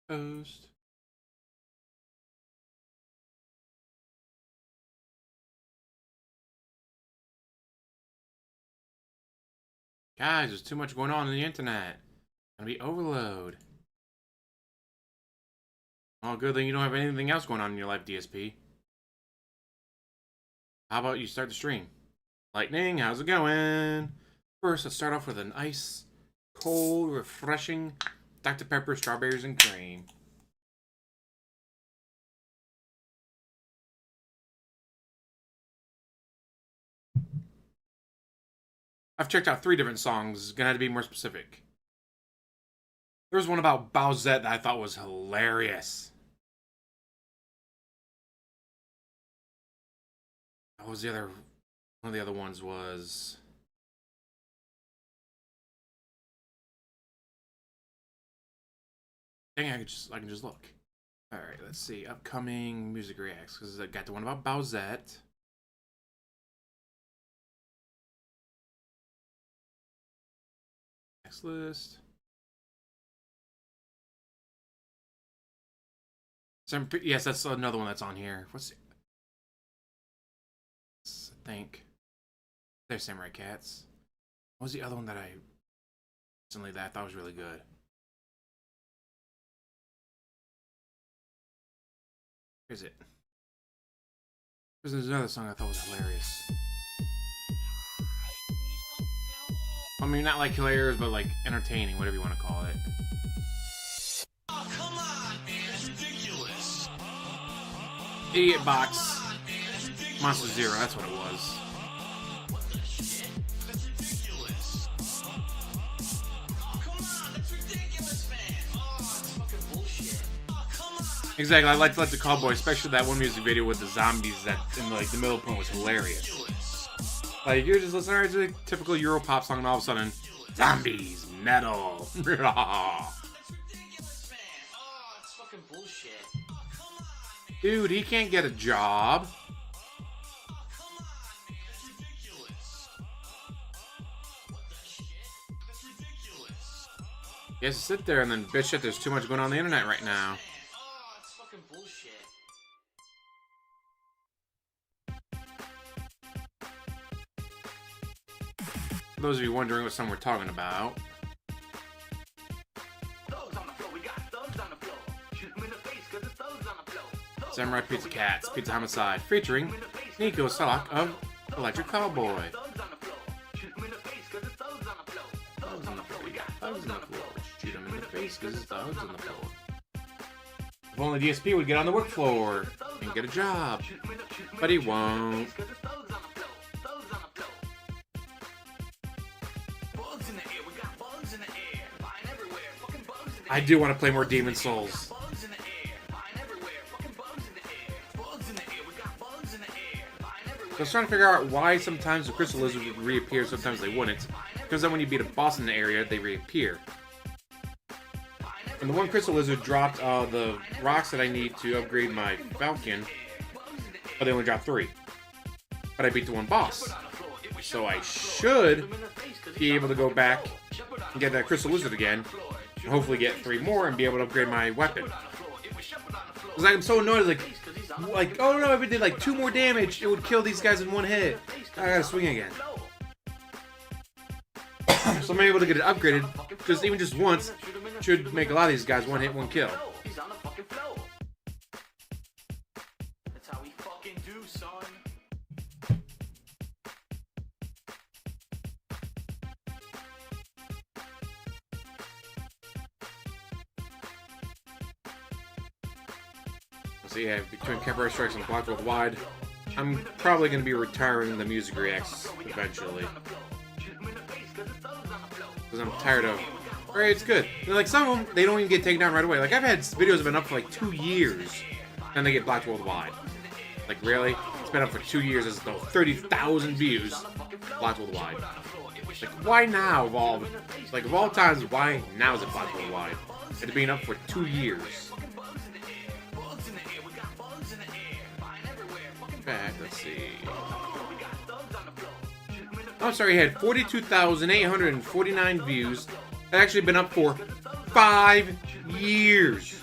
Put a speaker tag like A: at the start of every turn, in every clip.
A: Post. Guys, there's too much going on the internet. Gonna be overload. Oh, good thing you don't have anything else going on in your life, DSP. How about you start the stream? Lightning, how's it going? First, let's start off with an ice, cold, refreshing Dr. Pepper, strawberries, and cream. I've checked out 3 different songs. Gonna have to be more specific. There was one about Bowsette that I thought was hilarious. What was the other? One of the other ones was... Dang, I can just look. All right, let's see. Upcoming music reacts, because I got the one about Bowsette. Next list. Yes, that's another one that's on here. What's it? I think there's Samurai Cats. What was the other one that I recently that I thought was really good? Here's it. There's another song I thought was hilarious. I mean, not like hilarious, but like entertaining, whatever you want to call it.
B: Oh, come on, man. That's ridiculous.
A: Idiot Box. Monster Zero, that's what it was.
B: What the shit? That's ridiculous. Oh, come on. That's ridiculous, man. Oh, that's fucking bullshit. Oh, come on.
A: Exactly, I liked Let the Cowboy, especially that one music video with the zombies that in like the middle point was hilarious. Like, you're just listening to a typical Euro pop song and all of a sudden, zombies, metal.
B: That's ridiculous, man. Oh, it's fucking bullshit. Oh, come on, man.
A: Dude, he can't get a job.
B: Oh, come on, man. That's ridiculous. What the shit? That's ridiculous.
A: He has to sit there and then bitch shit, there's too much going on the internet right now.
B: Man. Oh, it's fucking bullshit.
A: For those of you wondering what song we're talking about,
B: Thugs on the floor. We got thugs on the floor. Shoot 'em in the face 'cause it's thugs on the floor. Thugs
A: Samurai
B: on the floor.
A: Pizza
B: We got
A: Cats,
B: thugs
A: Pizza
B: on the
A: Homicide,
B: floor.
A: featuring
B: Shoot 'em in the face 'cause
A: Nico
B: it's thugs
A: Salak
B: on the
A: of
B: floor.
A: Electric
B: Thugs on the floor. We
A: Cowboy.
B: got thugs on the floor. Shoot 'em in the face 'cause it's thugs on the floor. Thugs on the floor. We got thugs on the floor.
A: Shoot him in the face because it's thugs on the floor. If only DSP would get on the work floor and get a job. But he won't. I do want to play more Demon Souls. I was trying to figure out why sometimes the crystal lizards would reappear, sometimes they wouldn't. Because then when you beat a boss in the area, they reappear. And the one crystal lizard dropped the rocks that I need to upgrade my Falcon, but they only dropped 3. But I beat the one boss. So I should be able to go back and get that crystal lizard again, and hopefully get 3 more and be able to upgrade my weapon. Because I'm so annoyed, like, oh no, if it did like 2 more damage, it would kill these guys in 1 hit. I gotta swing again. So I'm able to get it upgraded, because even just once should make a lot of these guys 1 hit, 1 kill.
B: That's how we fucking do, son.
A: So yeah, between Capoeira Strikes and Blocked Worldwide, I'm probably going to be retiring the music reacts eventually. Because I'm tired of... Alright, it's good. Like, some of them, they don't even get taken down right away. Like, I've had videos that have been up for like 2 years, and they get blocked worldwide. Like, really? It's been up for 2 years, it's though 30,000 views, blocked worldwide. Like, why now of all... Like, of all times, why now is it blocked worldwide? It's been up for 2 years. Back, let's see. I'm sorry, he had 42,849 views. It's actually been up for 5 years.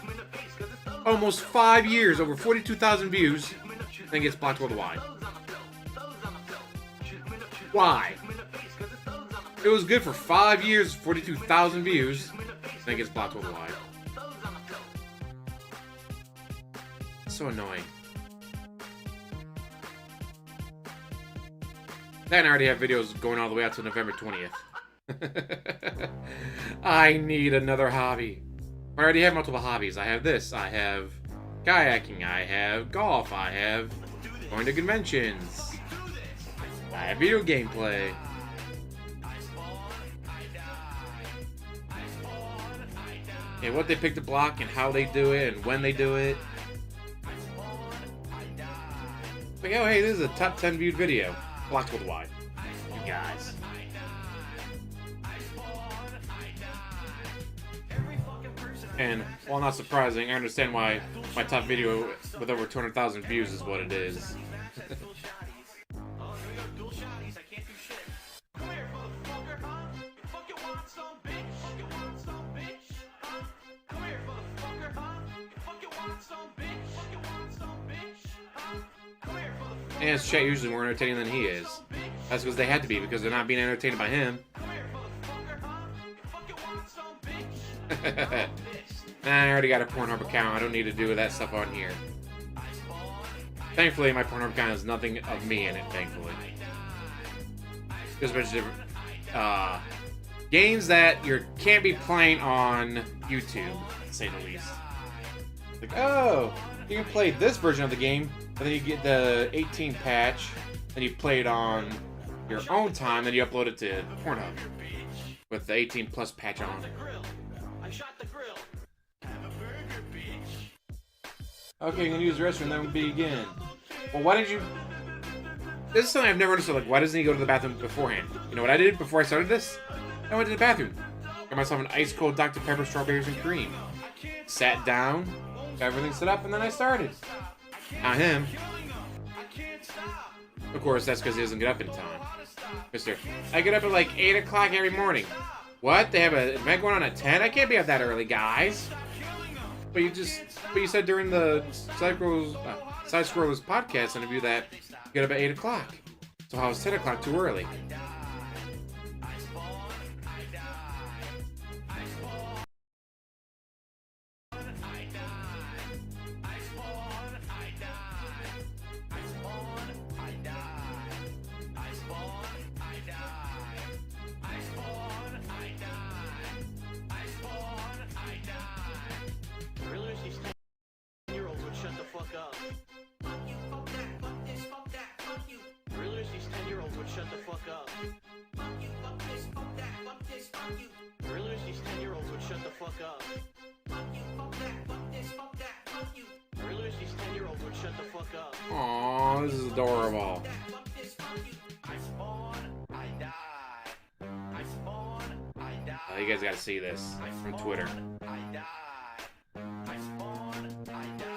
A: almost 5 years, over 42,000 views, then gets blocked worldwide. Why? It was good for 5 years, 42,000 views, then gets blocked worldwide. So annoying. Then I already have videos going all the way out to November 20th. I need another hobby. I already have multiple hobbies. I have this. I have kayaking. I have golf. I have going to conventions. I have video game play. And what they pick to block and how they do it and when they do it. Like, oh hey, this is a top 10 viewed video. Blocked worldwide. You guys. And while not surprising, I understand why my top video with over 200,000 views is what it is. And his chat usually more entertaining than he is. That's because they had to be, because they're not being entertained by him. Nah, I already got a Pornhub account. I don't need to do that stuff on here. Thankfully, my Pornhub account has nothing of me in it, thankfully. Just a bunch of different games that you can't be playing on YouTube, to say the least. Like, oh, you can play this version of the game, but then you get the 18 patch, then you play it on your own time, then you upload it to Pornhub with the 18 plus patch on it. Okay, I'm gonna use the restroom, then we'll begin. Well, why did you... This is something I've never understood. Like, why doesn't he go to the bathroom beforehand? You know what I did before I started this? I went to the bathroom. Got myself an ice cold Dr. Pepper strawberries and cream. Sat down, got everything set up, and then I started. Not him. Of course, that's because he doesn't get up in time. Mister, I get up at like 8 o'clock every morning. What? They have an event going on at 10? I can't be up that early, guys. But you said during the Side Scrollers podcast interview that you get up at 8 o'clock. So how is 10 o'clock too early?
B: Shut the fuck up. Fuck you, fuck this, fuck that, fuck this, fuck you. I really wish these 10-year-olds would shut the fuck up. Fuck you, fuck that, fuck this, fuck that, fuck you. I really wish these 10-year-olds would shut the fuck up.
A: Aww, this is adorable.
B: I spawn, I die. I spawn, I die.
A: Oh, you guys gotta see this from Twitter.
B: I die. I spawn, I die.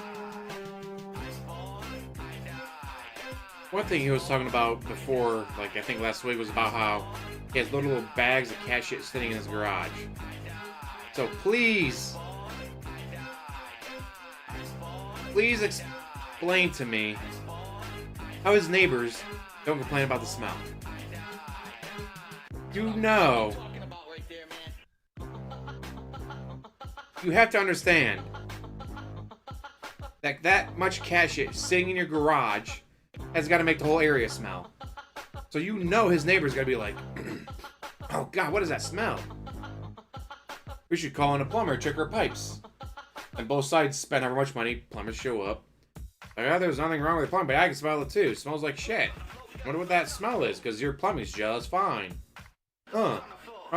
A: One thing he was talking about before, like I think last week, was about how he has little bags of cat shit sitting in his garage. So please explain to me how his neighbors don't complain about the smell. You know, you have to understand that that much cat shit sitting in your garage has got to make the whole area smell. So you know his neighbor's got to be like, oh god, what is that smell? We should call in a plumber, check our pipes. And both sides spend however much money, plumbers show up. Like, oh, there's nothing wrong with the plumbing, but I can smell it too. It smells like shit. Wonder what that smell is, because your plumbing's just fine. I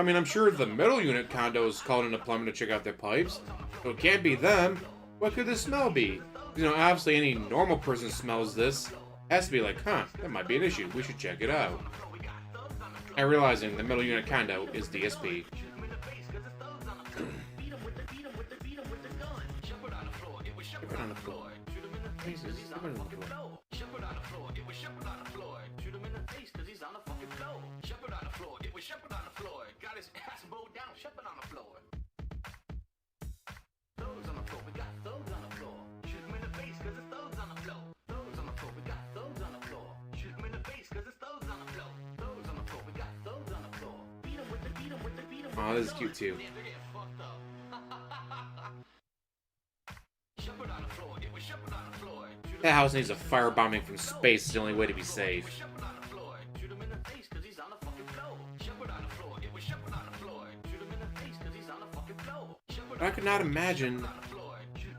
A: mean, I'm sure the middle unit condos called in a plumber to check out their pipes. So it can't be them. What could the smell be? You know, obviously any normal person smells this. Has to be like, huh, that might be an issue. We should check it out. And realizing the middle unit condo is DSP. Ship it on the floor. Jesus, ship it on the floor. Ship it on the floor. It was shepherd on the floor. Shoot him in the face because he's on the fucking floor. Shepherd on the floor. It was shepherd on the floor. Got his ass bowed down. Shepherd on the floor. Thugs on the floor. We got thugs on the floor. Oh, this is cute too. That house needs a firebombing from space. It's the only way to be safe. I could not imagine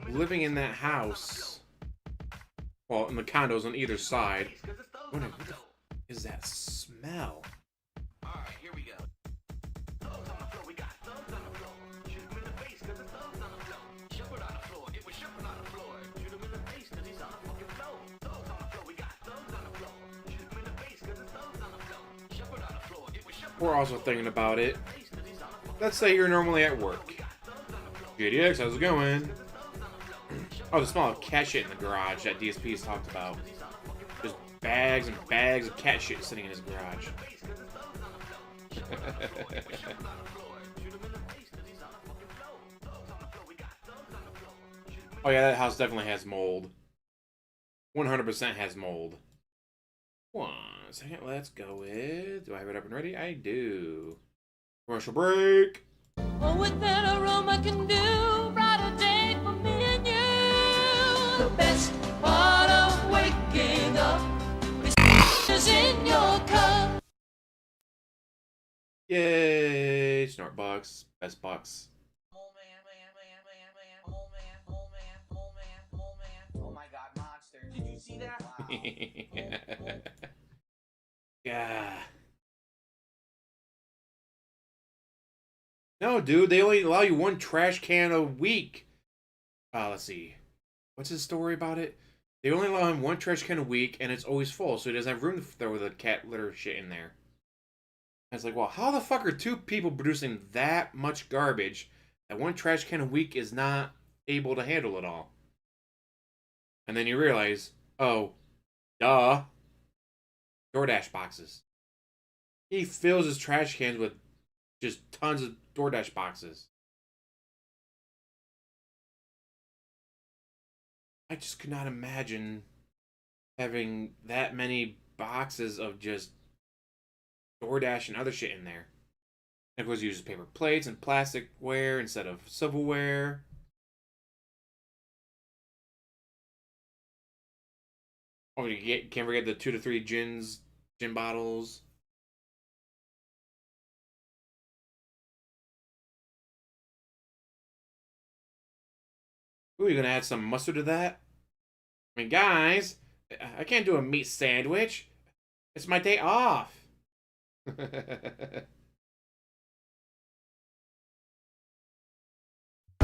A: living in that house. Well, in the condos on either side. What the is that smell? Alright, here we go. We're also thinking about it. Let's say you're normally at work. GDX, how's it going? Oh, the smell of cat shit in the garage that DSP has talked about. Just bags and bags of cat shit sitting in his garage. Oh yeah, that house definitely has mold. 100% has mold. 1 second, let's go with... Do I have it up and ready? I do. Commercial break.
C: Oh, with that aroma can do brighter day for me and you. The best part of waking up is in your cup.
A: Yay! Snort box. Best box.
B: Oh my god, monster. Did you see that? Wow.
A: Yeah. No, dude, they only allow you 1 trash can a week. Let's see. What's his story about it? They only allow him 1 trash can a week, and it's always full, so he doesn't have room to throw the cat litter shit in there. And it's like, well, how the fuck are 2 people producing that much garbage that 1 trash can a week is not able to handle it all? And then you realize, oh, duh. DoorDash boxes. He fills his trash cans with just tons of DoorDash boxes. I just could not imagine having that many boxes of just DoorDash and other shit in there. And of course, he uses paper plates and plasticware instead of silverware. Oh, you can't forget the 2 to 3 gin bottles. Ooh, you gonna add some mustard to that? I mean, guys, I can't do a meat sandwich. It's my day off.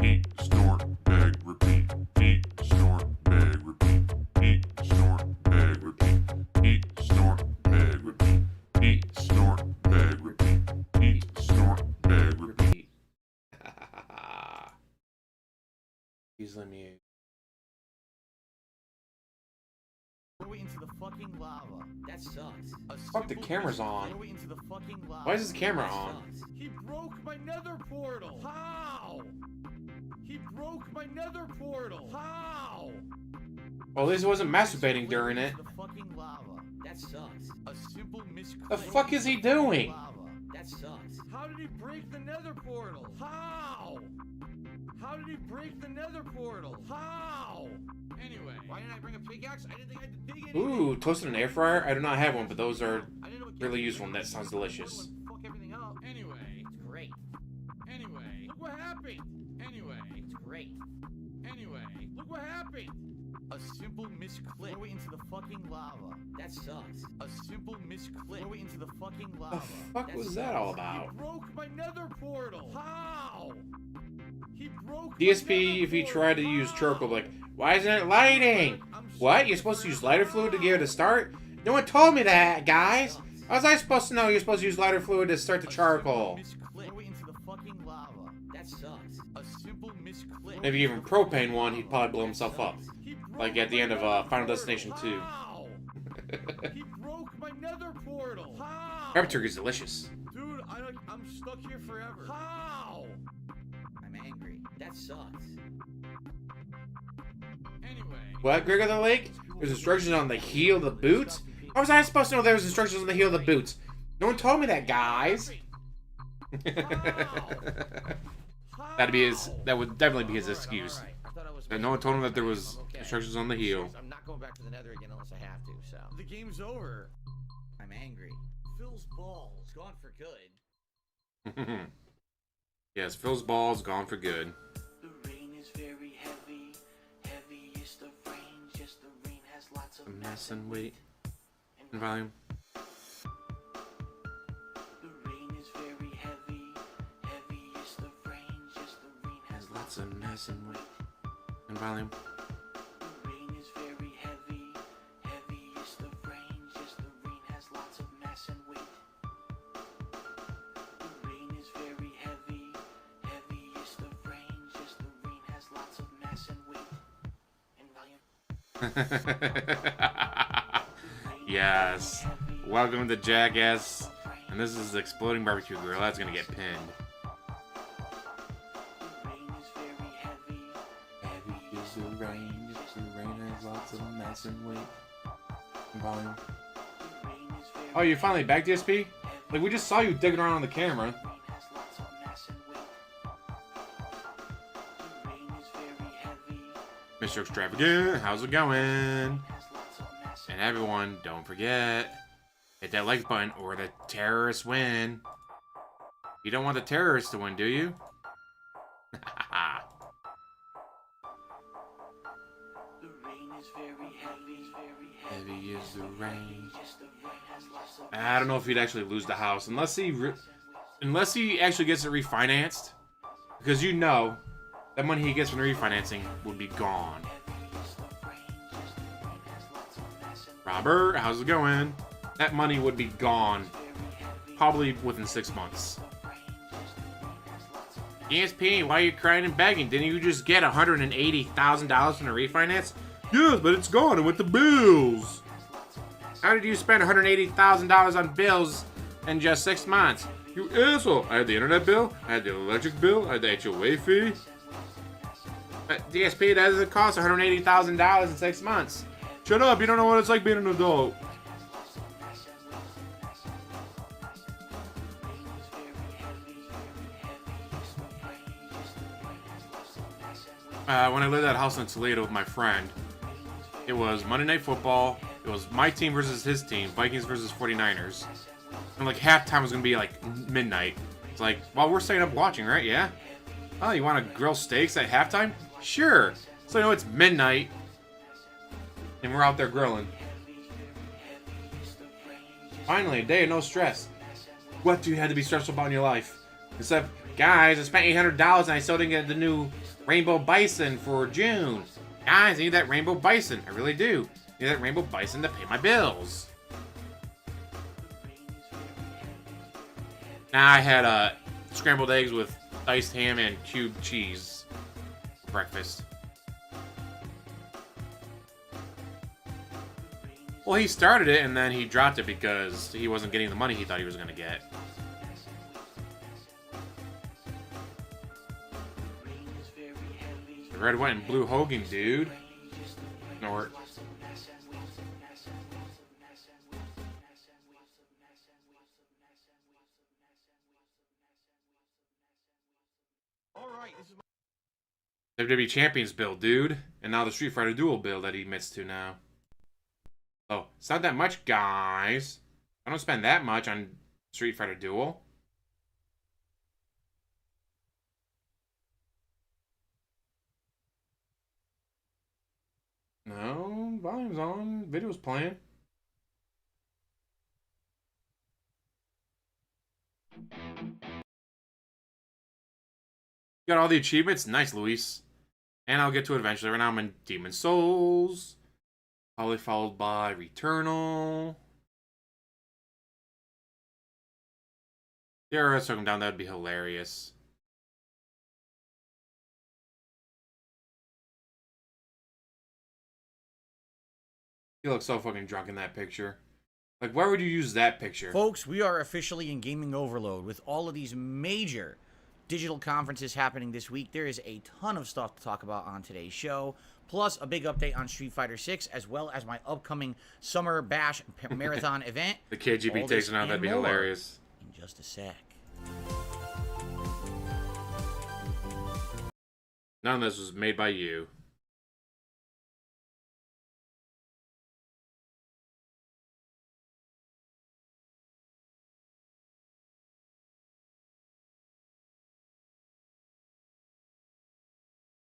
D: Eat, snort, bag, repeat. Eat, snort, bag, repeat. Eat, snort, bag, repeat. Eat, snort, bag, repeat. Eat, snort, bag, repeat. Eat, snort, bag, repeat.
A: Please let me.
E: Throw it into the fucking lava. That sucks.
A: Fuck, the camera's on.
E: Throw it into the fucking lava.
A: Why is this camera
E: That
A: on?
E: sucks. He broke my nether portal. How? He broke my nether portal. How?
A: Well, at least he wasn't masturbating during it.
E: The fucking lava. That sucks. A simple misclick.
A: The fuck is he doing?
E: Lava. That sucks. How did he break the nether portal? How? How did he break the nether portal? How? Anyway, why didn't I bring a pickaxe? I didn't think I had to dig anything.
A: Ooh, toasted and air fryer? I do not have one, but those are
E: I didn't know what
A: really
E: came
A: useful and that
E: first.
A: sounds delicious.
E: Fuck everything up. Anyway, it's great. Anyway, look what happened. Anyway, it's great. Anyway, look what happened. A simple misclick. Throw it into the fucking lava. That sucks. A simple misclick. Throw it into the fucking lava.
A: The fuck was that all about?
E: He broke my nether portal. How? He broke
A: DSP,
E: my nether
A: if he
E: portal.
A: tried to use
E: How?
A: charcoal, like, why isn't it lighting? What? You're supposed to use lighter fluid to give it a start? No one told me that, guys. How was I supposed to know you're supposed to use lighter fluid to start the charcoal?
E: Throw it into the fucking lava. That sucks. A simple misclick.
A: If you give him propane one, he'd probably blow himself up. Like at the end of Final Destination 2.
E: How? He broke my nether portal. How?
A: Crab turkey's delicious.
E: Dude, I'm stuck here forever. How? I'm angry. That sucks. Anyway.
A: What, Gregor the Lake? There's instructions on the heel of the boots? How was I supposed to know there was instructions on the heel of the boots? No one told me that, guys. That'd be his. That would definitely be his excuse.
E: Alright. I thought I was
A: And no one told him that there was
E: Okay.
A: instructions on the heel.
E: I'm not going back to the nether again unless I have to, so. The game's over. I'm angry. Phil's ball's gone for good.
A: Yes, Phil's ball's gone for good.
B: The rain is very heavy. Heavy is the rain. Just the rain has lots of
A: Mass and weight and volume.
B: The rain is very heavy. Heavy is the rain. Just the rain has
A: Has lots of mass and weight and volume.
B: The rain is very heavy. Heavy is the rain. Just the rain has lots of mass and weight. The rain is very heavy. Heavy is the rain. Just the rain has lots of mass and weight. And volume.
A: Yes. Welcome to Jackass. And this is the exploding barbecue grill. That's gonna get pinned.
B: The rain is very heavy.
A: Heavy is the rain. Just the rain has lots of mass and weight and volume.
B: The rain is very
A: Oh, you're finally back, DSP? Like, we just saw you digging around on the camera.
B: rain has lots of mass and weight. The rain is very heavy.
A: Mr. Extravagant, how's it going?
B: Has lots of mass
A: And everyone, don't forget, hit that like button or the terrorists win. You don't want the terrorists to win, do you?
B: The rain is very heavy. Very
A: Heavy is the rain.
B: Just the rain has lots of
A: I don't know if he'd actually lose the house unless he actually gets it refinanced, because you know that money he gets from the refinancing would be gone. Robert, how's it going? That money would be gone probably within 6 months. DSP, why are you crying and begging? Didn't you just get $180,000 from the refinance? Yes, but it's gone. It went to bills. How did you spend $180,000 on bills in just 6 months? You asshole. I had the internet bill, I had the electric bill, I had the HOA fee. DSP, that doesn't cost $180,000 in 6 months. Shut up, you don't know what it's like being an adult. When I lived at that house in Toledo with my friend, it was Monday Night Football. It was my team versus his team, Vikings versus 49ers. And like halftime was gonna be like midnight. It's like, well, we're staying up watching, right? Yeah. Oh, you want to grill steaks at halftime? Sure. So you know it's midnight, and we're out there grilling. Finally, a day of no stress. What do you have to be stressful about in your life? Except, guys, I spent $800 and I still didn't get the new Rainbow Bison for June. Guys, I need that Rainbow Bison. I really do. I need that Rainbow Bison to pay my bills. Now I had scrambled eggs with diced ham and cubed cheese for breakfast. Well, he started it and then he dropped it because he wasn't getting the money he thought he was going to get. The red, white, and blue Hogan, dude. Snort.
E: Alright, this is my
A: WWE Champions build, dude. And now the Street Fighter Duel build that he admits to now. Oh, it's not that much, guys. I don't spend that much on Street Fighter Duel. No, volume's on. Video's playing. Got all the achievements? Nice, Luis. And I'll get to it eventually. Right now I'm in Demon Souls. Probably followed by Returnal. Yeah, let's took him down. That'd be hilarious. He looks so fucking drunk in that picture. Like, why would you use that picture?
E: Folks, we are officially in gaming overload with all of these major digital conferences happening this week. There is a ton of stuff to talk about on today's show, plus a big update on Street Fighter 6, as well as my upcoming Summer Bash Marathon event.
A: The KGB
E: All
A: takes
E: this
A: it out. That'd
E: and
A: be
E: more
A: hilarious.
E: in just a sec.
A: None of this was made by you.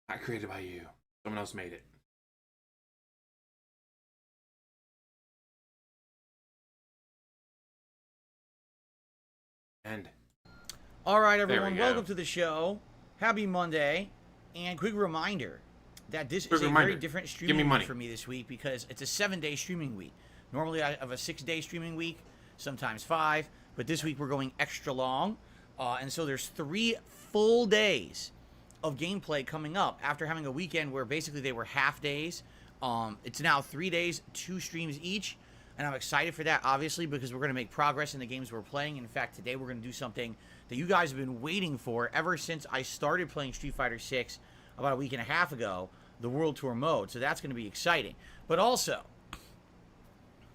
A: Not created by you. Someone else made it. And
F: All right,
A: we
F: everyone,
A: go.
F: welcome to the show. Happy Monday. And quick reminder that this
A: Quick
F: is a
A: reminder.
F: very different
A: Give
F: streaming
A: me
F: week
A: money.
F: for me this week because it's a 7-day streaming week. Normally I have a 6-day streaming week, sometimes 5, but this week we're going extra long. And so there's 3 full days of gameplay coming up after having a weekend where basically they were half days. It's now 3 days, 2 streams each. And I'm excited for that, obviously, because we're going to make progress in the games we're playing. In fact, today we're going to do something that you guys have been waiting for ever since I started playing Street Fighter 6 about a week and a half ago, the World Tour mode. So that's going to be exciting. But also,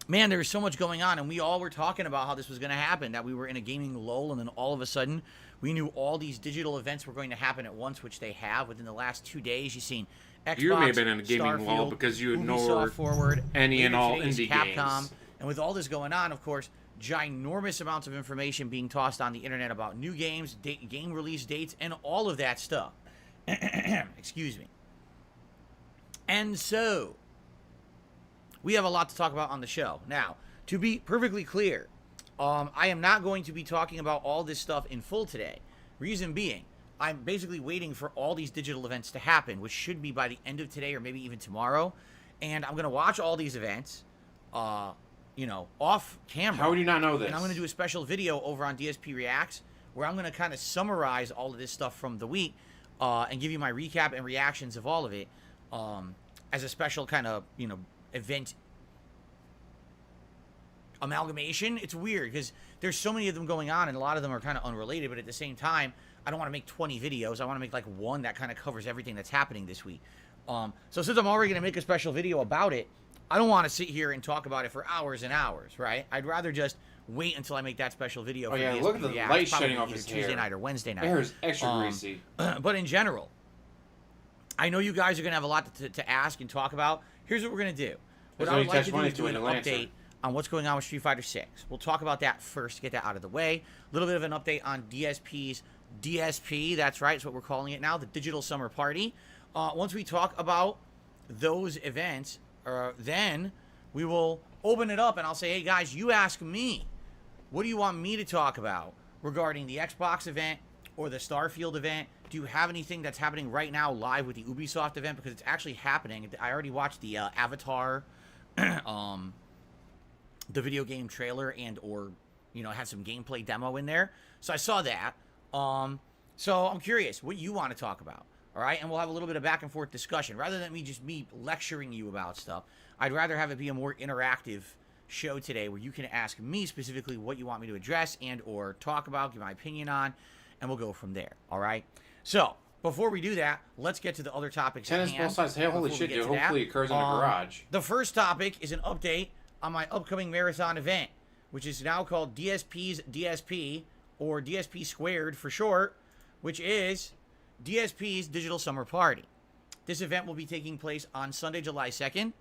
F: man, there's so much going on, and we all were talking about how this was going to happen, that we were in a gaming lull, and then all of a sudden, we knew all these digital events were going to happen at once, which they have within the last 2 days. You've seen Xbox,
A: You may have been in a gaming
F: Starfield,
A: lull because you ignored
F: Ubisoft Forward,
A: any and
F: later
A: all
F: today is
A: indie
F: Capcom.
A: games.
F: And with all this going on, of course, ginormous amounts of information being tossed on the internet about new games, game release dates, and all of that stuff. Excuse me. And so, we have a lot to talk about on the show. Now, to be perfectly clear, I am not going to be talking about all this stuff in full today. Reason being, I'm basically waiting for all these digital events to happen, which should be by the end of today or maybe even tomorrow. And I'm going to watch all these events, off camera.
A: How would you not know this?
F: And I'm going to do a special video over on DSP Reacts where I'm going to kind of summarize all of this stuff from the week and give you my recap and reactions of all of it as a special kind of, event amalgamation. It's weird because there's so many of them going on and a lot of them are kind of unrelated, but at the same time, I don't want to make 20 videos. I want to make like one that kind of covers everything that's happening this week. So since I'm already going to make a special video about it, I don't want to sit here and talk about it for hours and hours, right? I'd rather just wait until I make that special video.
A: Oh
F: for
A: yeah,
F: DSP
A: look at the
F: Reacts,
A: light
F: probably
A: shining off
F: either
A: his
F: Tuesday
A: hair.
F: night or Wednesday night.
A: Hair is extra greasy.
F: But in general, I know you guys are going to have a lot to ask and talk about. Here's what we're going to do. What
A: There's
F: I would
A: only
F: like
A: touch
F: to do
A: money
F: is
A: to
F: do
A: an
F: an
A: Atlanta.
F: update on what's going on with Street Fighter 6. We'll talk about that first, get that out of the way. A little bit of an update on DSP's DSP. That's right, it's what we're calling it now, the Digital Summer Party. Once we talk about those events, then we will open it up and I'll say, hey guys, you ask me, what do you want me to talk about regarding the Xbox event or the Starfield event? Do you have anything that's happening right now live with the Ubisoft event? Because it's actually happening. I already watched the Avatar, the video game trailer and or, had some gameplay demo in there. So I saw that. So I'm curious what you want to talk about. All right, and we'll have a little bit of back and forth discussion. Rather than me lecturing you about stuff, I'd rather have it be a more interactive show today where you can ask me specifically what you want me to address and or talk about, give my opinion on, and we'll go from there. All right? So, before we do that, let's get to the other topics at
A: Tennis
F: hand.
A: ball size. Hey, holy
F: before we
A: shit,
F: get
A: dude.
F: to that.
A: Hopefully it occurs in the garage.
F: The first topic is an update on my upcoming marathon event, which is now called DSP's DSP, or DSP Squared for short, which is DSP's Digital Summer Party. This event will be taking place on Sunday, July 2nd,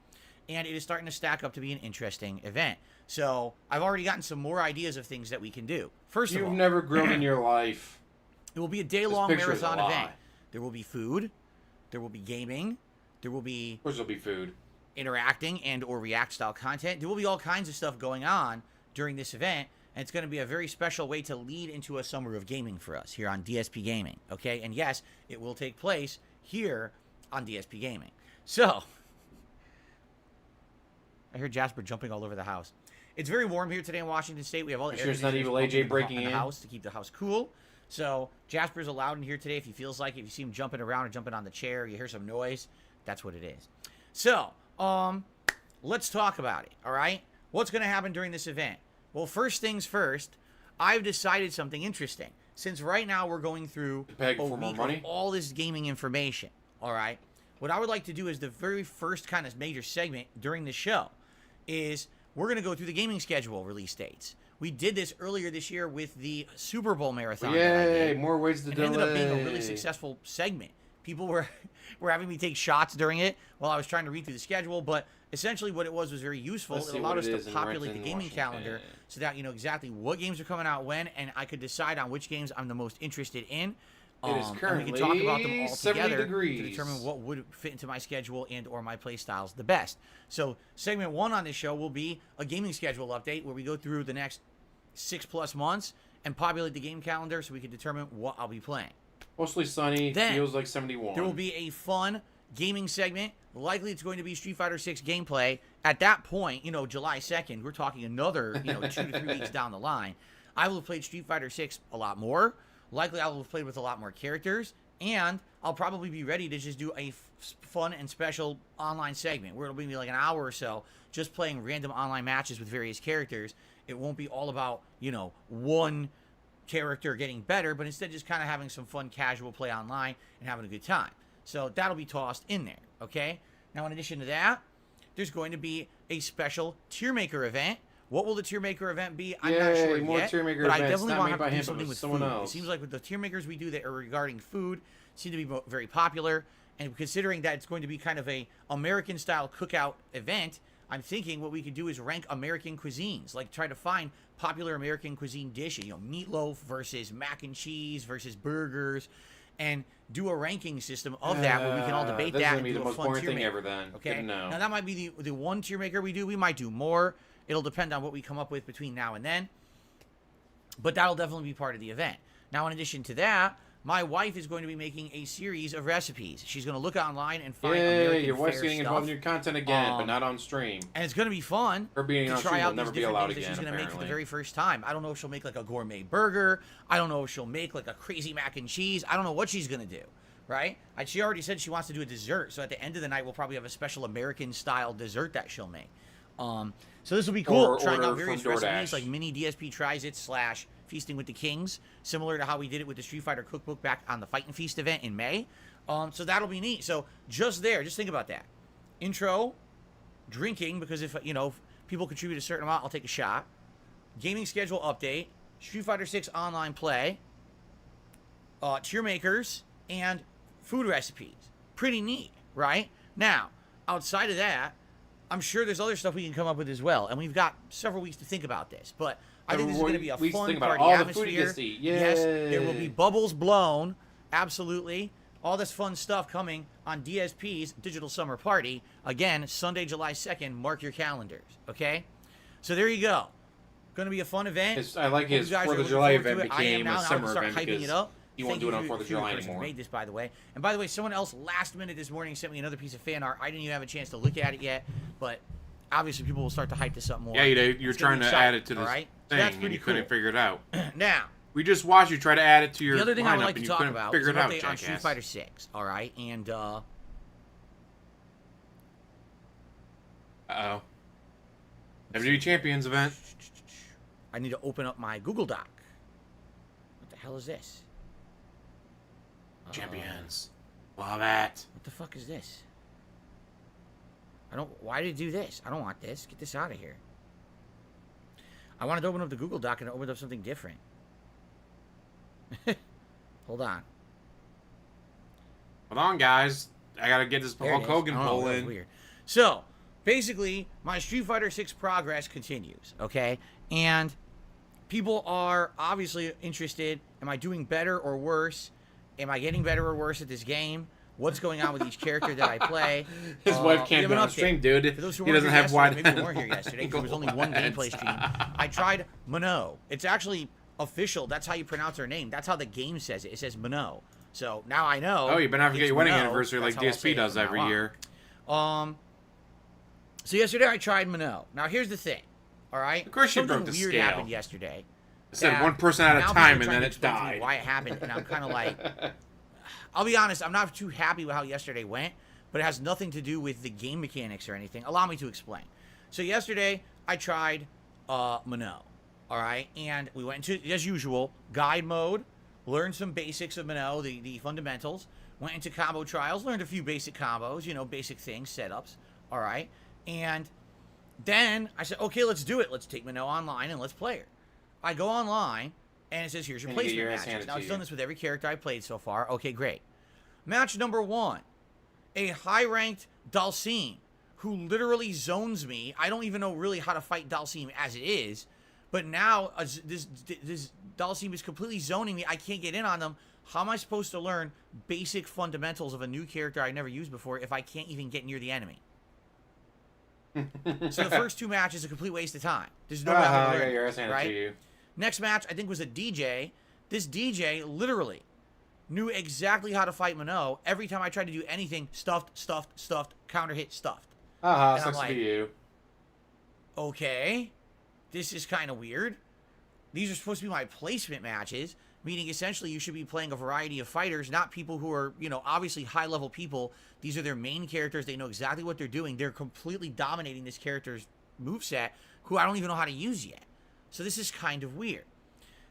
F: and it is starting to stack up to be an interesting event. So, I've already gotten some more ideas of things that we can do. First of
A: You've
F: all,
A: never grilled in your life.
F: it will be a day-long
A: This picture is a
F: marathon
A: lie.
F: event. There will be food, there will be gaming, there will be
A: Of course there'll be food.
F: interacting and or react style content. There will be all kinds of stuff going on during this event, and it's going to be a very special way to lead into a summer of gaming for us here on DSP Gaming, okay? And yes, it will take place here on DSP Gaming. So, I heard Jasper jumping all over the house. It's very warm here today in Washington State. We have all the
A: You sure it's not
F: conditioners
A: evil AJ
F: pumping
A: breaking
F: in the
A: in?
F: house to keep the house cool. So Jasper's allowed in here today if he feels like it. If you see him jumping around or jumping on the chair, you hear some noise, that's what it is. So, let's talk about it, all right? What's going to happen during this event? Well, first things first, I've decided something interesting. Since right now we're going through
A: Beg
F: a
A: for more
F: week
A: money?
F: of all this gaming information, all right? What I would like to do is the very first kind of major segment during the show is we're going to go through the gaming schedule release dates. We did this earlier this year with the Super Bowl marathon. that I
A: Yay,
F: did,
A: more ways to
F: and it
A: delay.
F: ended up being a really successful segment People were were having me take shots during it while I was trying to read through the schedule, but essentially what it was very useful.
A: Let's
F: It
A: see
F: allowed
A: what
F: us
A: it
F: to
A: is in
F: populate the
A: Renton,
F: gaming
A: Washington.
F: calendar so that you know exactly what games are coming out when, and I could decide on which games I'm the most interested in.
A: It is
F: And we
A: currently
F: can talk about them all
A: 70
F: together
A: degrees.
F: to determine what would fit into my schedule and or my play styles the best. So segment 1 on this show will be a gaming schedule update where we go through the next 6+ months and populate the game calendar so we can determine what I'll be playing.
A: Mostly sunny.
F: Then,
A: feels like 71.
F: There will be a fun gaming segment. Likely it's going to be Street Fighter 6 gameplay. At that point, you know, July 2nd, we're talking another, 2 to 3 weeks down the line. I will have played Street Fighter 6 a lot more. Likely I will have played with a lot more characters. And I'll probably be ready to just do a fun and special online segment where it'll be like an hour or so just playing random online matches with various characters. It won't be all about, one character getting better, but instead just kind of having some fun casual play online and having a good time. So that'll be tossed in there, okay? Now, in addition to that, there's going to be a special tier maker event. What will the tier maker event be? I'm not sure
A: more
F: yet,
A: tier maker
F: but I
A: events,
F: definitely
A: not
F: want
A: made
F: to
A: by
F: do
A: him, but
F: something
A: with
F: with
A: someone
F: food.
A: else.
F: It seems like with the tier makers we do that are regarding food seem to be very popular, and considering that it's going to be kind of a American-style cookout event, I'm thinking what we could do is rank American cuisines, like try to find popular American cuisine dishes, meatloaf versus mac and cheese versus burgers, and do a ranking system of that where we can all debate
A: This is
F: that
A: gonna
F: and
A: be
F: do
A: the
F: a
A: most
F: fun
A: boring
F: tier
A: thing
F: maker.
A: ever then.
F: Okay,
A: Good to know.
F: now that might be the one tier maker we do. We might do more. It'll depend on what we come up with between now and then, but that'll definitely be part of the event. Now, in addition to that, my wife is going to be making a series of recipes. She's going to look online and find American
A: your wife's
F: fare
A: getting
F: stuff.
A: involved in your content again, but not on stream.
F: And it's going to be fun
A: Her being
F: to
A: on
F: try
A: stream will
F: out
A: never
F: these
A: be
F: different
A: allowed
F: things that
A: again,
F: she's going to make for the
A: apparently.
F: very first time. I don't know if she'll make like a gourmet burger. I don't know if she'll make like a crazy mac and cheese. I don't know what she's going to do, right? She already said she wants to do a dessert. So at the end of the night, we'll probably have a special American-style dessert that she'll make. So this will be cool.
A: Or
F: Trying out
A: order
F: various
A: from DoorDash.
F: recipes like mini DSP tries it / Feasting with the Kings, similar to how we did it with the Street Fighter cookbook back on the Fight and Feast event in May. So that'll be neat. So just think about that. Intro, drinking, because if people contribute a certain amount, I'll take a shot. Gaming schedule update, Street Fighter 6 online play, tier makers, and food recipes. Pretty neat, right? Now, outside of that, I'm sure there's other stuff we can come up with as well, and we've got several weeks to think about this. But I think this is going to be a
A: We
F: fun
A: think about
F: party
A: all the food you
F: atmosphere.
A: get to see.
F: Yes, there will be
A: Yay.
F: bubbles blown, absolutely. All this fun stuff coming on DSP's Digital Summer Party. Again, Sunday, July 2nd. Mark your calendars, okay? So there you go. Going to be a fun event.
A: I like
F: Hope
A: his
F: you guys
A: 4th
F: are
A: of
F: looking
A: July
F: forward to
A: event
F: it. I am
A: became
F: now.
A: a
F: Now I
A: summer
F: can start
A: event
F: hyping
A: because
F: it up.
A: you won't
F: Thank
A: do it on
F: to
A: 4th of
F: the
A: July
F: person who
A: anymore.
F: made this, by the way. And by the way, someone else last minute this morning sent me another piece of fan art. I didn't even have a chance to look at it yet, but obviously people will start to hype this up more.
A: Yeah, you're
F: It's gonna
A: trying
F: be
A: to
F: exciting,
A: add it to this
F: all right? So
A: thing,
F: that's
A: and
F: pretty
A: you couldn't
F: cool.
A: figure it out.
F: Now,
A: We just watched you try to add it to your
F: the other thing I would
A: lineup,
F: like
A: and
F: to
A: you
F: talk
A: couldn't
F: about
A: figure
F: is
A: it
F: an
A: out,
F: update on Street
A: jackass.
F: Fighter 6, all right? And
A: Uh-oh. WWE Champions event.
F: I need to open up my Google Doc. What the hell is this?
A: Champions. Love it.
F: What the fuck is this? Why did it do this? I don't want this. Get this out of here. I wanted to open up the Google Doc and it opened up something different. Hold on.
A: Hold on, guys. I gotta get this
F: There it
A: Hulk
F: is.
A: Hogan
F: Oh,
A: poll
F: that was
A: in.
F: weird. So, basically, my Street Fighter 6 progress continues, okay? And people are obviously interested. Am I doing better or worse? Am I getting better or worse at this game? What's going on with each character that I play?
A: His wife
F: we
A: can't
F: have
A: be
F: an
A: on
F: update.
A: stream, dude.
F: For those who
A: He
F: weren't
A: doesn't
F: here
A: have
F: yesterday,
A: wide.
F: maybe you weren't here yesterday because there was only one gameplay stream. I tried Mono. It's actually official. That's how you pronounce her name. That's how the game says it. It says Mono. So now I know.
A: Oh, you better not forget
F: it's
A: your wedding
F: Mono.
A: anniversary like
F: That's how I'll say
A: DSP
F: it
A: does
F: from now
A: every
F: on.
A: year.
F: So yesterday I tried Mono. Now here's the thing. All right.
A: Of course you
F: Something
A: broke the
F: weird
A: scale.
F: happened yesterday.
A: I said
F: that
A: one person at a
F: now
A: time,
F: people are
A: and then
F: trying to
A: it
F: explain to me
A: died.
F: Why it happened, and I'm kind of like, I'll be honest, I'm not too happy with how yesterday went, but it has nothing to do with the game mechanics or anything. Allow me to explain. So yesterday I tried Mono. All right, and we went into, as usual, guide mode, learned some basics of Mono, the fundamentals. Went into combo trials, learned a few basic combos, basic things, setups. All right, and then I said, okay, let's do it. Let's take Mono online and let's play her. I go online, and it says, here's your
A: And you get
F: placement
A: your ass
F: matches.
A: handed
F: Now,
A: to
F: it's
A: you.
F: done this with every character I've played so far. Okay, great. Match number 1. A high-ranked Dalsim who literally zones me. I don't even know really how to fight Dalsim as it is. But now this Dalsim is completely zoning me. I can't get in on them. How am I supposed to learn basic fundamentals of a new character I never used before if I can't even get near the enemy? So the first 2 matches is a complete waste of time. There's no way I'm gonna learn, right? Next match, I think, was a DJ. This DJ literally knew exactly how to fight Minot. Every time I tried to do anything, stuffed, counter hit, stuffed.
A: Sucks to be you.
F: Okay, this is kind of weird. These are supposed to be my placement matches, meaning essentially you should be playing a variety of fighters, not people who are, you know, obviously high-level people. These are their main characters. They know exactly what they're doing. They're completely dominating this character's moveset, who I don't even know how to use yet. So this is kind of weird.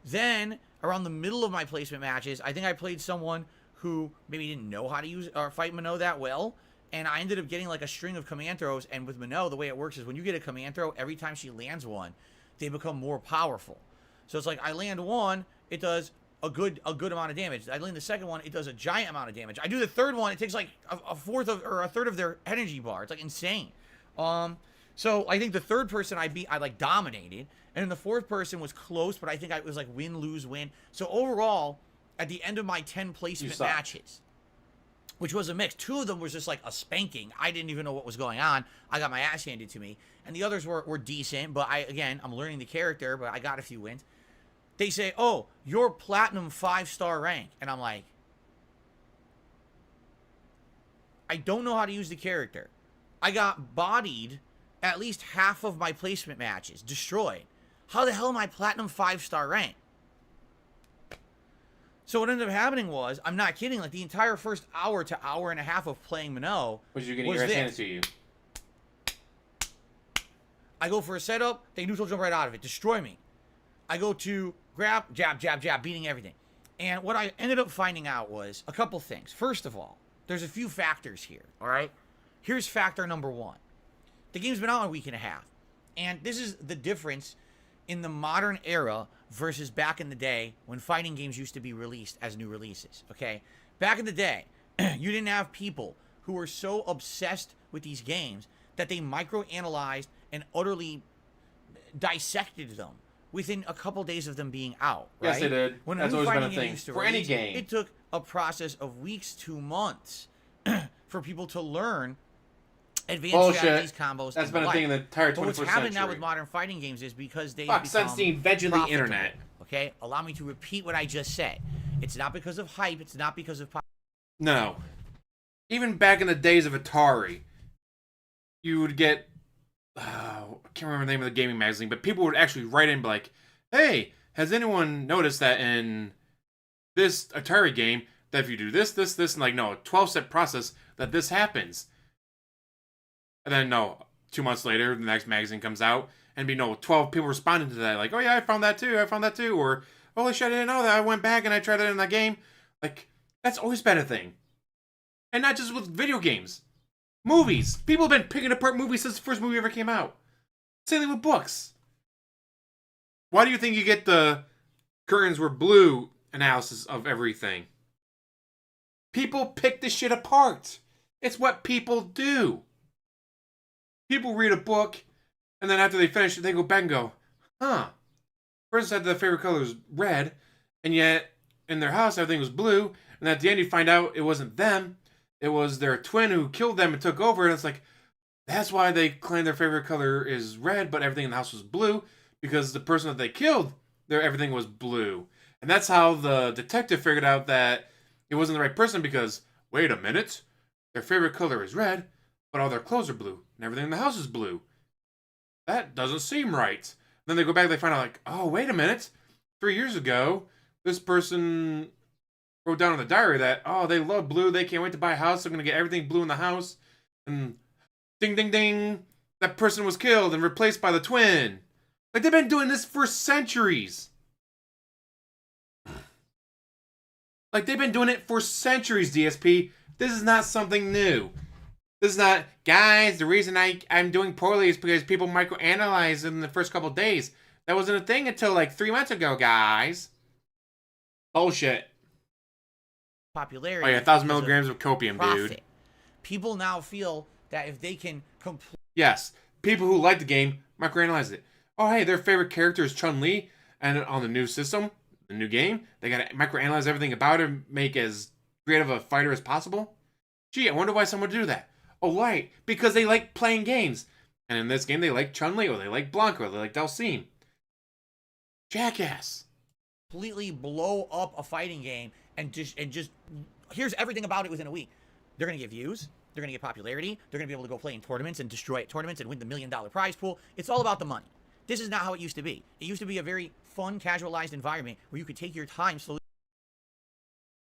F: Then, around the middle of my placement matches, I think I played someone who maybe didn't know how to use or fight Minot that well, and I ended up getting like a string of command throws. And with Minot, the way it works is when you get a command throw, every time she lands one, they become more powerful. So it's like I land one, it does a good amount of damage. I land the second one, it does a giant amount of damage. I do the third one, it takes like a third of their energy bar. It's like insane. So I think the third person I beat, I like dominated, and then the fourth person was close, but I think it was like win, lose, win. So overall, at the end of my 10 placement matches, which was a mix, 2 of them was just like a spanking. I didn't even know what was going on. I got my ass handed to me, and the others were decent. But I'm learning the character, but I got a few wins. They say, "Oh, you're platinum 5-star rank," and I'm like, I don't know how to use the character. I got bodied at least half of my placement matches, destroyed. How the hell am I platinum 5-star rank? So what ended up happening was, I'm not kidding, like the entire first hour to hour and a half of playing Minot
A: was you getting your ass handed to you.
F: I go for a setup, they neutral jump right out of it, destroy me. I go to grab, jab, jab, jab, beating everything. And what I ended up finding out was a couple things. First of all, there's a few factors here, all right? Here's factor number 1. The game's been out a week and a half. And this is the difference in the modern era versus back in the day when fighting games used to be released as new releases, okay? Back in the day, you didn't have people who were so obsessed with these games that they microanalyzed and utterly dissected them within a couple days of them being out, right?
A: Yes, they did.
F: When
A: That's always been a thing for any game.
F: It took a process of weeks to months for people to learn advanced strategies, combos.
A: That's been a thing in the entire 21st century.
F: But what's happened now with modern fighting games is because they
A: since the invention of the internet.
F: Okay, allow me to repeat what I just said. It's not because of hype. It's not because of.
A: No, even back in the days of Atari, you would get. I can't remember the name of the gaming magazine, but people would actually write in and be like, "Hey, has anyone noticed that in this Atari game that if you do this, and like no, 12-step process that this happens." And then, 2 months later, the next magazine comes out, and 12 people responding to that, like, "Oh yeah, I found that too," or, "Holy shit, I didn't know that, I went back and I tried it in that game." Like, that's always been a thing. And not just with video games. Movies. People have been picking apart movies since the first movie ever came out. Same thing with books. Why do you think you get the curtains were blue analysis of everything? People pick this shit apart. It's what people do. People read a book, and then after they finish it, they go back and go, "Huh. Person said their favorite color is red, and yet in their house everything was blue, and at the end you find out it wasn't them, it was their twin who killed them and took over," and it's like, that's why they claim their favorite color is red, but everything in the house was blue, because the person that they killed, everything was blue. And that's how the detective figured out that it wasn't the right person, because, wait a minute, their favorite color is red, but all their clothes are blue, and everything in the house is blue. That doesn't seem right. Then they go back and they find out, like, oh, wait a minute. 3 years ago, this person wrote down in the diary that, oh, they love blue, they can't wait to buy a house, they're going to get everything blue in the house. And ding, ding, ding, that person was killed and replaced by the twin. Like, they've been doing this for centuries. Like, they've been doing it for centuries, DSP. This is not something new. This is not, guys, the reason I'm doing poorly is because people microanalyze in the first couple of days. That wasn't a thing until like 3 months ago, guys. Bullshit.
F: popularity.
A: Oh yeah, 1,000
F: because of
A: milligrams of copium,
F: profit.
A: dude.
F: People now feel that if they can complete
A: Yes, people who like the game microanalyze it. Oh hey, their favorite character is Chun-Li, and on the new system, the new game, they gotta microanalyze everything about her, make as creative a fighter as possible. Gee, I wonder why someone would do that. Oh right, because they like playing games. And in this game, they like Chun-Li, or they like Blanca, or they like Dhalsim. Jackass.
F: completely blow up a fighting game and just here's everything about it within a week. They're gonna get views. They're gonna get popularity. They're gonna be able to go play in tournaments and destroy at tournaments and win the $1 million prize pool. It's all about the money. This is not how it used to be. It used to be a very fun, casualized environment where you could take your time slowly.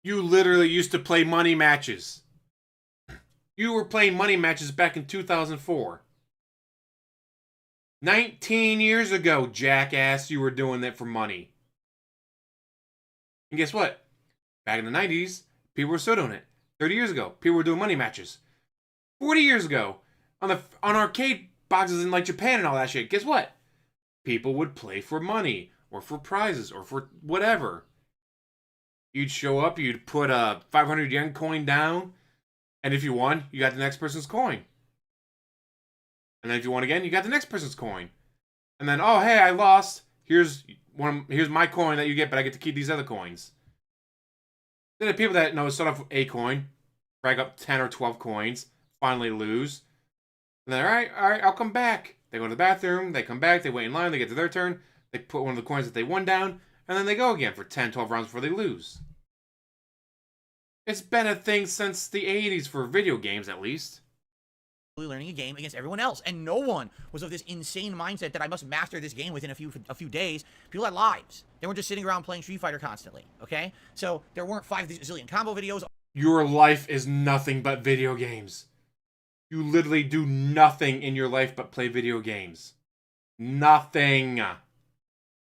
A: You literally used to play money matches. You were playing money matches back in 2004. 19 years ago, jackass, you were doing that for money. And guess what? Back in the 90s, people were still doing it. 30 years ago, people were doing money matches. 40 years ago, on arcade boxes in like Japan and all that shit, guess what? People would play for money, or for prizes, or for whatever. You'd show up, you'd put a 500 yen coin down, and if you won, you got the next person's coin. And then if you won again, you got the next person's coin. And then, oh hey, I lost. Here's my coin that you get, but I get to keep these other coins. Then the people that start off with a coin, rag up 10 or 12 coins, finally lose. And then, alright, I'll come back. They go to the bathroom, they come back, they wait in line, they get to their turn, they put one of the coins that they won down, and then they go again for 10, 12 rounds before they lose. It's been a thing since the 80s for video games, at least.
F: Learning a game against everyone else, and no one was of this insane mindset that I must master this game within a few days. People had lives. They weren't just sitting around playing Street Fighter constantly. Okay, so there weren't 5 zillion combo videos.
A: Your life is nothing but video games. You literally do nothing in your life but play video games. Nothing.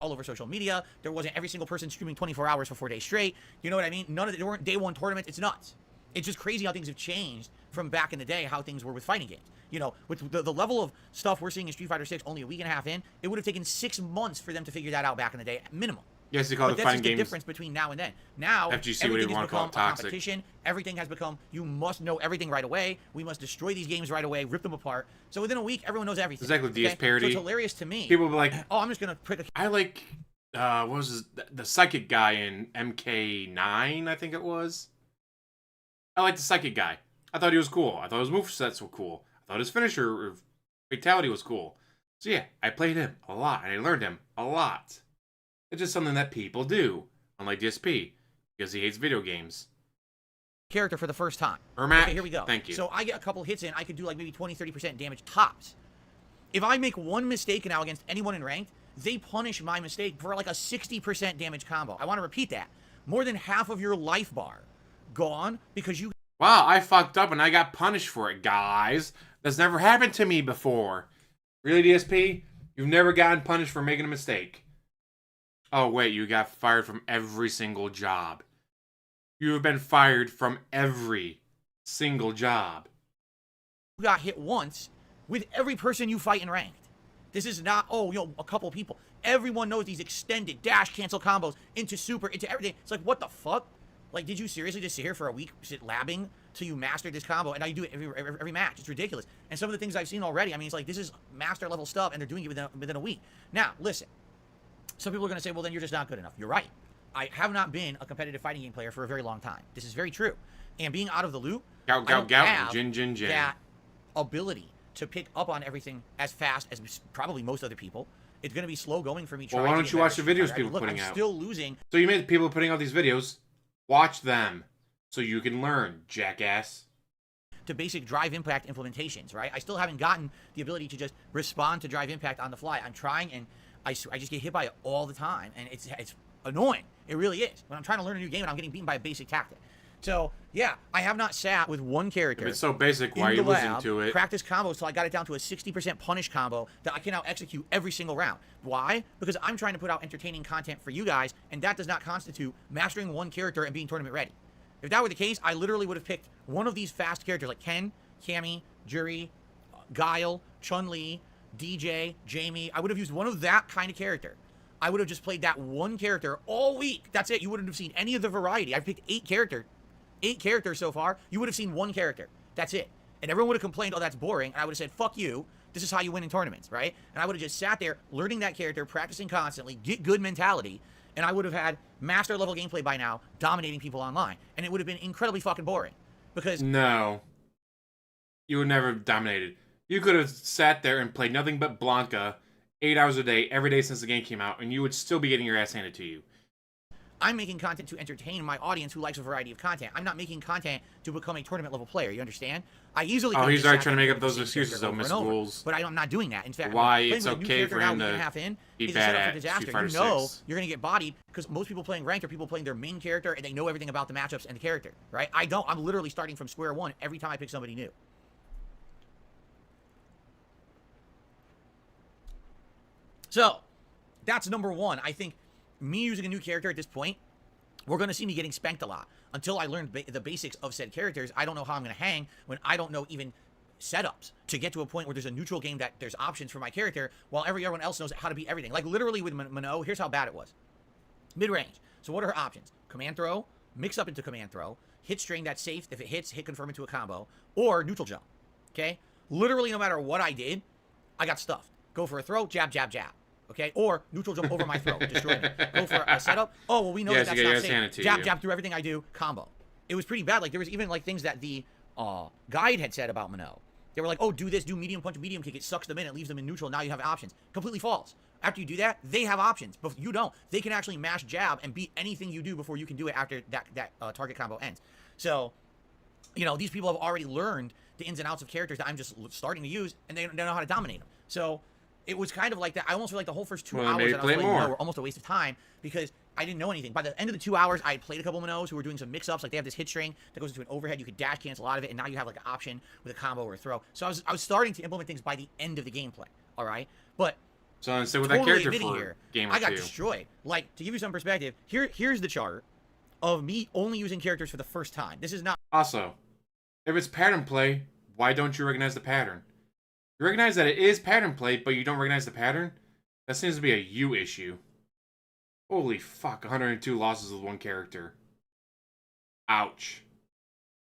F: All over social media. There wasn't every single person streaming 24 hours for 4 days straight. You know what I mean? There weren't day one tournaments. It's nuts. It's just crazy how things have changed from back in the day, how things were with fighting games. You know, with the level of stuff we're seeing in Street Fighter 6 only a week and a half in, it would have taken 6 months for them to figure that out back in the day, at minimum.
A: Yes, they call
F: But
A: it
F: that's
A: fighting
F: just the
A: games.
F: difference between now and then. Now,
A: FGC, whatever
F: everything
A: you
F: has
A: want to call
F: become
A: it,
F: a
A: toxic.
F: competition. Everything has become, you must know everything right away. We must destroy these games right away, rip them apart. So within a week, everyone knows everything.
A: Exactly, DS parody.
F: So it's hilarious to me.
A: People will be like,
F: oh, I'm just going to pick a...
A: I like, what was the psychic guy in MK9, I think it was. I like the psychic guy. I thought he was cool. I thought his movesets were cool. I thought his finisher or fatality was cool. So yeah, I played him a lot, and I learned him a lot. It's just something that people do, unlike DSP, because he hates video games.
F: Character for the first time.
A: Ermac,
F: Okay, here we go.
A: Thank you.
F: So I get a couple hits in, I could do like maybe 20-30% damage tops. If I make one mistake now against anyone in ranked, they punish my mistake for like a 60% damage combo. I want to repeat that. More than half of your life bar gone because you...
A: Wow, I fucked up and I got punished for it, guys. That's never happened to me before. Really, DSP? You've never gotten punished for making a mistake. Oh, wait, you got fired from every single job. You have been fired from every single job.
F: You got hit once with every person you fight in ranked. This is not, a couple people. Everyone knows these extended dash cancel combos into super, into everything. It's like, what the fuck? Like, did you seriously just sit here for a week, sit labbing till you master this combo? And now you do it every match. It's ridiculous. And some of the things I've seen already, I mean, it's like, this is master level stuff, and they're doing it within a week. Now, listen. Some people are going to say, well, then you're just not good enough. You're right. I have not been a competitive fighting game player for a very long time. This is very true. And being out of the loop,
A: Gout,
F: I don't
A: gout,
F: have
A: Jin, Jin, Jin.
F: that ability to pick up on everything as fast as probably most other people. It's going to be slow going for me.
A: Well,
F: trying
A: why
F: to
A: don't
F: get
A: you
F: better
A: watch the
F: at Street
A: videos
F: Fighter.
A: people
F: Look,
A: putting
F: I'm
A: out?
F: still losing.
A: So you made people putting out these videos. Watch them. So you can learn, jackass.
F: To basic drive impact implementations, right? I still haven't gotten the ability to just respond to drive impact on the fly. I'm trying, and I just get hit by it all the time, and it's annoying. It really is. When I'm trying to learn a new game and I'm getting beaten by a basic tactic. So, yeah, I have not sat with one character.
A: If it's so basic, why are
F: in
A: you
F: the
A: listening
F: lab,
A: to it?
F: practice combos till I got it down to a 60% punish combo that I can now execute every single round. Why? Because I'm trying to put out entertaining content for you guys, and that does not constitute mastering one character and being tournament ready. If that were the case, I literally would have picked one of these fast characters like Ken, Cammy, Jury, Guile, Chun-Li, DJ, Jamie. I would have used one of that kind of character. I would have just played that one character all week. That's it. You wouldn't have seen any of the variety. I picked 8 characters. 8 characters so far, you would have seen 1 character. That's it. And everyone would have complained, oh, that's boring. And I would have said, fuck you. This is how you win in tournaments, right? And I would have just sat there learning that character, practicing constantly, get good mentality, and I would have had master level gameplay by now, dominating people online. And it would have been incredibly fucking boring. Because
A: No. You would never have dominated. You could have sat there and played nothing but Blanca 8 hours a day, every day since the game came out, and you would still be getting your ass handed to you.
F: I'm making content to entertain my audience who likes a variety of content. I'm not making content to become a tournament level player. You understand? I easily.
A: Oh,
F: could
A: he's
F: just
A: already
F: sat
A: trying to
F: there
A: make
F: and
A: up those
F: play the same
A: excuses,
F: character
A: though,
F: over
A: Mr.
F: and over.
A: Wolves.
F: But I'm not doing that. In fact,
A: Why
F: playing
A: it's
F: with a new
A: okay
F: character
A: for
F: now
A: him
F: a week
A: to
F: and a half in
A: be
F: is a
A: bad
F: setup
A: at
F: for disaster.
A: Street Fighter
F: You know
A: 6.
F: you're gonna get bodied because most people playing ranked are people playing their main character and they know everything about the matchups and the character, right? I don't. I'm literally starting from square one every time I pick somebody new. So, that's number one. I think me using a new character at this point, we're going to see me getting spanked a lot. Until I learn the basics of said characters, I don't know how I'm going to hang when I don't know even setups to get to a point where there's a neutral game that there's options for my character while everyone else knows how to beat everything. Like, literally with Mano, here's how bad it was. Mid-range. So what are her options? Command throw, mix up into command throw, hit string that's safe. If it hits, hit confirm into a combo, or neutral jump. Okay? Literally, no matter what I did, I got stuffed. Go for a throw, jab, jab, jab. Okay? Or neutral jump over my throw, destroy me. Go for a setup. Oh, well, we know
A: Yes,
F: that
A: you
F: that's
A: gotta
F: not
A: understand it
F: safe.
A: to
F: Jab,
A: you.
F: jab through everything I do, combo. It was pretty bad. Like, there was even, like, things that the guide had said about Mano. They were like, oh, do this, do medium punch, medium kick. It sucks them in. It leaves them in neutral. Now you have options. Completely false. After you do that, they have options. But you don't. They can actually mash jab and beat anything you do before you can do it after that target combo ends. So, you know, these people have already learned the ins and outs of characters that I'm just starting to use, and they know how to dominate them. So it was kind of like that. I almost feel like the whole first 2
A: Well,
F: hours
A: maybe
F: that I was
A: play
F: playing
A: more.
F: Mano were almost a waste of time because I didn't know anything. By the end of the 2 hours, I had played a couple of Manos who were doing some mix-ups. Like, they have this hit string that goes into an overhead. You could dash cancel out of it, and now you have, like, an option with a combo or a throw. So I was starting to implement things by the end of the gameplay, all right? But
A: So instead with
F: totally
A: that character
F: admitting
A: for
F: here,
A: a game or
F: I got
A: two.
F: destroyed. Like, to give you some perspective, here's the chart of me only using characters for the first time. This is not...
A: Also, if it's pattern play, why don't you recognize the pattern? You recognize that it is pattern play, but you don't recognize the pattern? That seems to be a you issue. Holy fuck, 102 losses with one character. Ouch.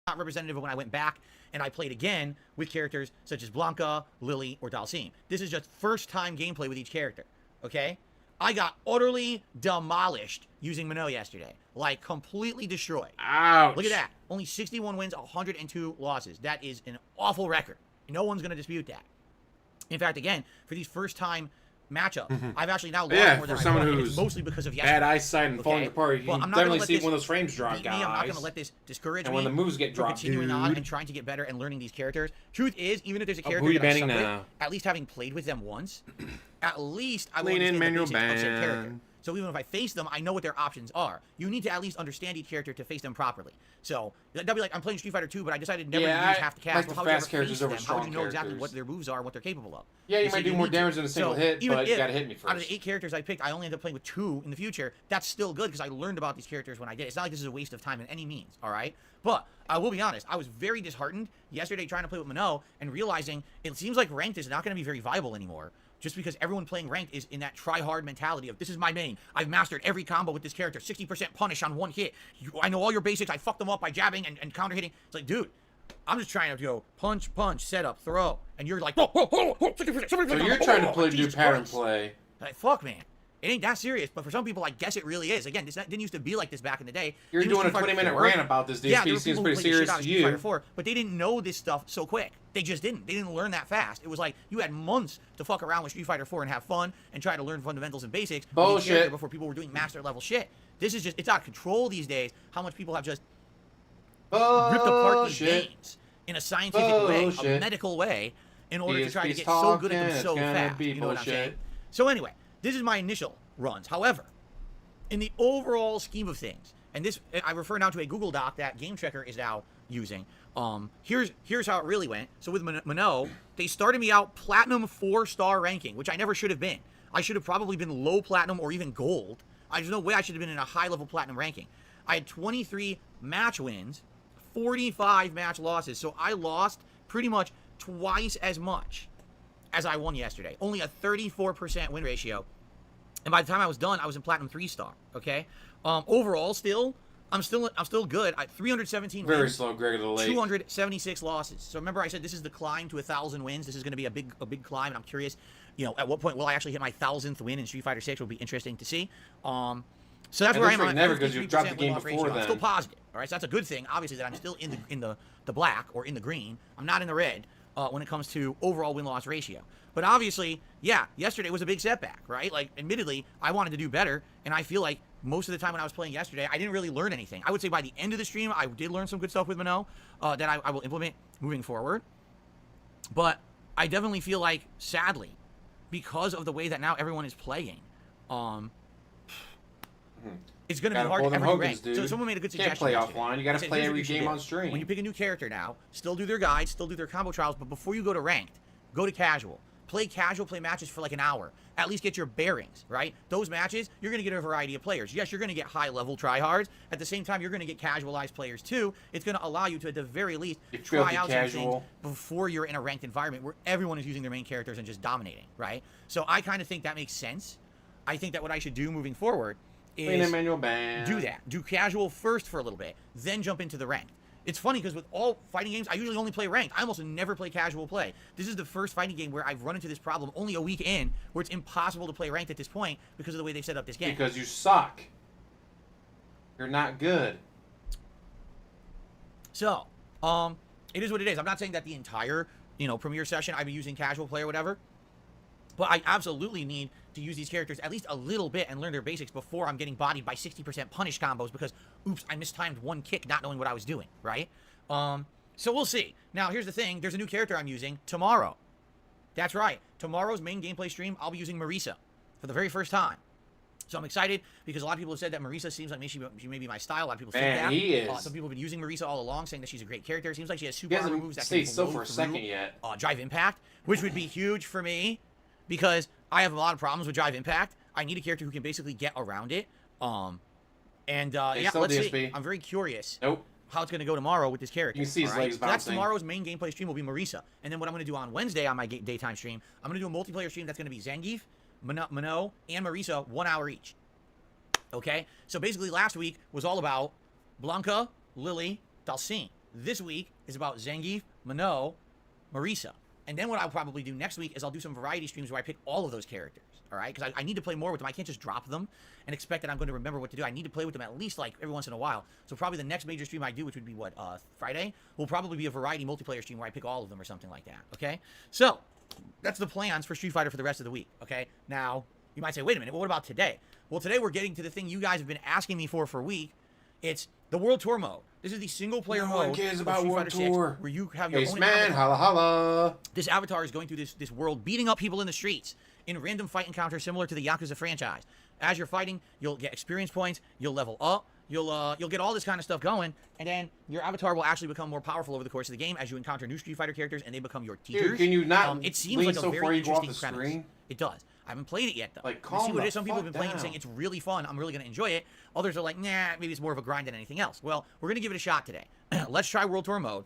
F: not representative of when I went back and I played again with characters such as Blanca, Lily, or Dalsim. This is just first time gameplay with each character, okay? I got utterly demolished using Mano yesterday. Like, completely destroyed.
A: Ouch.
F: Look at that. Only 61 wins, 102 losses. That is an awful record. No one's going to dispute that. In fact, again, for these first time matchups, I've actually now lost
A: Yeah,
F: more than
A: for
F: I
A: someone
F: won, and
A: who's
F: it's mostly because of yesterday.
A: Bad eyesight and falling apart. You
F: Well,
A: can
F: I'm not gonna
A: definitely
F: let
A: see
F: this
A: when those frames drop,
F: beat
A: guys.
F: me. I'm not going to let this discourage
A: And
F: me.
A: when the moves get
F: from
A: dropped,
F: continuing on
A: dude.
F: and trying to get better and learning these characters. Truth is, even if there's a
A: Oh,
F: character
A: who you
F: that I
A: banning
F: suck with,
A: now?
F: at least having played with them once, at least I will
A: Lean in,
F: understand the
A: manual
F: basics of said character.
A: ban.
F: So even if I face them, I know what their options are. You need to at least understand each character to face them properly. So that'll be like, I'm playing Street Fighter 2, but I decided never
A: Yeah,
F: to use
A: I
F: half the cast.
A: like
F: Well,
A: the
F: how would you
A: fast
F: ever
A: characters
F: face
A: over
F: them? How would you
A: strong
F: know exactly
A: characters.
F: what their moves are and what they're capable of?
A: Yeah, you
F: see,
A: might do more
F: need to.
A: damage in a single hit,
F: even
A: but you
F: if
A: gotta hit me
F: Out of
A: first.
F: the 8 characters I picked, I only ended up playing with 2 in the future. That's still good because I learned about these characters when I did. It's not like this is a waste of time in any means, all right? But I will be honest, I was very disheartened yesterday trying to play with Mano and realizing it seems like ranked is not going to be very viable anymore. Just because everyone playing ranked is in that try-hard mentality of, this is my main. I've mastered every combo with this character. 60% punish on one hit. I know all your basics. I fucked them up by jabbing and counter-hitting. It's like, dude, I'm just trying to go punch, punch, set up, throw. And you're like, whoa, whoa, whoa, whoa, 60%.
A: So you're trying to play do
F: Jesus
A: pattern
F: Christ.
A: play.
F: Like, fuck, man. It ain't that serious, but for some people, I guess it really is. Again, this didn't used to be like this back in the day.
A: You're
F: Even
A: doing a
F: Street Fighter
A: 20-minute
F: 4,
A: rant about this.
F: yeah,
A: DSP
F: there were
A: seems
F: people
A: pretty
F: who played the shit
A: serious
F: out
A: to
F: of Street
A: you.
F: Fighter 4, but they didn't know this stuff so quick. They just didn't. They didn't learn that fast. It was like you had months to fuck around with Street Fighter 4 and have fun and try to learn fundamentals and basics with each
A: Bullshit.
F: character before people were doing master level shit. This is just, it's out of control these days how much people have just ripped apart these
A: Bullshit.
F: games in a scientific way, a
A: Bullshit.
F: medical way, in order to try to
A: DSP's
F: get so good at
A: talking,
F: them so
A: it's gonna
F: fast.
A: be
F: You know what I'm saying?
A: bullshit.
F: So anyway, this is my initial runs. However, in the overall scheme of things, and this I refer now to a Google Doc that Game Checker is now using. Here's how it really went. So with Mano, they started me out platinum 4-star ranking, which I never should have been. I should have probably been low platinum or even gold. There's no way I should have been in a high level platinum ranking. I had 23 match wins, 45 match losses. So I lost pretty much twice as much as I won yesterday. Only a 34% win ratio. And by the time I was done, I was in platinum 3-star, okay? Overall, still, I'm still good. 317
A: Very
F: wins,
A: slow, Greg of the Lake.
F: 276 losses. So remember, I said this is the climb to 1,000 wins. This is going to be a big climb, and I'm curious, you know, at what point will I actually hit my 1,000th win in Street Fighter 6? Will be interesting to see. So that's
A: And
F: where I
A: this
F: am.
A: rate never goes. You dropped the game
F: win-loss
A: before
F: ratio. I'm
A: then.
F: still positive. All right, so that's a good thing. Obviously, that I'm still in the black or in the green. I'm not in the red when it comes to overall win-loss ratio. But obviously, yeah, yesterday was a big setback, right? Like, admittedly, I wanted to do better, and I feel like most of the time when I was playing yesterday, I didn't really learn anything. I would say by the end of the stream, I did learn some good stuff with Minot that I will implement moving forward. But I definitely feel like, sadly, because of the way that now everyone is playing, it's going to be
A: Gotta
F: hard
A: pull
F: to
A: them
F: ever
A: Hogans,
F: rank.
A: dude.
F: So someone made a good
A: Can't
F: suggestion.
A: play
F: yesterday.
A: offline. You gotta
F: They said,
A: play
F: "Here's what
A: every
F: you should
A: game
F: do.
A: on stream."
F: When you pick a new character now, still do their guides, still do their combo trials, but before you go to ranked, go to casual. Play casual, play matches for like an hour. At least get your bearings, right? Those matches, you're going to get a variety of players. Yes, you're going to get high-level tryhards. At the same time, you're going to get casualized players too. It's going to allow you to, at the very least, try out some things before you're in a ranked environment where everyone is using their main characters and just dominating, right? So I kind of think that makes sense. I think that what I should do moving forward is do that. Do casual first for a little bit, then jump into the ranked. It's funny because with all fighting games, I usually only play ranked. I almost never play casual play. This is the first fighting game where I've run into this problem only a week in, where it's impossible to play ranked at this point because of the way they've set up this game.
A: Because you suck. You're not good.
F: So, it is what it is. I'm not saying that the entire, premiere session I've been using casual play or whatever, but I absolutely need to use these characters at least a little bit and learn their basics before I'm getting bodied by 60% punish combos because, oops, I mistimed one kick not knowing what I was doing, right? So we'll see. Now, here's the thing. There's a new character I'm using tomorrow. That's right. Tomorrow's main gameplay stream, I'll be using Marisa for the very first time. So I'm excited because a lot of people have said that Marisa seems like she may be my style. A lot of people think that.
A: He is.
F: Some people have been using Marisa all along, saying that she's a great character. It seems like she has
A: He
F: super
A: hasn't
F: moves that
A: stayed
F: can
A: still
F: blow
A: for a
F: through,
A: second yet.
F: Drive Impact, which would be huge for me because I have a lot of problems with Drive Impact. I need a character who can basically get around it. Yeah, let's
A: DSP.
F: see. I'm very curious.
A: Nope.
F: How it's going to go tomorrow with this character.
A: You can see his legs
F: So that's
A: bouncing.
F: tomorrow's main gameplay stream will be Marisa. And then what I'm going to do on Wednesday on my daytime stream, I'm going to do a multiplayer stream that's going to be Zangief, Minot, and Marisa, 1 hour each. Okay? So basically last week was all about Blanca, Lily, Dalcine. This week is about Zangief, Minot, Marisa. And then what I'll probably do next week is I'll do some variety streams where I pick all of those characters. All right? Because I need to play more with them. I can't just drop them and expect that I'm going to remember what to do. I need to play with them at least like every once in a while. So probably the next major stream I do, which would be what, Friday, will probably be a variety multiplayer stream where I pick all of them or something like that. Okay? So that's the plans for Street Fighter for the rest of the week. Okay? Now, you might say, wait a minute, well, what about today? Well, today we're getting to the thing you guys have been asking me for a week. It's the World Tour mode. This is the single-player
A: No one
F: mode
A: cares
F: of
A: about
F: Street
A: World
F: Fighter 6,
A: Tour.
F: where you have your
A: Ace
F: own
A: man,
F: avatar.
A: holla holla.
F: This avatar is going through this world, beating up people in the streets in random fight encounters similar to the Yakuza franchise. As you're fighting, you'll get experience points, you'll level up, you'll get all this kind of stuff going, and then your avatar will actually become more powerful over the course of the game as you encounter new Street Fighter characters and they become your teachers.
A: Dude, can you not
F: it seems
A: lean
F: like a
A: so
F: very
A: far you go off
F: interesting
A: the
F: premise.
A: screen?
F: It does. I haven't played it yet, though.
A: Like,
F: You
A: calm
F: see what it
A: the
F: is. Some people have been
A: fuck
F: playing and
A: down.
F: saying it's really fun. I'm really going to enjoy it. Others are like, nah, maybe it's more of a grind than anything else. Well, we're going to give it a shot today. Let's try World Tour mode.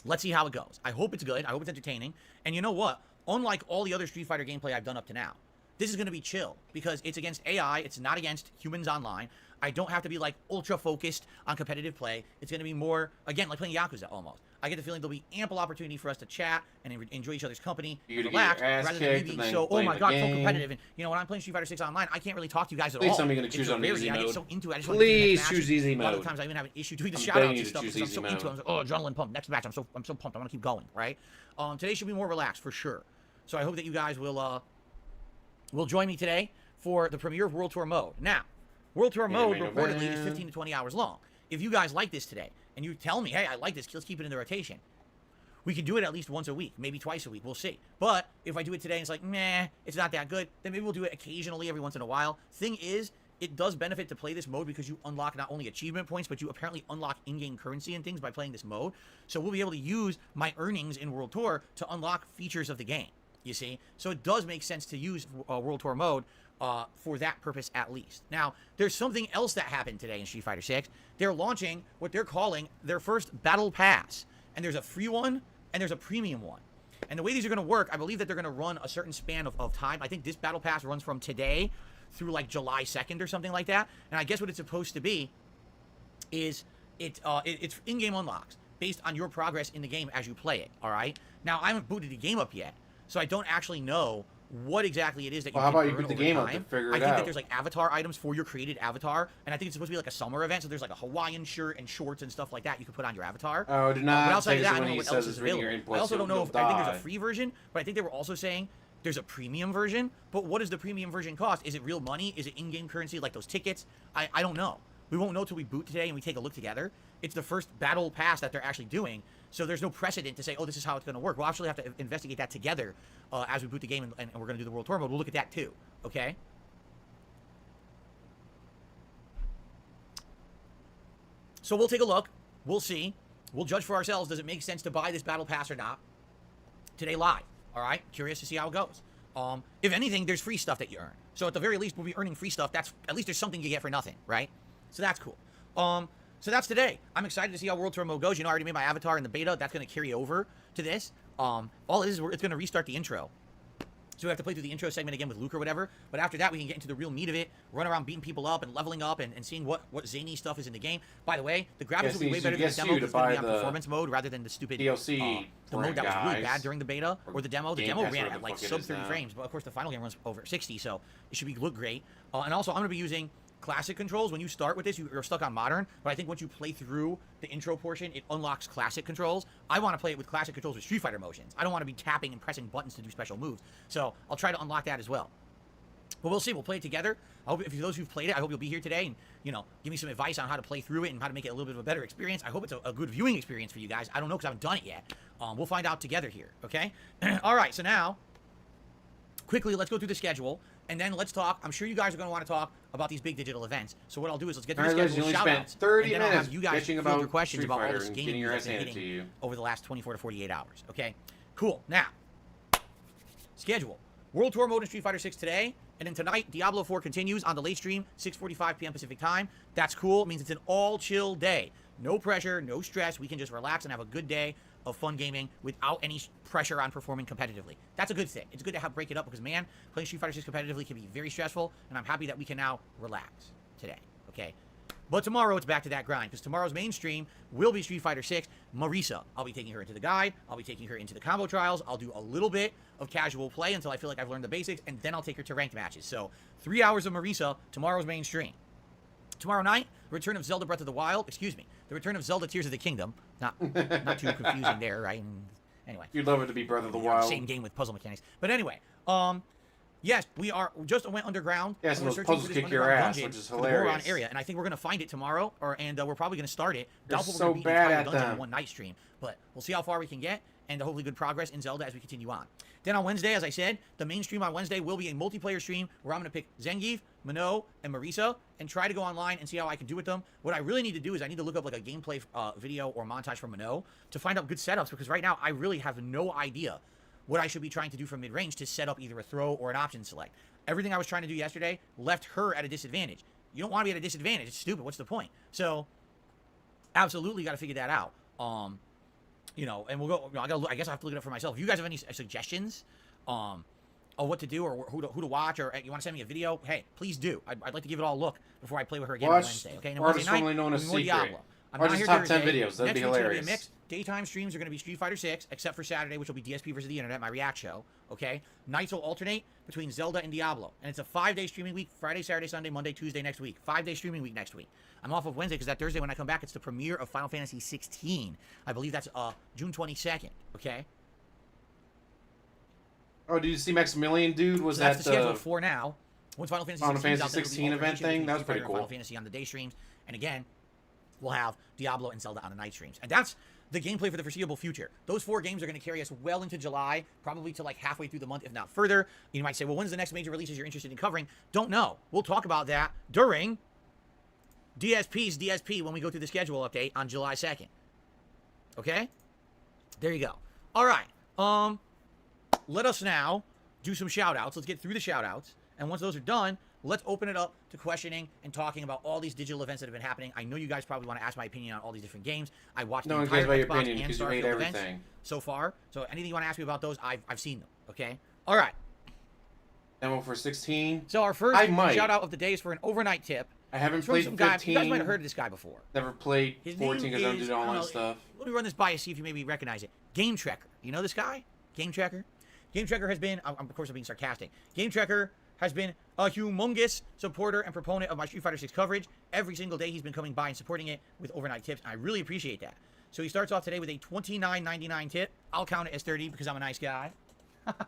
F: Let's see how it goes. I hope it's good. I hope it's entertaining. And you know what? Unlike all the other Street Fighter gameplay I've done up to now, this is going to be chill because it's against AI. It's not against humans online. I don't have to be like ultra focused on competitive play. It's going to be more, again, like playing Yakuza almost. I get the feeling there'll be ample opportunity for us to chat and enjoy each other's company,
A: You're gonna
F: relax,
A: get your ass
F: rather than me
A: kicked
F: being
A: and then
F: so, oh
A: playing
F: my
A: the
F: god, so
A: game.
F: competitive. And when I'm playing Street Fighter 6 online, I can't really talk to you guys at
A: Please
F: all.
A: tell me you're gonna
F: It's
A: choose
F: so
A: on
F: very-
A: easy
F: I get
A: mode.
F: so into it. I just want to do the
A: Please
F: next
A: choose
F: matches.
A: easy
F: A lot of
A: mode.
F: times I even have an issue doing the
A: I'm
F: shoutouts
A: begging
F: and
A: you to
F: stuff
A: choose
F: because I'm so
A: easy
F: into it. I'm
A: mode.
F: like, oh, adrenaline pump. Next match, I'm so pumped. I want to keep going, right? Today should be more relaxed for sure. So I hope that you guys will join me today for the premiere of World Tour mode. Now, World Tour mode
A: main
F: reportedly is
A: event.
F: 15 to 20 hours long. If you guys like this today and you tell me, hey, I like this, let's keep it in the rotation. We can do it at least once a week, maybe twice a week. We'll see. But if I do it today and it's like, meh, it's not that good, then maybe we'll do it occasionally every once in a while. Thing is, it does benefit to play this mode because you unlock not only achievement points, but you apparently unlock in-game currency and things by playing this mode. So we'll be able to use my earnings in World Tour to unlock features of the game, you see? So it does make sense to use World Tour mode for that purpose at least. Now, there's something else that happened today in Street Fighter 6. They're launching what they're calling their first Battle Pass. And there's a free one, and there's a premium one. And the way these are going to work, I believe that they're going to run a certain span of time. I think this Battle Pass runs from today through like July 2nd or something like that. And I guess what it's supposed to be is it's in-game unlocks based on your progress in the game as you play it. All right. Now I haven't booted the game up yet, so I don't actually know what exactly it is that you
A: Well, how
F: can
A: about you
F: earn
A: boot the
F: over
A: game up
F: time.
A: to figure
F: I
A: it
F: think
A: out?
F: that there's like avatar items for your created avatar, and I think it's supposed to be like a summer event. So there's like a Hawaiian shirt and shorts and stuff like that you can put on your avatar.
A: Oh, do
F: But
A: not
F: outside
A: take
F: of
A: it
F: that, I
A: when
F: don't know
A: he
F: what
A: says
F: else
A: it's
F: is
A: reading
F: available.
A: your inputs.
F: I also don't know
A: you'll
F: if I think there's
A: die.
F: a free version, but I think they were also saying there's a premium version. But what does the premium version cost? Is it real money? Is it in-game currency like those tickets? I don't know. We won't know till we boot today and we take a look together. It's the first battle pass that they're actually doing, so there's no precedent to say, oh, this is how it's going to work. We'll actually have to investigate that together as we boot the game, and we're going to do the World Tour mode. We'll look at that too, okay? So we'll take a look. We'll see. We'll judge for ourselves. Does it make sense to buy this battle pass or not? Today live. All right? Curious to see how it goes. If anything, there's free stuff that you earn. So at the very least, we'll be earning free stuff. That's at least there's something you get for nothing, right? So that's cool. So that's today. I'm excited to see how World Tour mode goes. You know, I already made my avatar in the beta. That's going to carry over to this. All it is it's going to restart the intro. So we have to play through the intro segment again with Luke or whatever. But after that, we can get into the real meat of it, run around beating people up and leveling up and seeing what zany stuff is in the game. By the way, the graphics will be way better than the demo. It's going to be on performance mode rather than the stupid
A: DLC
F: the mode that was really
A: guys.
F: bad during the beta or the demo. The
A: Game
F: demo
A: Pass,
F: ran
A: whatever
F: at
A: the
F: like
A: fuck it
F: sub
A: is
F: 30
A: now.
F: frames, but of course the final game runs over 60, so it should look great. And also, I'm going to be using classic controls. When you start with this, you're stuck on modern, but I think once you play through the intro portion, it unlocks classic controls. I want to play it with classic controls with Street Fighter motions. I don't want to be tapping and pressing buttons to do special moves, so I'll try to unlock that as well. But we'll see. We'll play it together. I hope, if those who've played it, I hope you'll be here today and, you know, give me some advice on how to play through it and how to make it a little bit of a better experience. I hope it's a good viewing experience for you guys. I don't know because I haven't done it yet. We'll find out together here, okay? All right, so now, quickly, let's go through the schedule, and then let's talk. I'm sure you guys are going to want to talk about these big digital events. So what I'll do is let's get through the
A: All right, guys,
F: schedule,
A: you only
F: shout-outs,
A: spent 30
F: and then I'll have
A: minutes
F: you guys
A: bitching
F: field
A: about
F: your questions
A: Street
F: about all
A: Fighter
F: this
A: and
F: gaming
A: getting your
F: news
A: ass
F: that's been
A: handed to
F: hitting
A: you.
F: over the last 24 to 48 hours, okay? Cool. Now, schedule. World Tour mode in Street Fighter 6 today, and then tonight, Diablo 4 continues on the late stream, 6:45 p.m. Pacific time. That's cool. It means it's an all-chill day. No pressure, no stress. We can just relax and have a good day of fun gaming without any pressure on performing competitively. That's a good thing. It's good to break it up because, man, playing Street Fighter 6 competitively can be very stressful, and I'm happy that we can now relax today, okay? But tomorrow, it's back to that grind, because tomorrow's mainstream will be Street Fighter 6. Marisa, I'll be taking her into the guide. I'll be taking her into the combo trials. I'll do a little bit of casual play until I feel like I've learned the basics, and then I'll take her to ranked matches. So 3 hours of Marisa, tomorrow's mainstream. Tomorrow night, Return of Zelda Breath of the Wild. Excuse me, the Return of Zelda Tears of the Kingdom. Not too confusing there, right? Anyway.
A: You'd love it to be Breath of the
F: Yeah,
A: Wild.
F: Same game with puzzle mechanics. But anyway, yes, we just went underground.
A: Yeah,
F: and
A: so
F: we're
A: those
F: searching
A: puzzles
F: for this
A: kick your
F: underground
A: ass,
F: dungeon
A: which is
F: for the Boron
A: hilarious.
F: area, and I think we're gonna find it tomorrow, and we're probably gonna start it.
A: You're
F: Doubtful
A: so
F: we're gonna beat the
A: bad
F: entire
A: at
F: dungeon in
A: them.
F: one night stream, but we'll see how far we can get, and hopefully good progress in Zelda as we continue on. Then on Wednesday, as I said, the main stream on Wednesday will be a multiplayer stream where I'm gonna pick Zangief, Minot, and Marisa, and try to go online and see how I can do with them. What I really need to do is I need to look up like a gameplay video or montage from Minot to find out good setups, because right now I really have no idea what I should be trying to do from mid-range to set up either a throw or an option select. Everything I was trying to do yesterday left her at a disadvantage. You don't want to be at a disadvantage. It's stupid. What's the point? So, absolutely got to figure that out. You know, and we'll go. You know, I guess I have to look it up for myself. If you guys have any suggestions, of what to do or who to watch, or you want to send me a video, hey, please do. I'd like to give it all a look before I play with her again on
A: Watch
F: Wednesday. Okay, and then
A: artists
F: Wednesday night,
A: formerly known as
F: more
A: Secret.
F: Diablo. I'm
A: Or
F: not
A: just
F: here
A: top 10
F: Thursday.
A: videos. That'd
F: Next
A: be
F: week's gonna
A: hilarious.
F: a mix. Daytime streams are going to be Street Fighter 6, except for Saturday, which will be DSP versus the Internet, my React show. Okay, nights will alternate between Zelda and Diablo, and it's a 5-day streaming week: Friday, Saturday, Sunday, Monday, Tuesday next week. 5-day streaming week next week. I'm off of Wednesday because that Thursday when I come back, it's the premiere of Final Fantasy 16. I believe that's June 22nd. Okay.
A: Oh, did you see Maximilian, dude? Was
F: So that's
A: that
F: the schedule for now. Once Final Fantasy 16 's out, then it'll be
A: 16 event
F: alternation
A: thing?
F: between
A: That was
F: Street
A: pretty
F: Fighter and
A: cool.
F: Final Fantasy on the day streams, and again, we'll have Diablo and Zelda on the night streams, and that's the gameplay for the foreseeable future. Those 4 games are going to carry us well into July, probably to like halfway through the month, if not further. You might say, well, when's the next major releases you're interested in covering? Don't know. We'll talk about that during DSP's DSP when we go through the schedule update on July 2nd. Okay? There you go. All right. Let us now do some shout-outs. Let's get through the shout-outs. And once those are done, let's open it up to questioning and talking about all these digital events that have been happening. I know you guys probably want to ask my opinion on all these different games. I watched
A: No
F: the
A: one cares
F: entire
A: about your
F: Xbox
A: opinion
F: and
A: because you hate
F: Starfield events
A: everything.
F: so far. So anything you want to ask me about those, I've seen them. Okay? All right.
A: Demo for 16.
F: So our first
A: I might.
F: shout-out of the day is for an overnight tip.
A: I haven't
F: It's from
A: played
F: some guy.
A: 15.
F: You guys might have heard of this guy before.
A: Never played
F: His
A: 14
F: name
A: because I don't
F: is,
A: do
F: I don't
A: online
F: know,
A: stuff.
F: Let me run this by you, see if you maybe recognize it. Game Tracker. You know this guy? Game Tracker? Game Tracker has been, of course I'm being sarcastic. Game Tracker has been a humongous supporter and proponent of my Street Fighter 6 coverage. Every single day he's been coming by and supporting it with overnight tips. And I really appreciate that. So he starts off today with a $29.99 tip. I'll count it as 30 because I'm a nice guy.
A: Because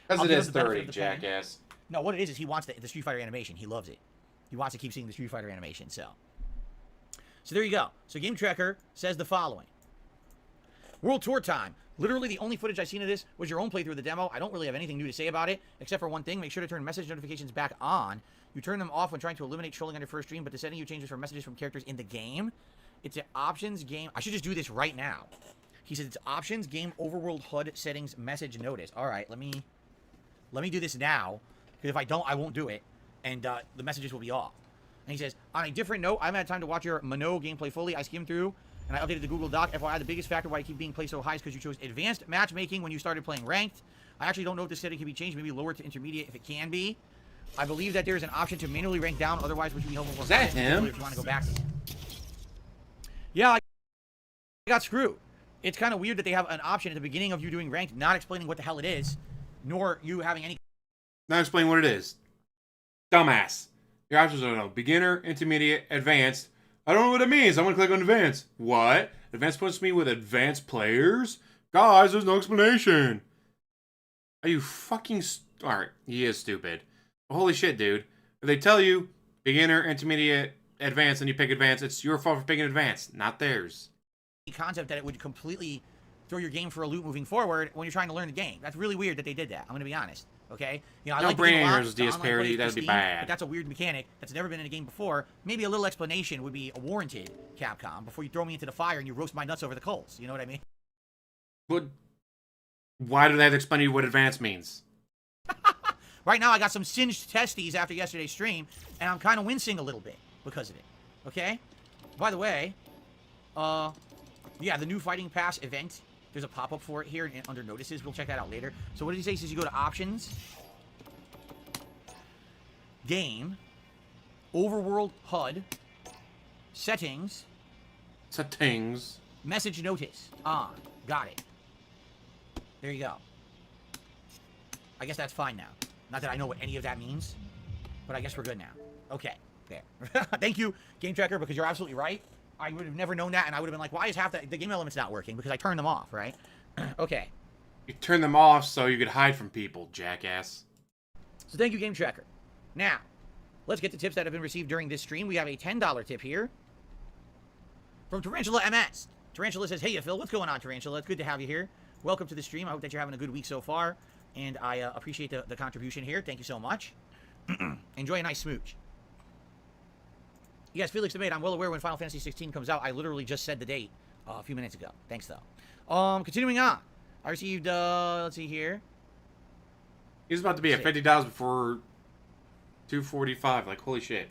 F: I'll
A: it
F: give
A: is
F: him the benefit
A: 30,
F: of the pen.
A: jackass.
F: No, what it is he wants the Street Fighter animation. He loves it. He wants to keep seeing the Street Fighter animation, so there you go. So Game Tracker says the following. World Tour time. Literally the only footage I've seen of this was your own playthrough of the demo. I don't really have anything new to say about it, except for one thing. Make sure to turn message notifications back on. You turn them off when trying to eliminate trolling on your first stream, but the setting you change is for messages from characters in the game. It's an options game. I should just do this right now. He said it's options, game, overworld, HUD, settings, message, notice. All right, let me do this now, because if I don't, I won't do it, and the messages will be off. And he says, on a different note, I haven't had time to watch your Mano gameplay fully. I skimmed through, and I updated the Google Doc. FYI, the biggest factor why I keep being played so high is because you chose advanced matchmaking when you started playing ranked. I actually don't know if this setting can be changed, maybe lower to intermediate if it can be. I believe that there is an option to manually rank down, otherwise would be helpful for
A: Is that him?
F: if you want to go back. Yeah, I got screwed. It's kind of weird that they have an option at the beginning of you doing ranked, not explaining what the hell it is, nor you having any.
A: Now explain what it is. Dumbass. Your options are no beginner, intermediate, advanced. I don't know what it means. I'm going to click on advanced. What? Advanced puts me with advanced players? Guys, there's no explanation. Are you fucking... Alright, he is stupid. Holy shit, dude. If they tell you beginner, intermediate, advanced, and you pick advanced, it's your fault for picking advanced, not theirs.
F: Concept that it would completely throw your game for a loop moving forward when you're trying to learn the game. That's really weird that they did that. I'm going to be honest. Okay? You know, I
A: No
F: like the
A: brain
F: game a lot,
A: errors with
F: the
A: DS
F: online
A: parity,
F: play for
A: that'd be
F: Steam,
A: bad.
F: But that's a weird mechanic that's never been in a game before. Maybe a little explanation would be warranted, Capcom, before you throw me into the fire and you roast my nuts over the coals. You know what I mean?
A: But why do they have to explain to you what advanced means?
F: Right now, I got some singed testes after yesterday's stream, and I'm kind of wincing a little bit because of it. Okay? By the way, yeah, the new Fighting Pass event, there's a pop-up for it here under notices. We'll check that out later. So what did he say? He says you go to options, game, overworld HUD, settings, message notice on. Got it. There you go. I guess that's fine now. Not that I know what any of that means, but I guess we're good now. Okay, there. Thank you, Game Tracker, because you're absolutely right. I would have never known that, and I would have been like, why is half the game elements not working? Because I turned them off, right? Okay.
A: You turn them off so you could hide from people, jackass.
F: So thank you, Game Tracker. Now, let's get the tips that have been received during this stream. We have a $10 tip here from Tarantula MS. Tarantula says, hey, Phil, what's going on, Tarantula? It's good to have you here. Welcome to the stream. I hope that you're having a good week so far, and I appreciate the contribution here. Thank you so much. Enjoy a nice smooch. Yes, Felix the Maid, I'm well aware when Final Fantasy 16 comes out. I literally just said the date a few minutes ago. Thanks, though. Continuing on. I received, let's see here.
A: He was about to be at $50 before $2.45. Like, holy shit.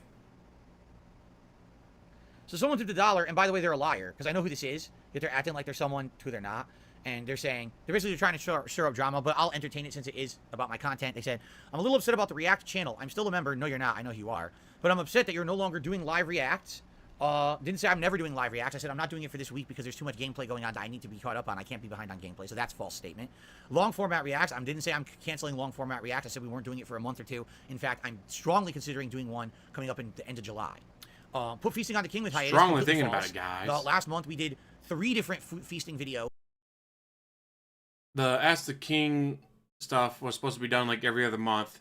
F: So someone tipped $1, and by the way, they're a liar, because I know who this is, yet they're acting like they're someone who they're not. And they're saying, they're basically trying to stir up drama, but I'll entertain it since it is about my content. They said, I'm a little upset about the React channel. I'm still a member. No, you're not. I know you are. But I'm upset that you're no longer doing live reacts. Didn't say I'm never doing live reacts. I said I'm not doing it for this week because there's too much gameplay going on that I need to be caught up on. I can't be behind on gameplay, so that's a false statement. Long format reacts. I didn't say I'm canceling long format reacts. I said we weren't doing it for a month or two. In fact, I'm strongly considering doing one coming up in the end of July. Put Feasting on the King with hiatus.
A: Strongly thinking
F: false.
A: about it, guys.
F: Last month we did 3 different feasting videos.
A: The Ask the King stuff was supposed to be done like every other month.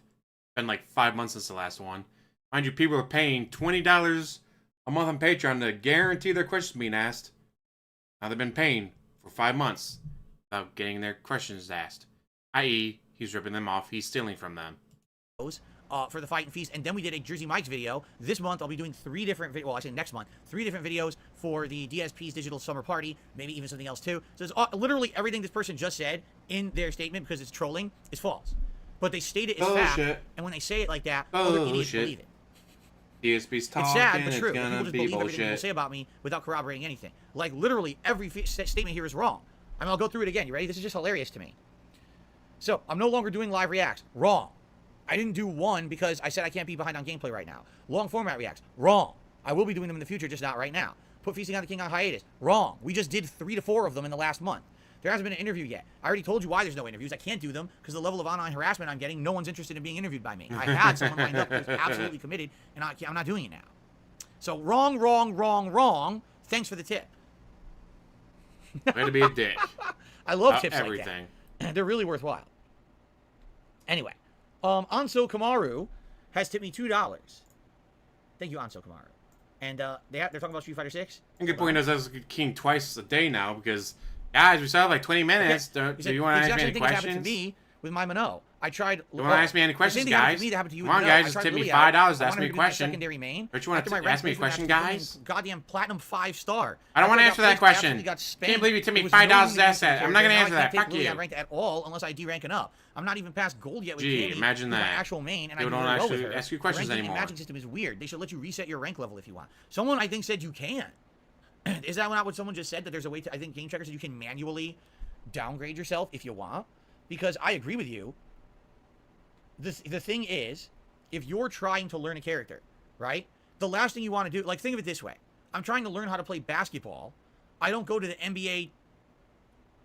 A: Been like 5 months since the last one. Mind you, people are paying $20 a month on Patreon to guarantee their questions being asked. Now they've been paying for 5 months without getting their questions asked. I.e., he's ripping them off. He's stealing from them.
F: For the Fight and Feast, and then we did a Jersey Mike's video. This month, I'll be doing 3 different videos. Well, I say next month, 3 different videos for the DSP's Digital Summer Party, maybe even something else too. So it's literally everything this person just said in their statement, because it's trolling, is false. But they state it as fact, and when they say it like that, other idiots believe it.
A: DSP's talking,
F: it's sad, but true.
A: It's
F: People
A: gonna
F: just
A: be
F: believe
A: bullshit.
F: everything people say about me without corroborating anything. Like, literally, every statement here is wrong. I mean, I'll go through it again. You ready? This is just hilarious to me. So, I'm no longer doing live reacts. Wrong. I didn't do one because I said I can't be behind on gameplay right now. Long format reacts. Wrong. I will be doing them in the future, just not right now. Put Feasting on the King on hiatus. Wrong. We just did 3 to 4 of them in the last month. There hasn't been an interview yet. I already told you why there's no interviews. I can't do them because the level of online harassment I'm getting, no one's interested in being interviewed by me. I had someone lined up who was absolutely committed, and I'm not doing it now. So wrong, wrong, wrong, wrong. Thanks for the tip.
A: Way to be a dick.
F: I love
A: About
F: tips
A: everything.
F: like that. They're really worthwhile. Anyway, Anso Kamaru has tipped me $2. Thank you, Anso Kamaru. And they're talking about Street Fighter 6.
A: And good point is I was king twice a day now because, guys, we still have like 20 minutes.
F: Okay.
A: Do you want to ask me any
F: thing happened to
A: questions?
F: me with my Mano. I tried.
A: You want to ask me any questions,
F: the same thing happened
A: guys?
F: to me that happened to you.
A: Come on,
F: No,
A: guys,
F: I
A: just
F: tried
A: tip me
F: Lily
A: $5
F: out.
A: to
F: I
A: ask
F: wanted
A: me
F: her
A: a
F: to be my
A: question.
F: Secondary main.
A: Don't you want
F: After
A: to
F: my
A: ask me a
F: rank
A: question,
F: placement,
A: guys?
F: Goddamn platinum 5-star.
A: I don't want to
F: After
A: answer
F: got
A: that
F: first,
A: question.
F: absolutely got spanked.
A: Can't believe you tipped me
F: It was
A: $5
F: no
A: to ask that. I'm not
F: character.
A: gonna
F: Now I
A: answer
F: can't
A: that.
F: take
A: Fuck
F: Lily
A: you.
F: on ranked at all unless I D ranking up. I'm not even past gold yet with
A: Gee,
F: Yeti,
A: imagine
F: who's my
A: that.
F: actual main, and
A: They
F: I do
A: don't
F: very well with
A: actually
F: her.
A: ask you
F: The
A: questions
F: ranking and
A: anymore.
F: matching system is weird. They should let you reset your rank level if you want. Someone I think said you can. Is that not what someone just said? That there's a way to, I think Game Checker said you can manually downgrade yourself if you want? Because I agree with you. The thing is, if you're trying to learn a character, right? The last thing you want to do, like, think of it this way. I'm trying to learn how to play basketball. I don't go to the NBA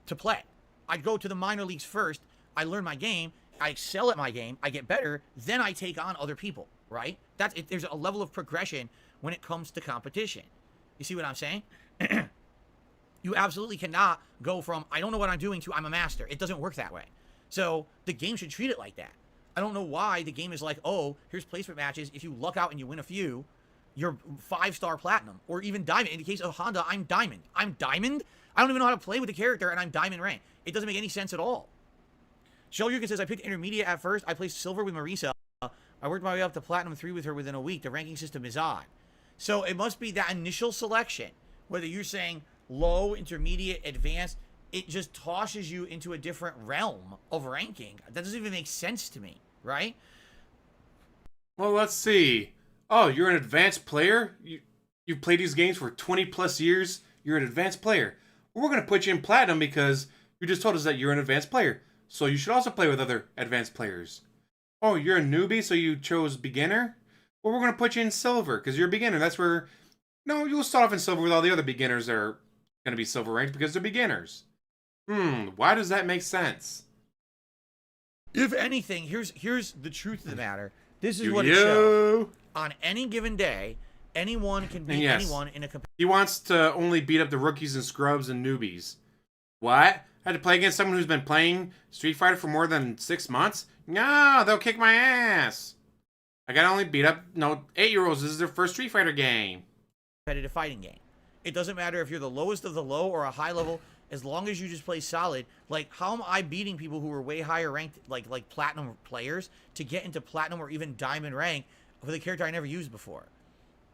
F: to play. I go to the minor leagues first. I learn my game. I excel at my game. I get better. Then I take on other people, right? That's it. There's a level of progression when it comes to competition. You see what I'm saying? You absolutely cannot go from, I don't know what I'm doing, to I'm a master. It doesn't work that way. So the game should treat it like that. I don't know why the game is like, oh, here's placement matches. If you luck out and you win a few, you're 5-star platinum or even diamond. In the case of Honda, I'm diamond. I'm diamond? I don't even know how to play with the character and I'm diamond rank. It doesn't make any sense at all. Shell Yukin says, I picked intermediate at first. I placed silver with Marisa. I worked my way up to platinum 3 with her within a week. The ranking system is odd. So it must be that initial selection, whether you're saying low, intermediate, advanced, it just tosses you into a different realm of ranking. That doesn't even make sense to me, right?
A: Well, let's see. Oh, you're an advanced player? You've played these games for 20 plus years? You're an advanced player. Well, we're going to put you in platinum because you just told us that you're an advanced player. So you should also play with other advanced players. Oh, you're a newbie, so you chose beginner? Well, we're going to put you in silver because you're a beginner. That's where... No, you'll start off in silver with all the other beginners that are going to be silver ranked because they're beginners. Why does that make sense?
F: If anything, here's the truth of the matter. This is what it shows. On any given day, anyone can beat anyone in a competition.
A: He wants to only beat up the rookies and scrubs and newbies. What? I had to play against someone who's been playing Street Fighter for more than 6 months? No, they'll kick my ass. I gotta only beat up, 8-year-olds. This is their first Street Fighter game.
F: Competitive fighting game. It doesn't matter if you're the lowest of the low or a high level, as long as you just play solid. Like, how am I beating people who are way higher ranked, like platinum players, to get into platinum or even diamond rank with a character I never used before?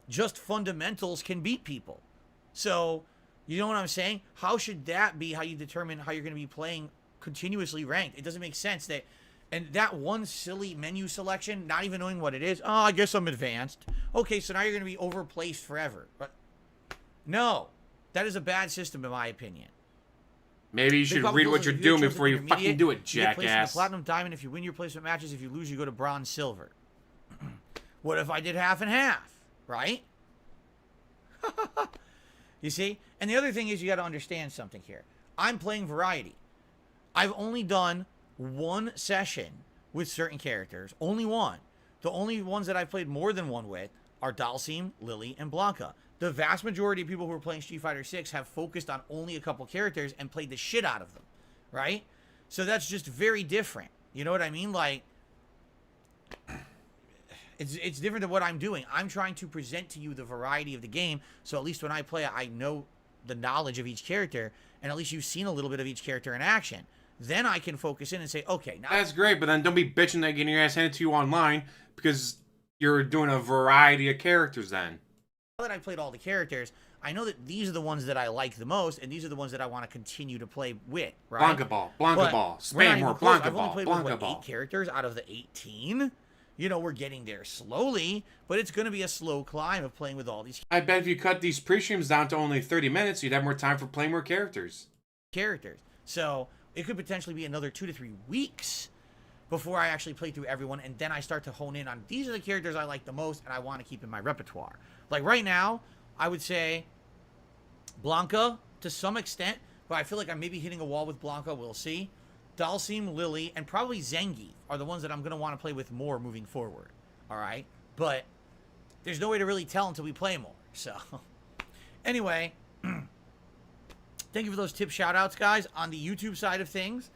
F: Just fundamentals can beat people. So, you know what I'm saying? How should that be how you determine how you're going to be playing continuously ranked? It doesn't make sense that, and that one silly menu selection, not even knowing what it is. Oh, I guess I'm advanced. Okay, so now you're going to be overplaced forever. But no, that is a bad system in my opinion.
A: Maybe you should read what you're doing before you fucking do it, jackass.
F: You get platinum, diamond. If you win your placement matches, if you lose, you go to bronze, silver. What if I did half and half? Right? You see? And the other thing is you got to understand something here. I'm playing variety. I've only done one session with certain characters. Only one. The only ones that I've played more than one with are Dalsim, Lily, and Blanca. The vast majority of people who are playing Street Fighter 6 have focused on only a couple characters and played the shit out of them. Right? So that's just very different. You know what I mean? Like, it's different than what I'm doing. I'm trying to present to you the variety of the game, so at least when I play it, I know the knowledge of each character, and at least you've seen a little bit of each character in action. Then I can focus in and say, okay, now...
A: That's great, but then don't be bitching that getting your ass handed to you online because you're doing a variety of characters then.
F: Now that I've played all the characters, I know that these are the ones that I like the most, and these are the ones that I want to continue to play with, right?
A: Blanca Ball, Spam War,
F: I've only played with, 8 characters out of the 18? You know, we're getting there slowly, but it's going to be a slow climb of playing with all these
A: I bet if you cut these pre-streams down to only 30 minutes, you'd have more time for playing more characters.
F: characters. So it could potentially be another 2 to 3 weeks before I actually play through everyone, and then I start to hone in on these are the characters I like the most and I want to keep in my repertoire. Like right now, I would say Blanca to some extent, but I feel like I'm maybe hitting a wall with Blanca. We'll see. Dalsim, Lily, and probably Zangief are the ones that I'm going to want to play with more moving forward. All right? But there's no way to really tell until we play more. So, anyway, thank you for those tip shout-outs, guys. On the YouTube side of things,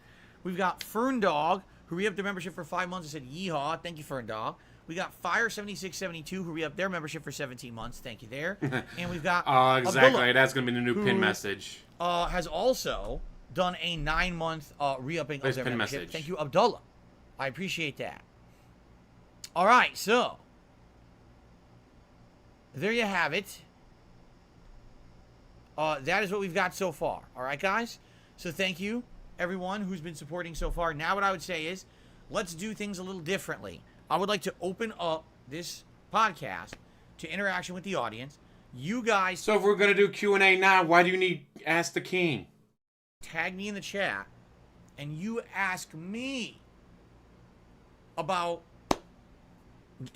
F: we've got Ferndog, who re-upped their membership for 5 months and said, yeehaw. Thank you, Ferndog. We got Fire7672, who re-upped their membership for 17 months. Thank you there. And we've got
A: exactly.
F: Abdullah,
A: That's going to be the new pin message.
F: has also done a 9-month re-upping of their
A: pin
F: membership.
A: message.
F: Thank you, Abdullah. I appreciate that. All right, so there you have it. That is what we've got so far. All right, guys? So thank you, everyone who's been supporting so far. Now what I would say is, let's do things a little differently. I would like to open up this podcast to interaction with the audience. You guys
A: So if we're going to do Q&A now, why do you need Ask the King?
F: tag me in the chat, and you ask me about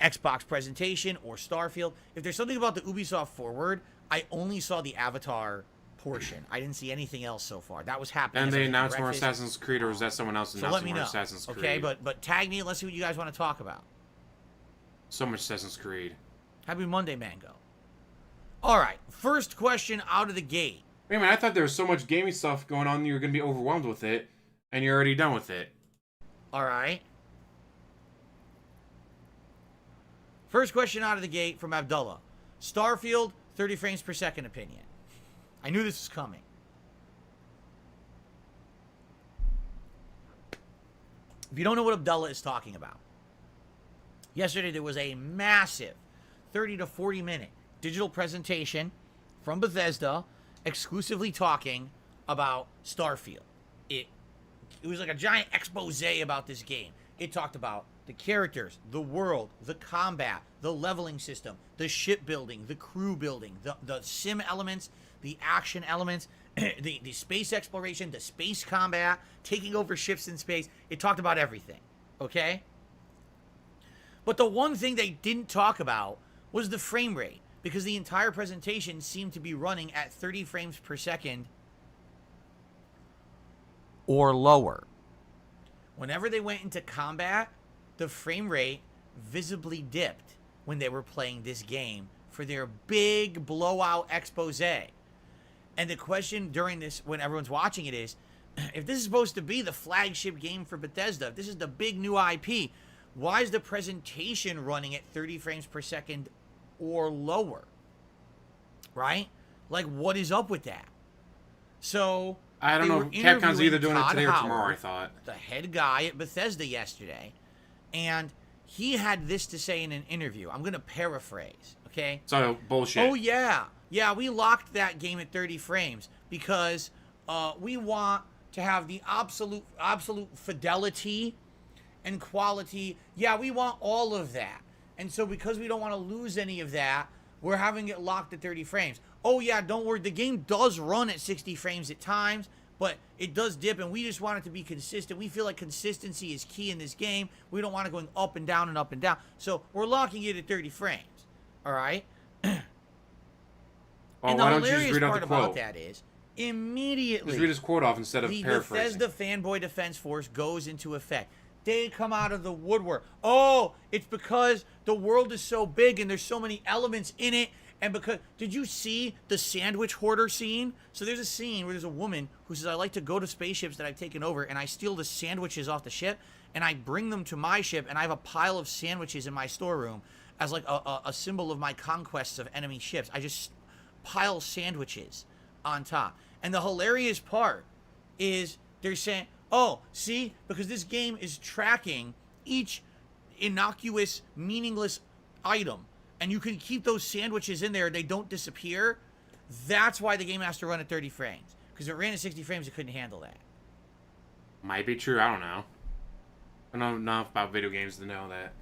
F: Xbox presentation or Starfield. If there's something about the Ubisoft Forward, I only saw the Avatar portion. I didn't see anything else so far. That was happening.
A: And
F: as I
A: they
F: was at
A: announced more
F: breakfast.
A: Assassin's Creed, or was that someone else
F: So
A: announcing
F: let me
A: more
F: know.
A: Assassin's Creed?
F: Okay, but tag me and let's see what you guys want to talk about.
A: So much Assassin's Creed.
F: Happy Monday, Mango. All right, first question out of the gate.
A: Wait a minute, I thought there was so much gaming stuff going on, you were going to be overwhelmed with it, and you're already done with it.
F: All right. First question out of the gate from Abdullah. Starfield, 30 frames per second opinion. I knew this was coming. If you don't know what Abdullah is talking about, yesterday there was a massive 30 to 40 minute digital presentation from Bethesda exclusively talking about Starfield. It was like a giant expose about this game. It talked about the characters, the world, the combat, the leveling system, the shipbuilding, the crew building, the sim elements, the action elements, the space exploration, the space combat, taking over ships in space. It talked about everything, okay? But the one thing they didn't talk about was the frame rate, because the entire presentation seemed to be running at 30 frames per second or lower. Whenever they went into combat, the frame rate visibly dipped when they were playing this game for their big blowout expose. And the question during this, when everyone's watching it, is, if this is supposed to be the flagship game for Bethesda, if this is the big new IP, why is the presentation running at 30 frames per second or lower? Right? Like, what is up with that? So,
A: I don't
F: they
A: know.
F: were
A: Capcom's either
F: interviewing
A: doing it
F: Todd
A: today or tomorrow, I
F: Howard,
A: thought.
F: the head guy at Bethesda yesterday, and he had this to say in an interview. I'm going to paraphrase, okay?
A: So, bullshit.
F: Oh, yeah. Yeah, we locked that game at 30 frames because we want to have the absolute fidelity and quality. Yeah, we want all of that. And so because we don't want to lose any of that, we're having it locked at 30 frames. Oh, yeah, don't worry. The game does run at 60 frames at times, but it does dip, and we just want it to be consistent. We feel like consistency is key in this game. We don't want it going up and down and up and down. So we're locking it at 30 frames. All right?
A: Well,
F: And the
A: why don't you just
F: hilarious
A: read out
F: part
A: the
F: about
A: quote?
F: that is, immediately,
A: Just read his quote off instead of
F: the
A: paraphrasing.
F: Bethesda Fanboy Defense Force goes into effect. They come out of the woodwork. Oh, it's because the world is so big and there's so many elements in it. And because, did you see the sandwich hoarder scene? So there's a scene where there's a woman who says, I like to go to spaceships that I've taken over and I steal the sandwiches off the ship and I bring them to my ship and I have a pile of sandwiches in my storeroom as like a symbol of my conquests of enemy ships. I just pile sandwiches on top. And the hilarious part is they're saying, oh, see, because this game is tracking each innocuous, meaningless item, and you can keep those sandwiches in there, they don't disappear. That's why the game has to run at 30 frames. Because if it ran at 60 frames, it couldn't handle that.
A: Might be true, I don't know. I don't know enough about video games to know that.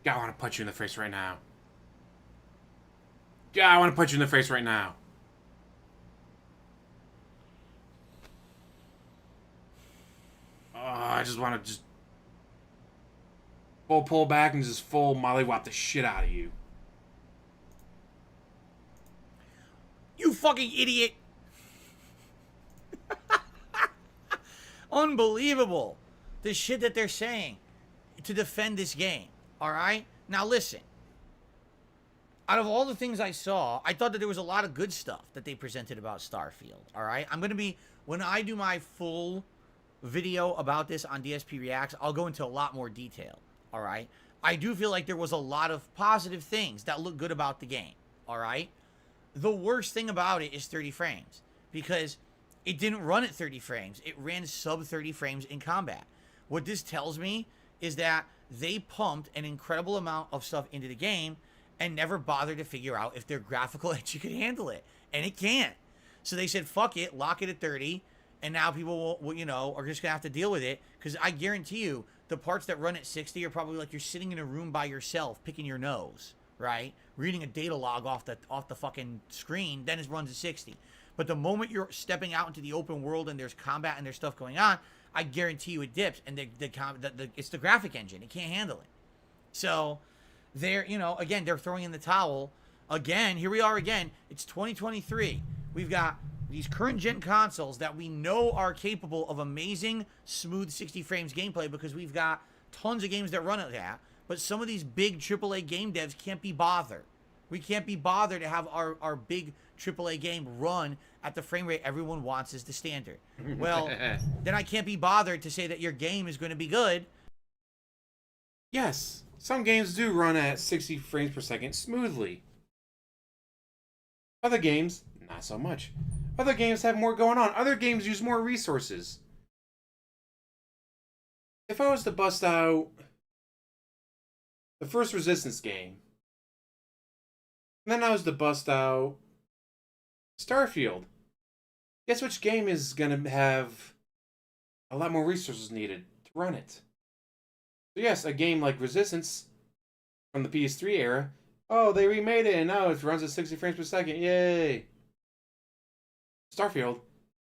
A: God, I want to punch you in the face right now. God, I want to punch you in the face right now. I just want to just full pull back and just full mollywop the shit out of you.
F: You fucking idiot. Unbelievable. The shit that they're saying to defend this game. All right? Now listen. Out of all the things I saw, I thought that there was a lot of good stuff that they presented about Starfield. All right? I'm going to be, when I do my full video about this on DSP Reacts, I'll go into a lot more detail. All right? I do feel like there was a lot of positive things that look good about the game. All right? The worst thing about it is 30 frames because it didn't run at 30 frames. It ran sub 30 frames in combat. What this tells me is that they pumped an incredible amount of stuff into the game and never bothered to figure out if their graphical engine could handle it. And it can't. So they said, fuck it, lock it at 30. And now people will, you know, are just going to have to deal with it. Because I guarantee you, the parts that run at 60 are probably like you're sitting in a room by yourself, picking your nose, right? Reading a data log off the fucking screen, then it runs at 60. But the moment you're stepping out into the open world and there's combat and there's stuff going on, I guarantee you it dips. And it's the graphic engine. It can't handle it. So they're, you know, again, they're throwing in the towel. Again, here we are again. It's 2023. We've got these current gen consoles that we know are capable of amazing, smooth 60 frames gameplay because we've got tons of games that run at that. But some of these big AAA game devs can't be bothered. We can't be bothered to have our big AAA game run at the frame rate everyone wants as the standard. Well, then I can't be bothered to say that your game is going to be good.
A: Yes, some games do run at 60 frames per second smoothly. Other games, not so much. Other games have more going on. Other games use more resources. If I was to bust out the first Resistance game, and then I was to bust out Starfield, guess which game is going to have a lot more resources needed to run it? So yes, a game like Resistance from the PS3 era, oh, they remade it and now it runs at 60 frames per second, yay! Starfield,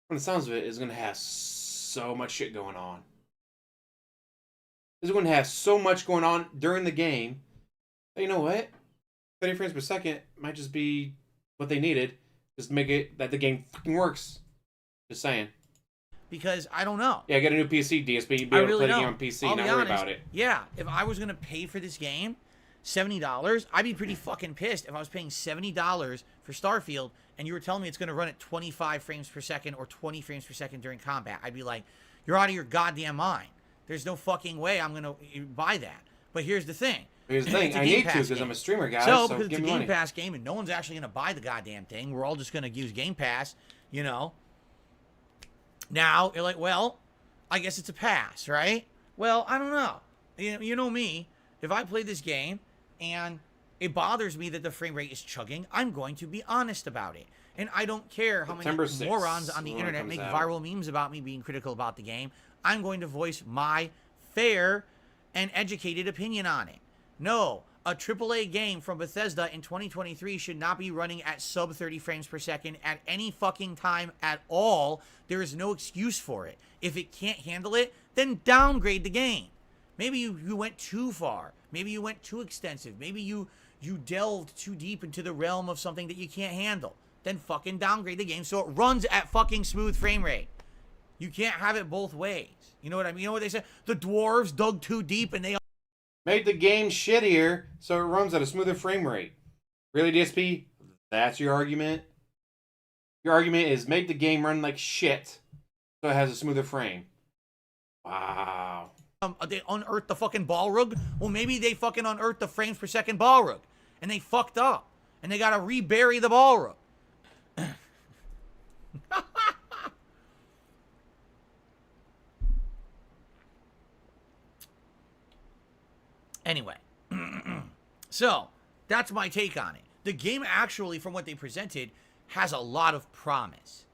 A: from the sounds of it, is going to have so much shit going on. It's going to have so much going on during the game. But you know what? 30 frames per second might just be what they needed. Just to make it that the game fucking works. Just saying.
F: Because I don't know.
A: Yeah, get a new PC, DSP. You'd be able to play the game on PC, not worry about it.
F: Yeah, if I was going to pay for this game, $70, I'd be pretty fucking pissed if I was paying $70 for Starfield and you were telling me it's going to run at 25 frames per second or 20 frames per second during combat. I'd be like, you're out of your goddamn mind. There's no fucking way I'm going to buy that. But here's the thing.
A: Here's the thing. I need to because I'm a streamer, guys.
F: So
A: because
F: it's a Game Pass game and no one's actually going to buy the goddamn thing. We're all just going to use Game Pass, you know. Now, you're like, well, I guess it's a pass, right? Well, I don't know. You know me. If I play this game and it bothers me that the frame rate is chugging, I'm going to be honest about it. And I don't care how many morons on the internet make viral memes about me being critical about the game. I'm going to voice my fair and educated opinion on it. No, a AAA game from Bethesda in 2023 should not be running at sub 30 frames per second at any fucking time at all. There is no excuse for it. If it can't handle it, then downgrade the game. Maybe you went too far. Maybe you went too extensive. Maybe you delved too deep into the realm of something that you can't handle. Then fucking downgrade the game so it runs at fucking smooth frame rate. You can't have it both ways. You know what I mean? You know what they said? The dwarves dug too deep and they
A: made the game shittier so it runs at a smoother frame rate. Really, DSP? That's your argument? Your argument is make the game run like shit so it has a smoother frame. Wow.
F: They unearthed the fucking Balrog? Well, maybe they fucking unearthed the frames per second Balrog. And they fucked up. And they gotta rebury the Balrog. Anyway. So, that's my take on it. The game actually, from what they presented, has a lot of promise.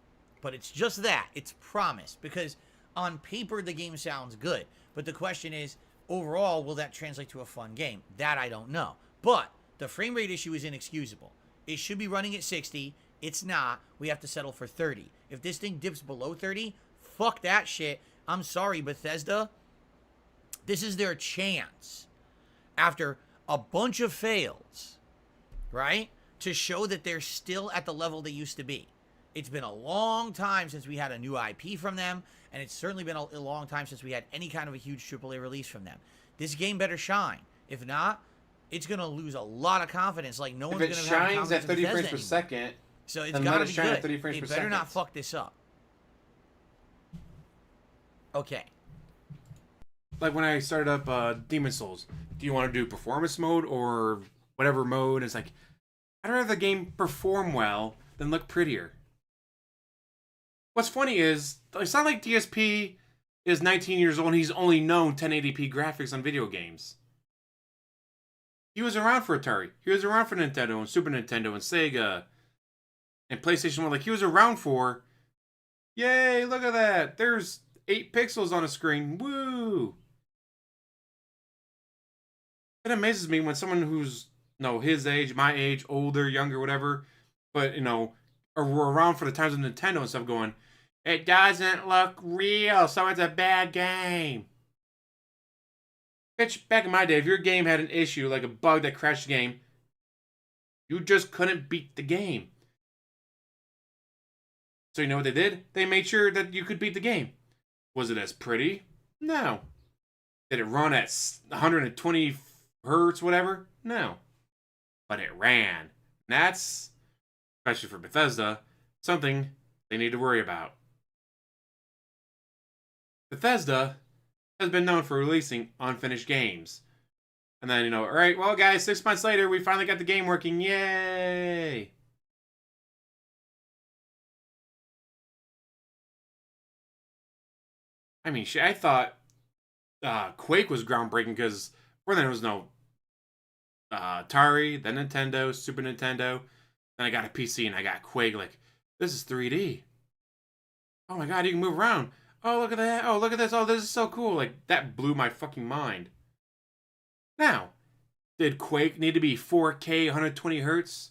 F: But it's just that. It's promise. Because on paper, the game sounds good. But the question is, overall, will that translate to a fun game? That I don't know. But the frame rate issue is inexcusable. It should be running at 60. It's not. We have to settle for 30. If this thing dips below 30, fuck that shit. I'm sorry, Bethesda. This is their chance after a bunch of fails, right? To show that they're still at the level they used to be. It's been a long time since we had a new IP from them, and it's certainly been a long time since we had any kind of a huge AAA release from them. This game better shine. If not, it's going to lose a lot of confidence. Like, no one's going to have confidence
A: at 30
F: in
A: frames
F: Bethesda
A: per
F: anymore.
A: second,
F: So it's
A: then
F: got
A: let
F: to
A: it
F: be
A: shine at
F: good.
A: 30 frames
F: It
A: per
F: better
A: second.
F: not fuck this up. Okay.
A: Like when I started up Demon Souls, do you want to do performance mode or whatever mode? It's like, I'd rather the game perform well than look prettier. What's funny is, it's not like DSP is 19 years old and he's only known 1080p graphics on video games. He was around for Atari. He was around for Nintendo and Super Nintendo and Sega and PlayStation 1. Like, he was around for, yay, look at that. There's 8 pixels on a screen. Woo! It amazes me when someone who's, his age, my age, older, younger, whatever, but, or were around for the times of Nintendo and stuff going, it doesn't look real, so it's a bad game. Bitch, back in my day, if your game had an issue, like a bug that crashed the game, you just couldn't beat the game. So you know what they did? They made sure that you could beat the game. Was it as pretty? No. Did it run at 120 hertz, whatever? No. But it ran. That's, especially for Bethesda, something they need to worry about. Bethesda has been known for releasing unfinished games. And then, alright, well guys, 6 months later, we finally got the game working, yay! I mean, shit, I thought Quake was groundbreaking because before then there was no Atari, then Nintendo, Super Nintendo, then I got a PC and I got Quake, like, this is 3D. Oh my god, you can move around. Oh, look at that. Oh, look at this. Oh, this is so cool. Like, that blew my fucking mind. Now, did Quake need to be 4K, 120 hertz?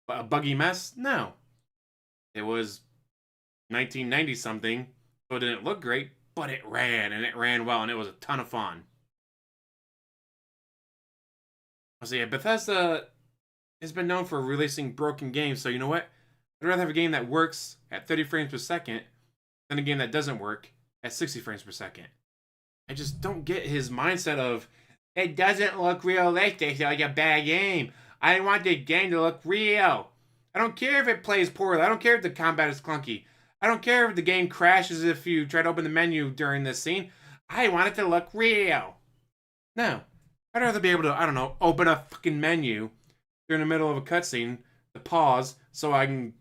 A: A buggy mess? No. It was 1990 something, so it didn't look great, but it ran, and it ran well, and it was a ton of fun. So yeah, Bethesda has been known for releasing broken games, so you know what? I'd rather have a game that works at 30 frames per second than a game that doesn't work at 60 frames per second. I just don't get his mindset of, it doesn't look realistic, so it's a bad game. I want the game to look real. I don't care if it plays poorly. I don't care if the combat is clunky. I don't care if the game crashes if you try to open the menu during this scene. I want it to look real. No. I'd rather be able to, open a fucking menu during the middle of a cutscene to pause so I can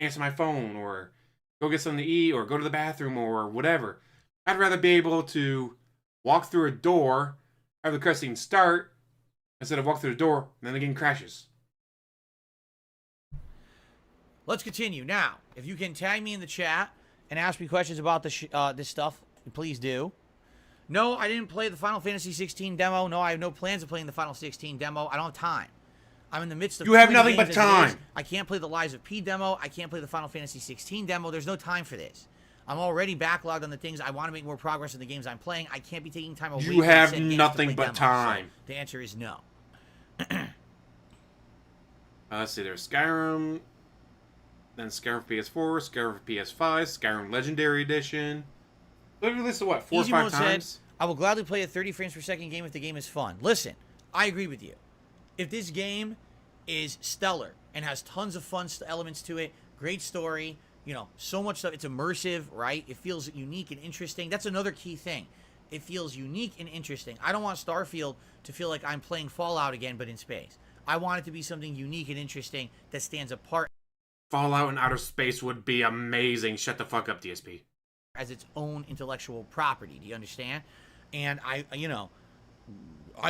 A: answer my phone or go get something to eat or go to the bathroom or whatever. I'd rather be able to walk through a door, have the cutscene start, instead of walk through the door and then the game crashes.
F: Let's continue. Now, if you can tag me in the chat and ask me questions about this stuff, please do. No, I didn't play the Final Fantasy 16 demo. No, I have no plans of playing the Final 16 demo. I don't have time. I'm in the midst of...
A: You have
F: too many
A: nothing but
F: games as it is.
A: time.
F: I can't play the Lies of P demo. I can't play the Final Fantasy 16 demo. There's no time for this. I'm already backlogged on the things. I want to make more progress in the games I'm playing. I can't be taking time away.
A: You
F: from
A: have
F: said games to
A: nothing
F: play
A: but
F: demos.
A: time.
F: So the answer is no.
A: Let's see, there's Skyrim, then Skyrim for PS4, Skyrim for PS5, Skyrim Legendary Edition. They've released it, what, 4 or 5 times?
F: Said, I will gladly play a 30 frames per second game if the game is fun. Listen, I agree with you. If this game is stellar and has tons of fun elements to it, great story, so much stuff, it's immersive, right? It feels unique and interesting. That's another key thing. It feels unique and interesting. I don't want Starfield to feel like I'm playing Fallout again, but in space. I want it to be something unique and interesting that stands apart.
A: Fallout in outer space would be amazing. Shut the fuck up, DSP.
F: As its own intellectual property. Do you understand? And I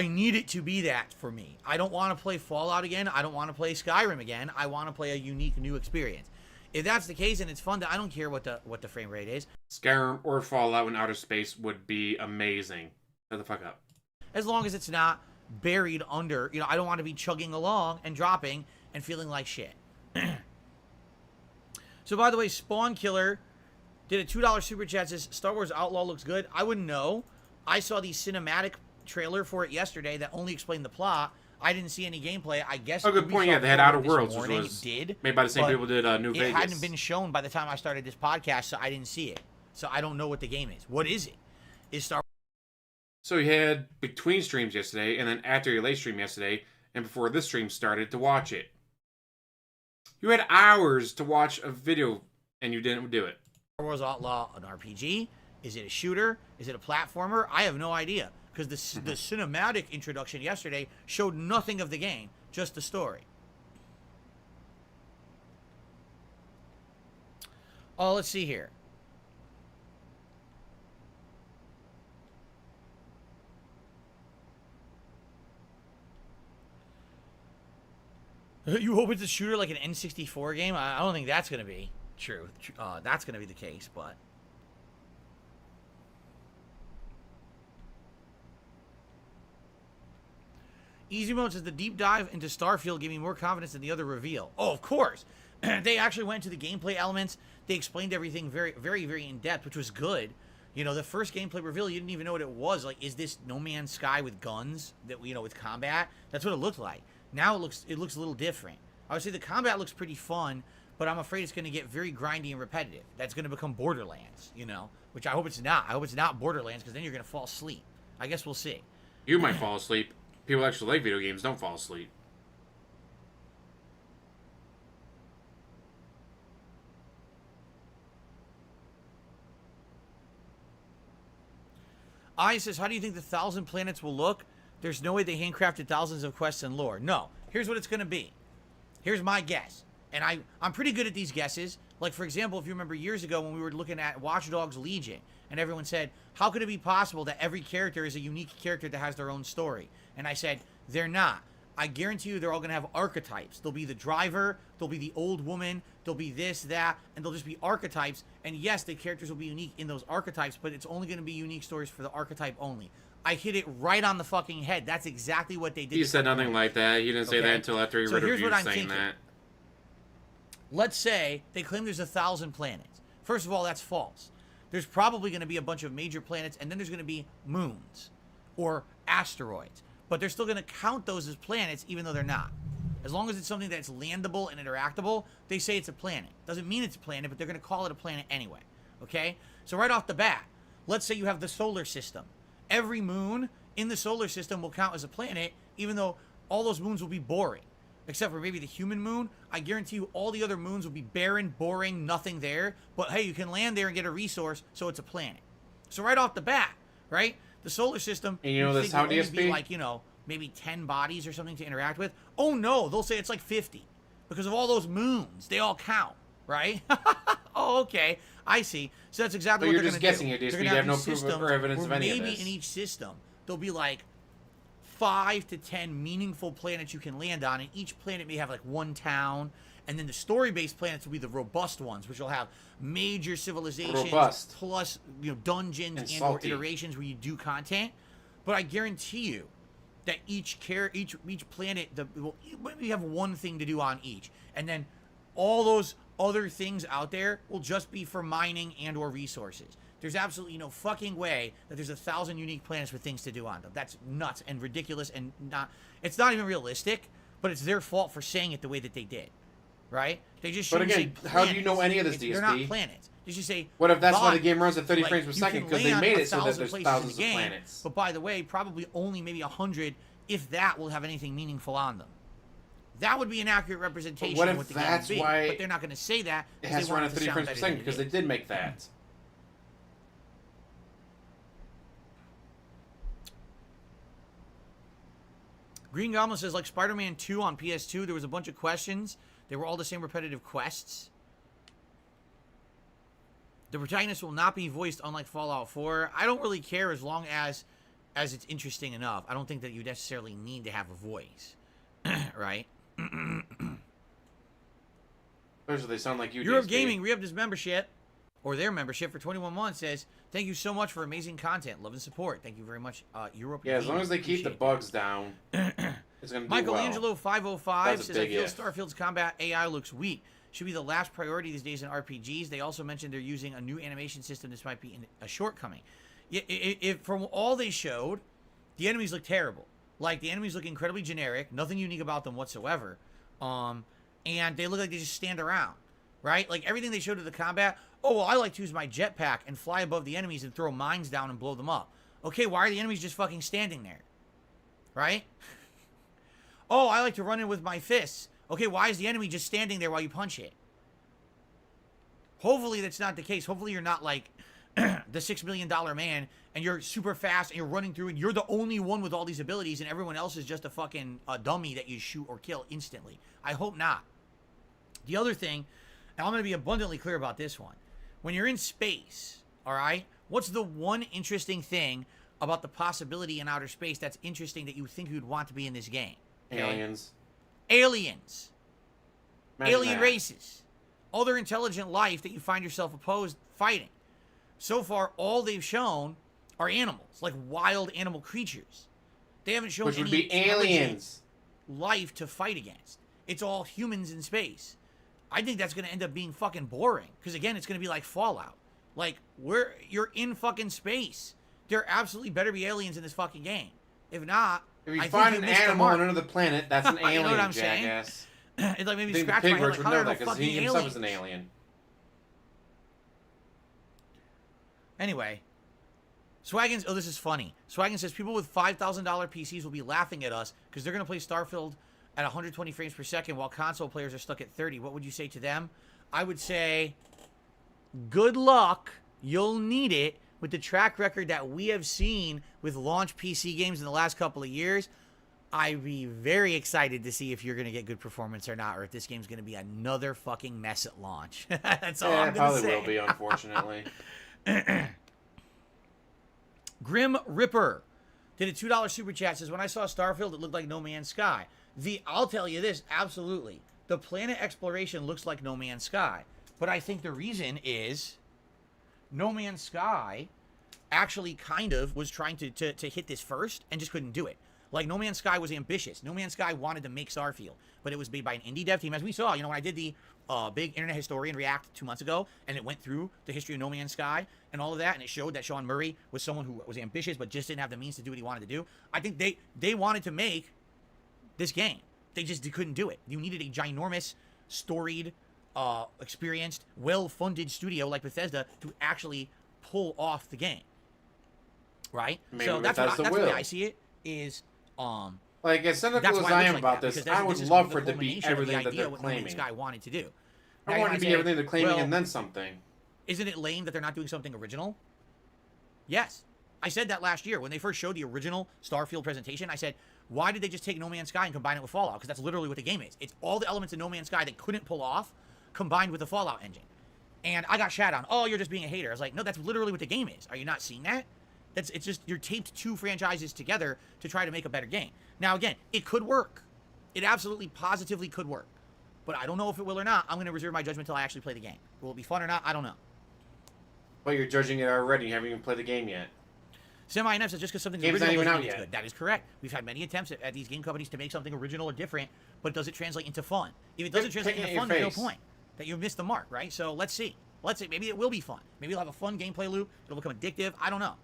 F: need it to be that for me. I don't want to play Fallout again. I don't want to play Skyrim again. I want to play a unique new experience. If that's the case and it's fun, I don't care what the frame rate is.
A: Skyrim or Fallout in outer space would be amazing. Shut the fuck up.
F: As long as it's not buried under, I don't want to be chugging along and dropping and feeling like shit. So by the way, Spawn Killer Did a $2 super chat says Star Wars Outlaw looks good. I wouldn't know. I saw the cinematic trailer for it yesterday that only explained the plot. I didn't see any gameplay. I guess.
A: Oh, good point.
F: Ubisoft
A: Yeah, they had
F: told
A: Outer
F: this
A: Worlds, which
F: morning
A: was
F: it did,
A: made by the same
F: but
A: people who did New
F: it
A: Vegas.
F: hadn't been shown by the time I started this podcast, so I didn't see it. So I don't know what the game is. What is it? Is Star
A: So you had between streams yesterday, and then after your late stream yesterday, and before this stream started to watch it. You had hours to watch a video, and you didn't do it.
F: Wars Outlaw an RPG? Is it a shooter? Is it a platformer? I have no idea. Because the cinematic introduction yesterday showed nothing of the game, just the story. Oh, let's see here. You hope it's a shooter like an N64 game? I don't think that's going to be true. That's going to be the case, but... Easy Mode says the deep dive into Starfield gave me more confidence than the other reveal. Oh, of course. They actually went to the gameplay elements. They explained everything very, very, very in depth, which was good. You know, the first gameplay reveal, you didn't even know what it was. Like, is this No Man's Sky with guns that with combat? That's what it looked like. Now it looks a little different. I would say the combat looks pretty fun, but I'm afraid it's going to get very grindy and repetitive. That's going to become Borderlands, which I hope it's not. I hope it's not Borderlands, because then you're going to fall asleep. I guess we'll see.
A: You might fall asleep. People actually like video games don't fall asleep.
F: I says, how do you think the 1,000 planets will look? There's no way they handcrafted thousands of quests and lore. No. Here's what it's going to be. Here's my guess. And I'm pretty good at these guesses. Like, for example, if you remember years ago when we were looking at Watch Dogs Legion, and everyone said, how could it be possible that every character is a unique character that has their own story? And I said, they're not. I guarantee you they're all going to have archetypes. There'll be the driver, there'll be the old woman, there'll be this, that, and they'll just be archetypes. And yes, the characters will be unique in those archetypes, but it's only going to be unique stories for the archetype only. I hit it right on the fucking head. That's exactly what they did.
A: He said nothing like that. He didn't say that until after he read reviews saying that.
F: Let's say they claim there's 1,000 planets. First of all, that's false. There's probably going to be a bunch of major planets, and then there's going to be moons or asteroids. But they're still going to count those as planets, even though they're not. As long as it's something that's landable and interactable, they say it's a planet. Doesn't mean it's a planet, but they're going to call it a planet anyway. Okay? So right off the bat, let's say you have the solar system. Every moon in the solar system will count as a planet, even though all those moons will be boring. Except for maybe the human moon. I guarantee you all the other moons will be barren, boring, nothing there. But hey, you can land there and get a resource, so it's a planet. So right off the bat, right? The solar system,
A: and you know this how DSP?
F: Be like, maybe 10 bodies or something to interact with. Oh no, they'll say it's like 50. Because of all those moons. They all count, right? Oh, okay. I see. So that's exactly what they're going to do.
A: You're just guessing it, DSP. You have no proof or evidence of any of this.
F: Maybe in each system, there'll be like 5 to 10 meaningful planets you can land on, and each planet may have like one town, and then the story-based planets will be the robust ones, which will have major civilizations plus dungeons and or iterations where you do content. But I guarantee you that each planet we have one thing to do on each, and then all those other things out there will just be for mining and or resources. There's absolutely no fucking way that there's 1,000 unique planets with things to do on them. That's nuts and ridiculous, and it's not even realistic, but it's their fault for saying it the way that they did. Right? They just shouldn't say planets.
A: How do you know any of this, DSP?
F: They're not planets. They should say,
A: what if that's why the game runs at 30 frames per second? Because they made it so that there's thousands of planets.
F: But by the way, probably only maybe 100, if that, will have anything meaningful on them. That would be an accurate representation of what the game would be. But they're not going to say that.
A: It has to run at 30 frames per second because they did make that.
F: Green Goblin says, like Spider-Man 2 on PS2, there was a bunch of questions. They were all the same repetitive quests. The protagonist will not be voiced, unlike Fallout 4. I don't really care as long as it's interesting enough. I don't think that you necessarily need to have a voice. Right?
A: Especially they sound like you,
F: Europe
A: DSP.
F: Gaming re-upped his membership, or their membership, for 21 months. Says, thank you so much for amazing content. Love and support. Thank you very much, Europe
A: Yeah,
F: Gaming.
A: as long as they keep the bugs down, it's going to do
F: Michelangelo 505 says, I feel
A: if.
F: Starfield's combat AI looks weak. should be the last priority these days in RPGs. They also mentioned they're using a new animation system. This might be a shortcoming. If from all they showed, the enemies look terrible. Like, the enemies look incredibly generic, nothing unique about them whatsoever. And they look like they just stand around, right? Like, everything they showed of the combat, oh, well, I like to use my jetpack and fly above the enemies and throw mines down and blow them up. Okay, why are the enemies just fucking standing there? Right? Oh, I like to run in with my fists. Okay, why is the enemy just standing there while you punch it? Hopefully that's not the case. Hopefully you're not like the $6 million man and you're super fast and you're running through and you're the only one with all these abilities and everyone else is just a fucking dummy that you shoot or kill instantly. I hope not. The other thing, and I'm going to be abundantly clear about this one. When you're in space, all right, what's the one interesting thing about the possibility in outer space that's interesting that you think you'd want to be in this game? Okay?
A: Aliens.
F: Aliens.
A: Imagine
F: Alien
A: that.
F: races. Other intelligent life that you find yourself opposed fighting. So far, all they've shown are animals, like wild animal creatures. They haven't shown
A: Which would
F: any
A: be aliens.
F: life to fight against. It's all humans in space. I think that's going to end up being fucking boring. Because again, it's going to be like Fallout. Like, you're in fucking space. There absolutely better be aliens in this fucking game. If not,
A: If you
F: I
A: find
F: think
A: an
F: you missed the
A: animal
F: mark.
A: on another planet, that's an
F: You know
A: alien,
F: what I'm saying?
A: jackass.
F: It's like maybe
A: I think the
F: scratch my
A: pig
F: head
A: roach
F: like,
A: would
F: how
A: know
F: are
A: that
F: no
A: because
F: fucking
A: he himself
F: aliens?
A: is an alien.
F: Anyway, Swaggins, oh, this is funny. Swaggins says people with $5,000 PCs will be laughing at us because they're going to play Starfield at 120 frames per second while console players are stuck at 30. What would you say to them? I would say, good luck. You'll need it with the track record that we have seen with launch PC games in the last couple of years. I'd be very excited to see if you're going to get good performance or not, or if this game's going to be another fucking mess at launch. That's all
A: Yeah,
F: I'm
A: it
F: going to
A: probably
F: say.
A: will be, unfortunately.
F: Grim Ripper did a $2 super chat. Says, when I saw Starfield, it looked like No Man's Sky. I'll tell you this, absolutely. The planet exploration looks like No Man's Sky. But I think the reason is No Man's Sky actually kind of was trying to hit this first and just couldn't do it. Like, No Man's Sky was ambitious. No Man's Sky wanted to make Starfield, but it was made by an indie dev team. As we saw, when I did the big Internet Historian React 2 months ago, and it went through the history of No Man's Sky and all of that, and it showed that Sean Murray was someone who was ambitious but just didn't have the means to do what he wanted to do. I think they wanted to make this game. They couldn't do it. You needed a ginormous, storied, experienced, well-funded studio like Bethesda to actually pull off the game. Right?
A: Maybe
F: So that's
A: Bethesda
F: the way
A: will.
F: I see it, is...
A: Like, as cynical
F: That's
A: as
F: why it
A: I
F: looks
A: am
F: like
A: about
F: that,
A: this,
F: because
A: I would
F: this is
A: love
F: the
A: for it to be
F: culmination of the
A: everything that
F: idea
A: they're
F: what No Man's
A: claiming.
F: Sky wanted to do.
A: I
F: Now,
A: want
F: you
A: it to be
F: might say,
A: everything they're claiming
F: well,
A: and then something.
F: Isn't it lame that they're not doing something original? Yes. I said that last year when they first showed the original Starfield presentation. I said, why did they just take No Man's Sky and combine it with Fallout? Because that's literally what the game is. It's all the elements of No Man's Sky they couldn't pull off combined with the Fallout engine. And I got shat on. Oh, you're just being a hater. I was like, no, that's literally what the game is. Are you not seeing that? It's just you're taped two franchises together to try to make a better game. Now, again, it could work. It absolutely, positively could work. But I don't know if it will or not. I'm going to reserve my judgment until I actually play the game. Will it be fun or not? I don't know.
A: But you're judging it already. You haven't even played the game yet.
F: Semi-NF says just because something's
A: Game's not
F: original
A: even
F: doesn't
A: out
F: mean it's
A: yet.
F: good. That is correct. We've had many attempts at these game companies to make something original or different, but does it translate into fun? If it doesn't translate
A: Taking
F: into
A: it in
F: fun,
A: your
F: there's no
A: face.
F: point. That you've missed the mark, right? So let's see. Let's see. Maybe it will be fun. Maybe it'll have a fun gameplay loop. It'll become addictive. I don't know.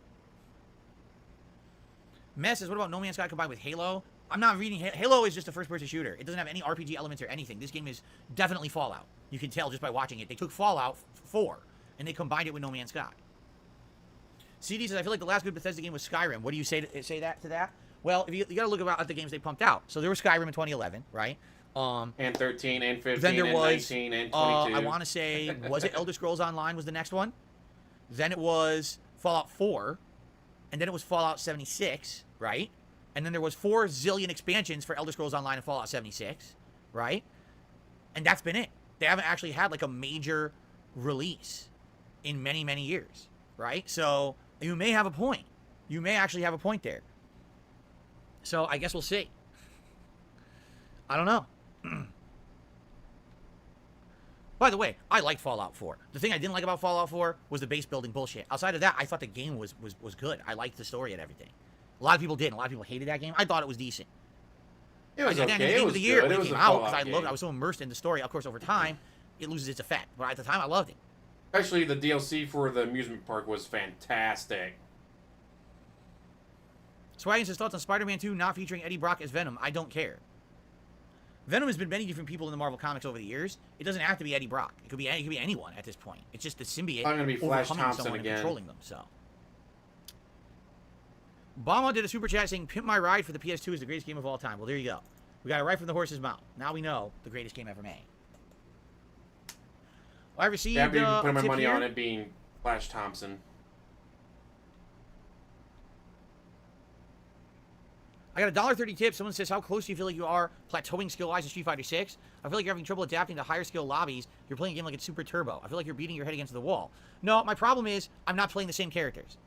F: Mess says, what about No Man's Sky combined with Halo? I'm not reading. Halo is just a first-person shooter. It doesn't have any RPG elements or anything. This game is definitely Fallout. You can tell just by watching it. They took Fallout 4 and they combined it with No Man's Sky. CD says, I feel like the last good Bethesda game was Skyrim. What do you say to that? Well, if you got to look at the games they pumped out. So there was Skyrim in 2011, right?
A: And 13, and 15,
F: Then there
A: and
F: was
A: 19, and 22.
F: I want to say, was it Elder Scrolls Online was the next one? Then it was Fallout 4, and then it was Fallout 76, right? And then there was 4 zillion expansions for Elder Scrolls Online and Fallout 76, right? And that's been it. They haven't actually had like a major release in many, many years, right? So you may have a point. You may actually have a point there. So I guess we'll see. I don't know. By the way, I like Fallout 4. The thing I didn't like about Fallout 4 was the base building bullshit. Outside of that, I thought the game was good. I liked the story and everything. A lot of people didn't. A lot of people hated that game. I thought it was decent.
A: It was
F: I did
A: okay.
F: Game
A: it
F: of
A: was
F: the year
A: good.
F: when
A: It
F: it
A: was
F: came
A: a
F: out
A: Fallout
F: because
A: game.
F: I was so immersed in the story. Of course, over time, it loses its effect. But at the time, I loved it.
A: Especially the DLC for the amusement park was fantastic.
F: Swaggy says thoughts on Spider-Man 2 not featuring Eddie Brock as Venom. I don't care. Venom has been many different people in the Marvel comics over the years. It doesn't have to be Eddie Brock. It could be anyone at this point. It's just the symbiote
A: I'm gonna be Flash
F: overcoming
A: Thompson
F: someone
A: again.
F: and controlling them. So, Obama did a super chat saying, "Pimp My Ride for the PS2 is the greatest game of all time." Well, there you go. We got it right from the horse's mouth. Now we know the greatest game ever made. Well, I received
A: Yeah, I'd be
F: a
A: putting my
F: tip
A: money
F: here.
A: on it being Flash Thompson.
F: I got a $1.30 tip. Someone says, how close do you feel like you are plateauing skill-wise in Street Fighter 6? I feel like you're having trouble adapting to higher skill lobbies. You're playing a game like it's super turbo. I feel like you're beating your head against the wall. No, my problem is I'm not playing the same characters.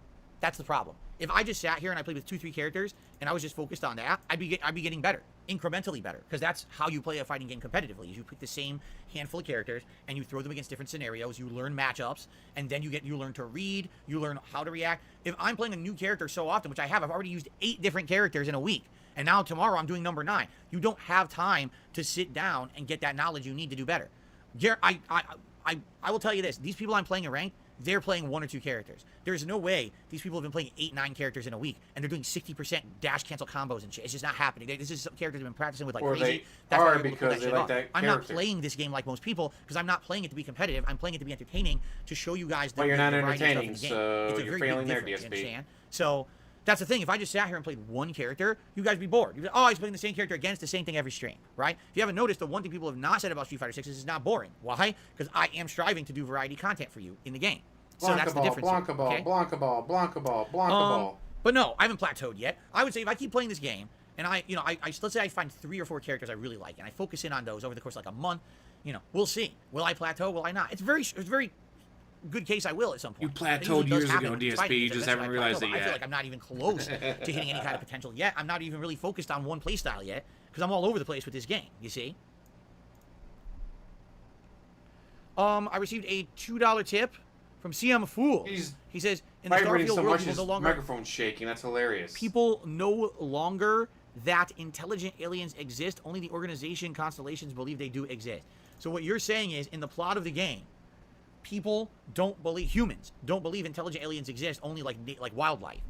F: That's the problem. If I just sat here and I played with 2-3 characters and I was just focused on that, I'd be getting better, incrementally better, because that's how you play a fighting game competitively. Is you pick the same handful of characters and you throw them against different scenarios. You learn matchups, and then you learn to read. You learn how to react. If I'm playing a new character so often, which I've already used 8 different characters in a week, and now tomorrow I'm doing number 9. You don't have time to sit down and get that knowledge you need to do better. I will tell you this: these people I'm playing in ranked, they're playing 1 or 2 characters. There's no way these people have been playing 8, 9 characters in a week, and they're doing 60% dash cancel combos and shit. It's just not happening. This is some characters have been practicing with like
A: Or
F: crazy.
A: they
F: That's why
A: are
F: they're able to pull
A: because they
F: shit
A: like
F: off.
A: that
F: I'm not
A: character.
F: playing this game like most people because I'm not playing it to be competitive. I'm playing it to be entertaining, to show you guys the
A: Well, you're not
F: the variety of stuff in
A: entertaining,
F: the game.
A: so
F: It's a
A: you're
F: very big
A: failing there,
F: difference, you
A: DSP.
F: understand? So that's the thing. If I just sat here and played 1 character, you guys would be bored. You'd be like, oh, he's playing the same character again. It's the same thing every stream, right? If you haven't noticed, the one thing people have not said about Street Fighter 6 is it's not boring. Why? Because I am striving to do variety content for you in the game. So that's the difference.
A: Blanca ball,
F: okay?
A: Blanca ball, Blanca ball, Blanca ball.
F: But no, I haven't plateaued yet. I would say if I keep playing this game and I let's say I find 3 or 4 characters I really like and I focus in on those over the course of like a month, we'll see. Will I plateau? Will I not? It's very good case I will at some point.
A: You
F: That
A: plateaued
F: usually does
A: years
F: happen
A: ago,
F: when you're
A: DSP,
F: fighting,
A: you
F: because
A: just
F: eventually
A: haven't
F: I
A: realized
F: plateau,
A: it
F: but I feel
A: yet.
F: like I'm not even close to hitting any kind of potential yet. I'm not even really focused on one playstyle yet because I'm all over the place with this game, you see? I received a $2 tip from CM Fool. He says, in the
A: Vibrating
F: Starfield
A: so
F: world,
A: much
F: people
A: his
F: no longer
A: microphone's shaking. That's hilarious.
F: people no longer that intelligent aliens exist. Only the organization constellations believe they do exist. So what you're saying is, in the plot of the game, humans don't believe intelligent aliens exist, only like wildlife.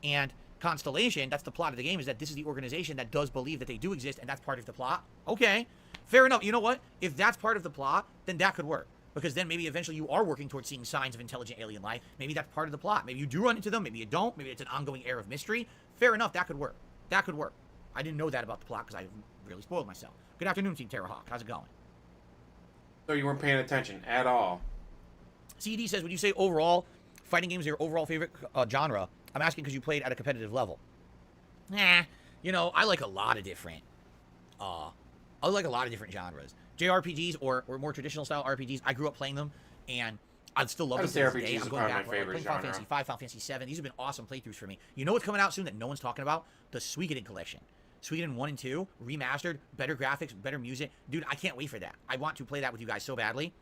F: And Constellation, that's the plot of the game, is that this is the organization that does believe that they do exist, and that's part of the plot. Okay, fair enough. You know what? If that's part of the plot, then that could work. Because then maybe eventually you are working towards seeing signs of intelligent alien life. Maybe that's part of the plot. Maybe you do run into them. Maybe you don't. Maybe it's an ongoing air of mystery. Fair enough. That could work. That could work. I didn't know that about the plot because I really spoiled myself. Good afternoon, Team Terrahawk. How's it going?
A: So you weren't paying attention at all.
F: CD says, would you say overall, fighting games are your overall favorite genre? I'm asking because you played at a competitive level. Nah, I like a lot of different genres. JRPGs or more traditional style RPGs. I grew up playing them, and I still love them to this day.
A: RPGs is
F: I'm going
A: probably
F: back.
A: my
F: We're
A: favorite
F: playing Final
A: genre.
F: Fantasy 5, Final Fantasy 7. These have been awesome playthroughs for me. You know what's coming out soon that no one's talking about? The Suikoden collection. Suikoden 1 and 2, remastered, better graphics, better music. Dude, I can't wait for that. I want to play that with you guys so badly.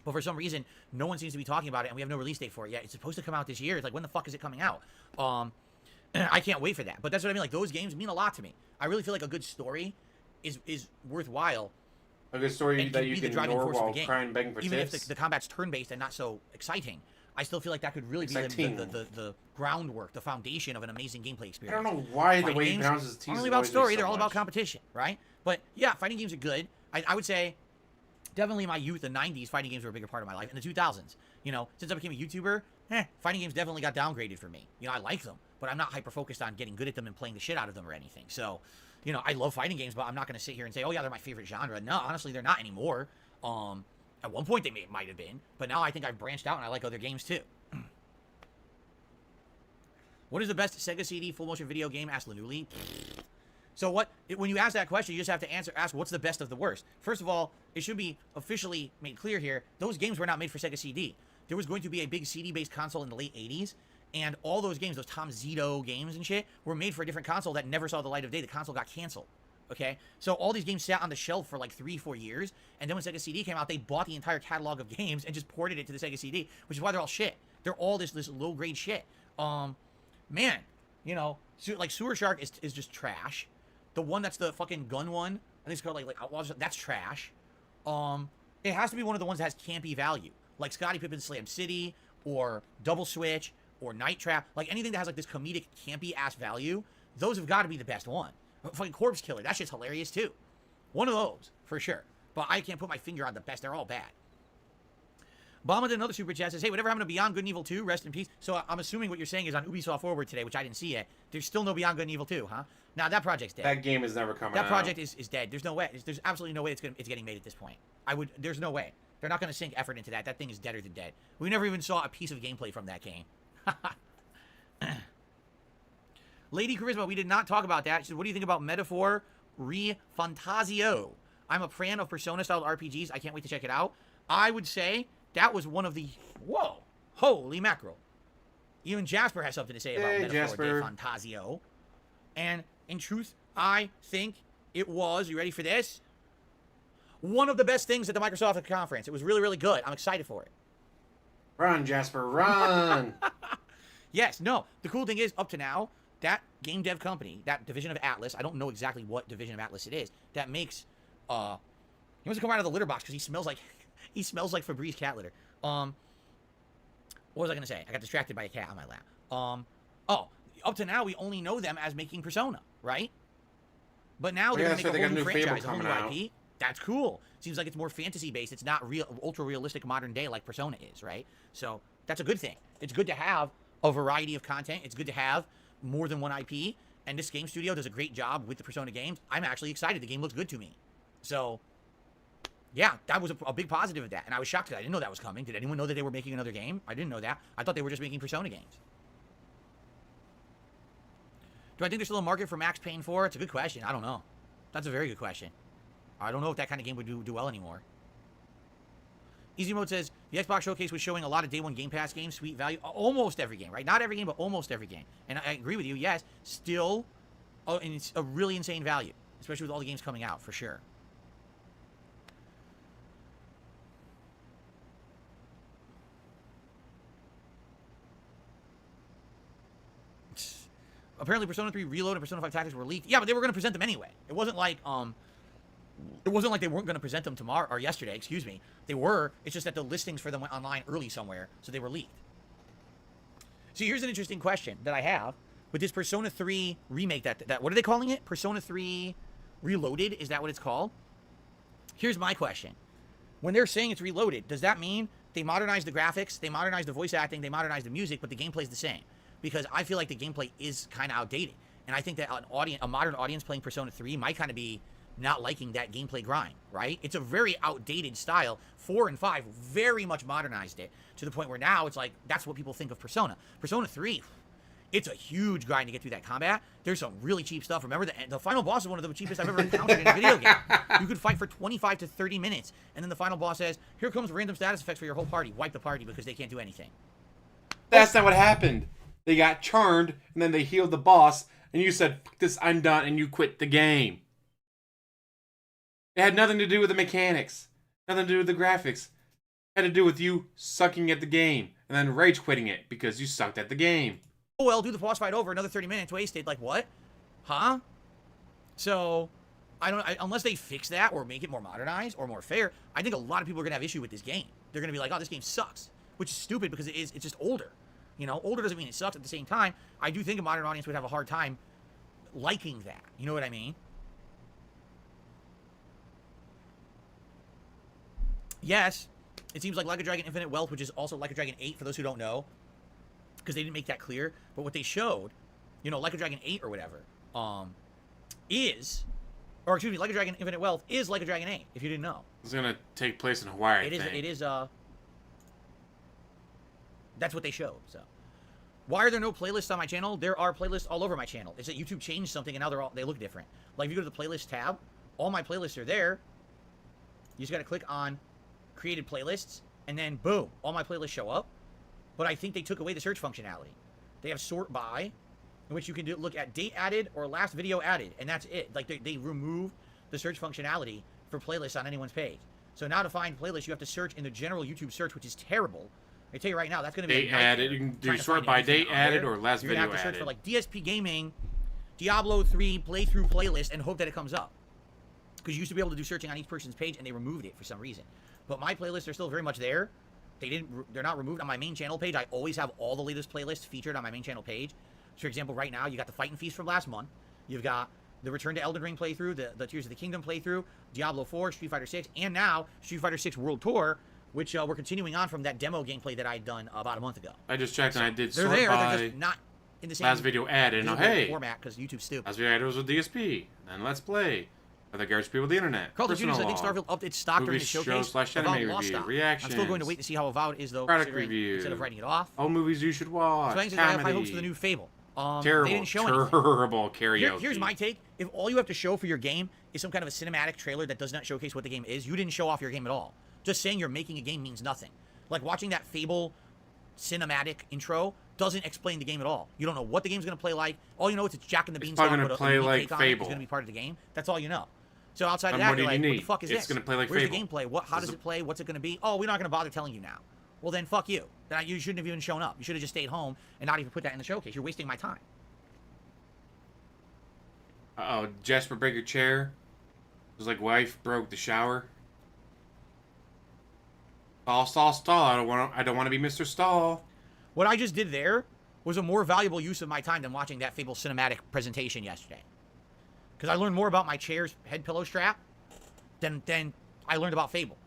F: But for some reason, no one seems to be talking about it, and we have no release date for it yet. It's supposed to come out this year. It's like, when the fuck is it coming out? I can't wait for that. But that's what I mean. Like, those games mean a lot to me. I really feel like a good story is worthwhile.
A: A good story
F: And
A: that
F: can
A: you
F: be the
A: can
F: driving
A: ignore
F: force of the
A: while
F: game.
A: crying, begging for
F: Even
A: tips.
F: if the combat's turn-based and not so exciting, I still feel like that could really be
A: Exciting.
F: the groundwork, the foundation of an amazing gameplay
A: I
F: experience.
A: don't know why the
F: Fighting
A: way he
F: games
A: pronounces T's
F: aren't
A: is
F: only about
A: always
F: story;
A: so
F: they're all about
A: much.
F: competition, right? But yeah, fighting games are good. I would say definitely in my youth, the 90s, fighting games were a bigger part of my life. In the 2000s, since I became a YouTuber, fighting games definitely got downgraded for me. I like them, but I'm not hyper-focused on getting good at them and playing the shit out of them or anything. So, I love fighting games, but I'm not going to sit here and say, oh yeah, they're my favorite genre. No, honestly, they're not anymore. At one point they might have been, but now I think I've branched out and I like other games too. What is the best Sega CD full motion video game? Asked Lanuli. So when you ask that question, you just have to ask what's the best of the worst. First of all, it should be officially made clear here, those games were not made for Sega CD. There was going to be a big CD-based console in the late 80s, and all those games, those Tom Zito games and shit, were made for a different console that never saw the light of day. The console got canceled. Okay? So all these games sat on the shelf for like 3-4 years, and then when Sega CD came out, they bought the entire catalog of games and just ported it to the Sega CD, which is why they're all shit. They're all this low-grade shit. Man, like Sewer Shark is just trash. The one that's the fucking gun one, I think it's called like Outlaws, that's trash. It has to be one of the ones that has campy value, like Scottie Pippen's Slam City, or Double Switch, or Night Trap. Like anything that has like this comedic, campy-ass value, those have got to be the best one. Fucking Corpse Killer, that shit's hilarious too. One of those, for sure. But I can't put my finger on the best. They're all bad. Bomba did another super chat, says, hey, whatever happened to Beyond Good and Evil 2? Rest in peace. So I'm assuming what you're saying is on Ubisoft Forward today, which I didn't see yet. There's still no Beyond Good and Evil 2, huh? Nah, that project's dead.
A: That game is never coming out.
F: That project is dead. There's no way. There's absolutely no way it's getting made at this point. There's no way. They're not going to sink effort into that. That thing is deader than dead. We never even saw a piece of gameplay from that game. Lady Charisma, we did not talk about that. She said, what do you think about Metaphor Reeee Fantasio? I'm a fan of Persona-style RPGs. I can't wait to check it out. I would say that was one of the... Whoa! Holy mackerel. Even Jasper has something to say about Metaphor de Fantasio. And in truth, I think it was... You ready for this? One of the best things at the Microsoft conference. It was really, really good. I'm excited for it.
A: Run, Jasper, run!
F: Yes, no. The cool thing is, up to now, that game dev company, that division of Atlas, I don't know exactly what division of Atlas it is, that makes, he wants to come out of the litter box because he smells like Febreze cat litter. What was I going to say? I got distracted by a cat on my lap. Up to now, we only know them as making Persona, right? But now they're going to make a whole new franchise, a whole new IP. That's cool. Seems like it's more fantasy-based. It's not real, ultra-realistic modern day like Persona is, right? So that's a good thing. It's good to have a variety of content. It's good to have more than one IP. And this game studio does a great job with the Persona games. I'm actually excited. The game looks good to me. So, yeah, that was a big positive of that. And I was shocked that I didn't know that was coming. Did anyone know that they were making another game? I didn't know that. I thought they were just making Persona games. Do I think there's still a market for Max Payne 4? It's a good question. I don't know. That's a very good question. I don't know if that kind of game would do well anymore. Easy Mode says, the Xbox Showcase was showing a lot of Day 1 Game Pass games, sweet value. Almost every game, right? Not every game, but almost every game. And I agree with you, yes, still and it's a really insane value, especially with all the games coming out, for sure. Apparently Persona 3 Reload and Persona 5 Tactics were leaked. Yeah, but they were going to present them anyway. It wasn't like they weren't going to present them tomorrow or yesterday, excuse me. They were. It's just that the listings for them went online early somewhere, so they were leaked. So here's an interesting question that I have with this Persona 3 remake. That what are they calling it? Persona 3 Reloaded? Is that what it's called? Here's my question. When they're saying it's reloaded, does that mean they modernized the graphics, they modernized the voice acting, they modernized the music, but the gameplay's the same? Because I feel like the gameplay is kind of outdated, and I think that a modern audience playing Persona 3 might kind of be not liking that gameplay grind, right? It's a very outdated style. 4 and 5 very much modernized it to the point where now it's like, that's what people think of Persona. Persona 3, it's a huge grind to get through that combat. There's some really cheap stuff. Remember, the final boss is one of the cheapest I've ever encountered in a video game. You could fight for 25 to 30 minutes, and then the final boss says, here comes random status effects for your whole party. Wipe the party because they can't do anything.
A: That's not what happened. They got charmed, and then they healed the boss, and you said, fuck this, I'm done, and you quit the game. It had nothing to do with the mechanics. Nothing to do with the graphics. It had to do with you sucking at the game, and then rage quitting it because you sucked at the game.
F: Oh, well, do the boss fight over, another 30 minutes wasted. Like, what? Huh? So, unless they fix that or make it more modernized or more fair, I think a lot of people are going to have issue with this game. They're going to be like, oh, this game sucks. Which is stupid because it's just older. You know, older doesn't mean it sucks. At the same time, I do think a modern audience would have a hard time liking that. You know what I mean? Yes, it seems like Like a Dragon Infinite Wealth, which is also Like a Dragon 8, for those who don't know, because they didn't make that clear. But what they showed, you know, Like a Dragon 8 or whatever, Like a Dragon Infinite Wealth is Like a Dragon 8, if you didn't know.
A: It's going to take place in Hawaii,
F: It is, that's what they showed, so. Why are there no playlists on my channel? There are playlists all over my channel. It's that YouTube changed something and now they look different. Like if you go to the playlist tab, all my playlists are there. You just got to click on created playlists and then boom, all my playlists show up. But I think they took away the search functionality. They have sort by, in which you can look at date added or last video added, and that's it. Like they removed the search functionality for playlists on anyone's page. So now to find playlists, you have to search in the general YouTube search, which is terrible. I tell you right now, that's going to be
A: date added. You can do sort by date added or last video added.
F: You're going to have to search for like DSP Gaming, Diablo 3 playthrough playlist and hope that it comes up. because you used to be able to do searching on each person's page, and they removed it for some reason. But my playlists are still very much there. They're not removed on my main channel page. I always have all the latest playlists featured on my main channel page. So, for example, right now you got the Fight and Feast from last month. You've got the Return to Elden Ring playthrough, the Tears of the Kingdom playthrough, Diablo 4, Street Fighter 6, and now Street Fighter 6 World Tour, which we're continuing on from that demo gameplay that I had done about a month ago.
A: I just checked and I did
F: They're
A: sort
F: there.
A: by
F: They're just not in the same
A: last video added. And hey,
F: format because YouTube's stupid.
A: last video added was with DSP. Then Let's Play. Other garbage people with the internet.
F: Carlton Jr.
A: Personal
F: says, I think
A: log,
F: Starfield upped its stock during
A: movie
F: the
A: show
F: showcase.
A: slash
F: Avowed
A: anime
F: lost
A: review,
F: stock.
A: reactions.
F: I'm still going to wait to see how Avowed is, though,
A: Product
F: considering
A: review.
F: instead of writing it off.
A: All movies you should watch.
F: So I think I have high hopes
A: comedy.
F: for the new Fable.
A: Terrible,
F: They didn't show anything.
A: terrible karaoke.
F: Here's my take. If all you have to show for your game is some kind of a cinematic trailer that does not showcase what the game is, you didn't show off your game at all. Just saying you're making a game means nothing. Like watching that Fable cinematic intro doesn't explain the game at all. You don't know what the game's going to play like. All you know is it's Jack and the Beanstalk,
A: probably
F: but
A: gonna play
F: a
A: like
F: take on it is
A: Fable.
F: going to be part of the game. That's all you know. So outside of
A: And
F: that,
A: what
F: you're
A: do you
F: like, what the
A: need?
F: fuck is
A: It's
F: this?
A: gonna play like
F: Where's
A: Fable.
F: the gameplay? How does it play? What's it going to be? Oh, we're not going to bother telling you now. Well, then fuck you. Then you shouldn't have even shown up. You should have just stayed home and not even put that in the showcase. You're wasting my time.
A: Uh-oh, Jasper break your chair. It was like wife broke the shower. Stall. I don't want to be Mr. Stall.
F: What I just did there was a more valuable use of my time than watching that Fable cinematic presentation yesterday. Because I learned more about my chair's head pillow strap than I learned about Fable.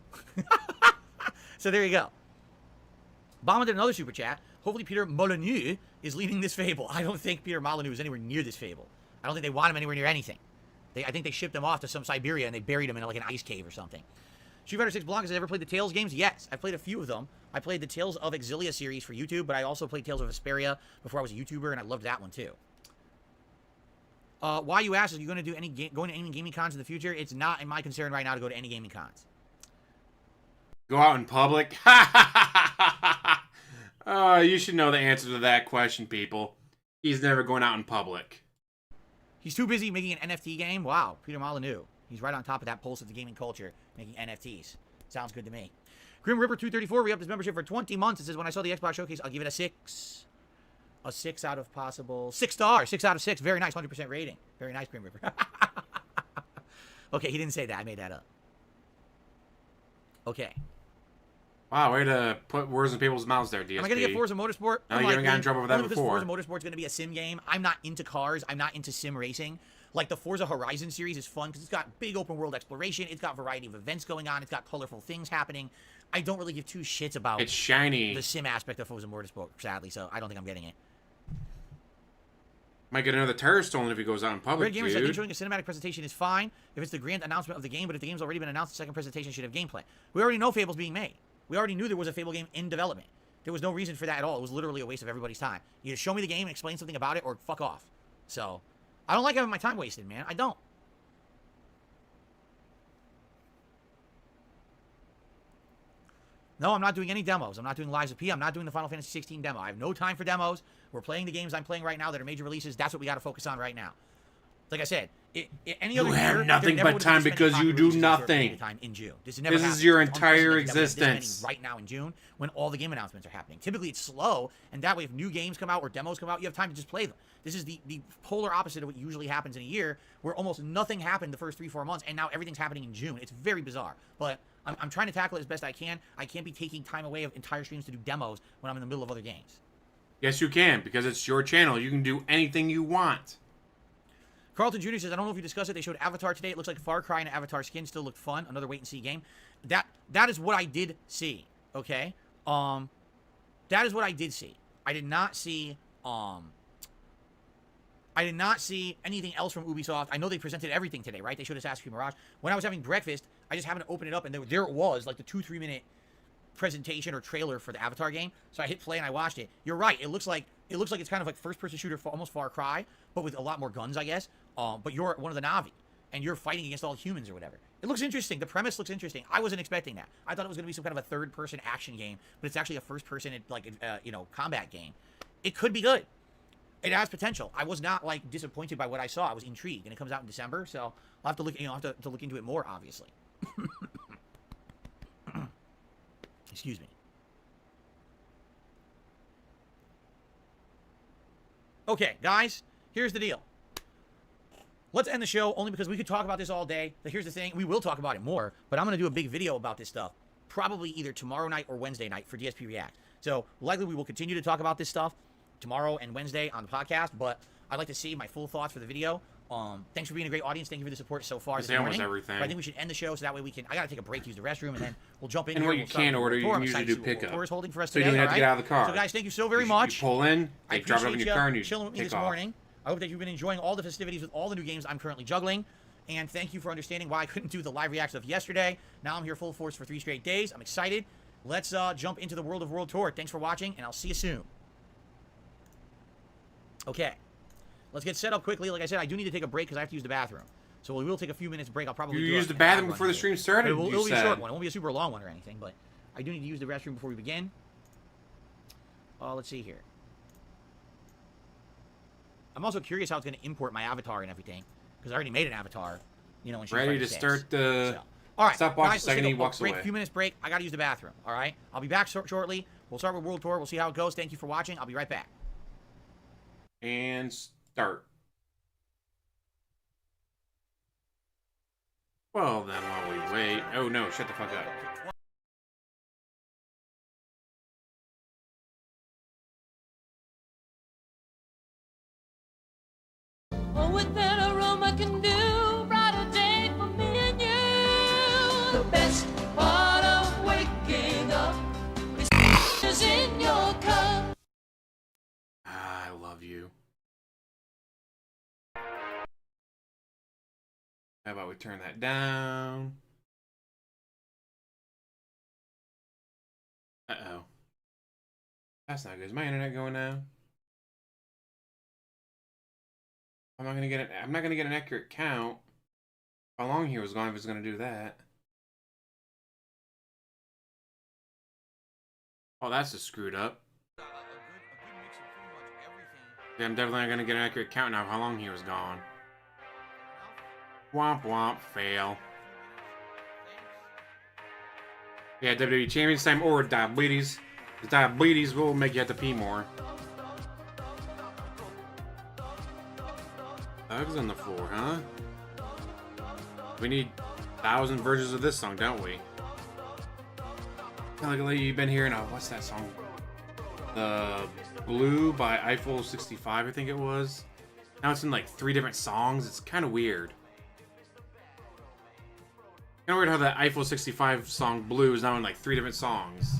F: So there you go. Bomba did another super chat. Hopefully Peter Molyneux is leading this Fable. I don't think Peter Molyneux is anywhere near this Fable. I don't think they want him anywhere near anything. I think they shipped him off to some Siberia and they buried him in like an ice cave or something. Street Fighter 6 Blanc, has ever played the Tales games? Yes, I played a few of them. I played the Tales of Exilia series for YouTube, but I also played Tales of Vesperia before I was a YouTuber, and I loved that one too. Why you ask, are you going to do going to any gaming cons in the future? It's not in my concern right now to go to any gaming cons.
A: Go out in public? You should know the answer to that question, people. He's never going out in public.
F: He's too busy making an NFT game? Wow, Peter Molyneux. He's right on top of that pulse of the gaming culture, making NFTs. Sounds good to me. Grim Ripper 234 re-upped his membership for 20 months. It says, when I saw the Xbox showcase, I'll give it a 6. A 6 out of possible... 6 stars. 6 out of 6. Very nice. 100% rating. Very nice, Grim Ripper. Okay, he didn't say that. I made that up. Okay.
A: Wow, way to put words in people's mouths there, DSP.
F: Am I going to get Forza Motorsport?
A: No, you haven't gotten in trouble with that
F: Only because
A: before.
F: Forza Motorsport's going to be a sim game. I'm not into cars. I'm not into sim racing. Like, the Forza Horizon series is fun because it's got big open world exploration. It's got a variety of events going on. It's got colorful things happening. I don't really give two shits about
A: It's shiny.
F: the sim aspect of Forza Motorsport, sadly, so I don't think I'm getting it.
A: Might get another tire stolen if he goes out in public,
F: Red Gamer said,
A: dude.
F: showing a cinematic presentation is fine if it's the grand announcement of the game, but if the game's already been announced, the second presentation should have gameplay. We already know Fable's being made. We already knew there was a Fable game in development. There was no reason for that at all. It was literally a waste of everybody's time. You just show me the game and explain something about it, or fuck off. So, I don't like having my time wasted, man. I don't. No, I'm not doing any demos. I'm not doing Lies of P. I'm not doing the Final Fantasy 16 demo. I have no time for demos. We're playing the games I'm playing right now that are major releases. That's what we got to focus on right now. Like I said, any other
A: You
F: year,
A: have
F: there
A: nothing
F: never
A: but
F: would've been
A: time
F: this many
A: because you
F: popular
A: do
F: releases in a short period
A: nothing.
F: of time in June. This
A: is your entire
F: unprecedented that we have this many
A: existence.
F: right now in June when all the game announcements are happening. Typically, it's slow, and that way, if new games come out or demos come out, you have time to just play them. This is the polar opposite of what usually happens in a year, where almost nothing happened the first 3-4 months, and now everything's happening in June. It's very bizarre, but I'm trying to tackle it as best I can. I can't be taking time away of entire streams to do demos when I'm in the middle of other games.
A: Yes, you can, because it's your channel. You can do anything you want.
F: Carlton Jr. says, I don't know if you discussed it. They showed Avatar today. It looks like Far Cry and Avatar skin still looked fun. Another wait-and-see game. That is what I did see, okay? That is what I did see. I did not see anything else from Ubisoft. I know they presented everything today, right? They showed us Assassin's Creed Mirage. When I was having breakfast, I just happened to open it up, and there it was, like the 2-3 minute presentation or trailer for the Avatar game. So I hit play and I watched it. You're right. It looks like it's kind of like first-person shooter, almost Far Cry, but with a lot more guns, I guess. But you're one of the Na'vi, and you're fighting against all humans or whatever. It looks interesting. The premise looks interesting. I wasn't expecting that. I thought it was going to be some kind of a third-person action game, but it's actually a first-person, combat game. It could be good. It has potential. I was not like disappointed by what I saw. I was intrigued, and it comes out in December, so I'll have to look. I'll have to look into it more, obviously. Excuse me. Okay, guys, here's the deal. let's end the show only because we could talk about this all day. But here's the thing. We will talk about it more, but I'm going to do a big video about this stuff probably either tomorrow night or Wednesday night for DSP React. So likely we will continue to talk about this stuff tomorrow and Wednesday on the podcast, but I'd like to see my full thoughts for the video. Thanks for being a great audience. Thank you for the support so far this morning.
A: Almost everything.
F: But I think we should end the show so that way we can. I gotta take a break, use the restroom, and then we'll jump in.
A: And
F: here
A: what you can order, you can usually do
F: pickup.
A: pickup.
F: Tour is holding for us
A: So you
F: today.
A: don't have to get out of the car.
F: So guys, thank you so very
A: You
F: much.
A: pull in,
F: I
A: they drop it off in
F: appreciate
A: your car, and
F: you
A: you
F: chilling with me
A: take
F: this
A: off.
F: morning. I hope that you've been enjoying all the festivities with all the new games I'm currently juggling. And thank you for understanding why I couldn't do the live react stuff yesterday. Now I'm here full force for 3 straight days. I'm excited. Let's jump into the World of World Tour. Thanks for watching, and I'll see you soon. Okay. Let's get set up quickly. Like I said, I do need to take a break because I have to use the bathroom. So we will take a few minutes break. I'll probably
A: You
F: do
A: used
F: an
A: the bathroom
F: ad run
A: before the
F: here.
A: stream started?
F: It'll be a short one. It won't be a super long one or anything, but I do need to use the restroom before we begin. Let's see here. I'm also curious how it's going to import my avatar and everything, because I already made an avatar, you know, in Street
A: Ready
F: Fighter
A: to
F: 6.
A: start the...
F: So, all right,
A: Stop watching
F: guys,
A: a second,
F: let's
A: he
F: take
A: walks
F: break,
A: away.
F: few minutes break. I got to use the bathroom, all right? I'll be back shortly. We'll start with World Tour. We'll see how it goes. Thank you for watching. I'll be right back.
A: And start. Well, then while we wait... Oh, no, shut the fuck up.
C: Oh, what that aroma can do, brighter day for me and you. The best part of waking up is in your cup.
A: I love you. How about we turn that down? Uh-oh. That's not good. Is my internet going now? I'm not gonna get an accurate count. How long he was gone if it's gonna do that. Oh, that's just screwed up. Yeah, I'm definitely not gonna get an accurate count now of how long he was gone. Womp womp, fail. Yeah, WWE Champions time or diabetes. The diabetes will make you have to pee more. Bugs on the floor, huh? We need 1,000 versions of this song, don't we? Like you've been hearing, what's that song? The Blue by Eiffel 65, I think it was. Now it's in like 3 different songs. It's kind of weird. Kind of weird how that Eiffel 65 song Blue is now in like 3 different songs.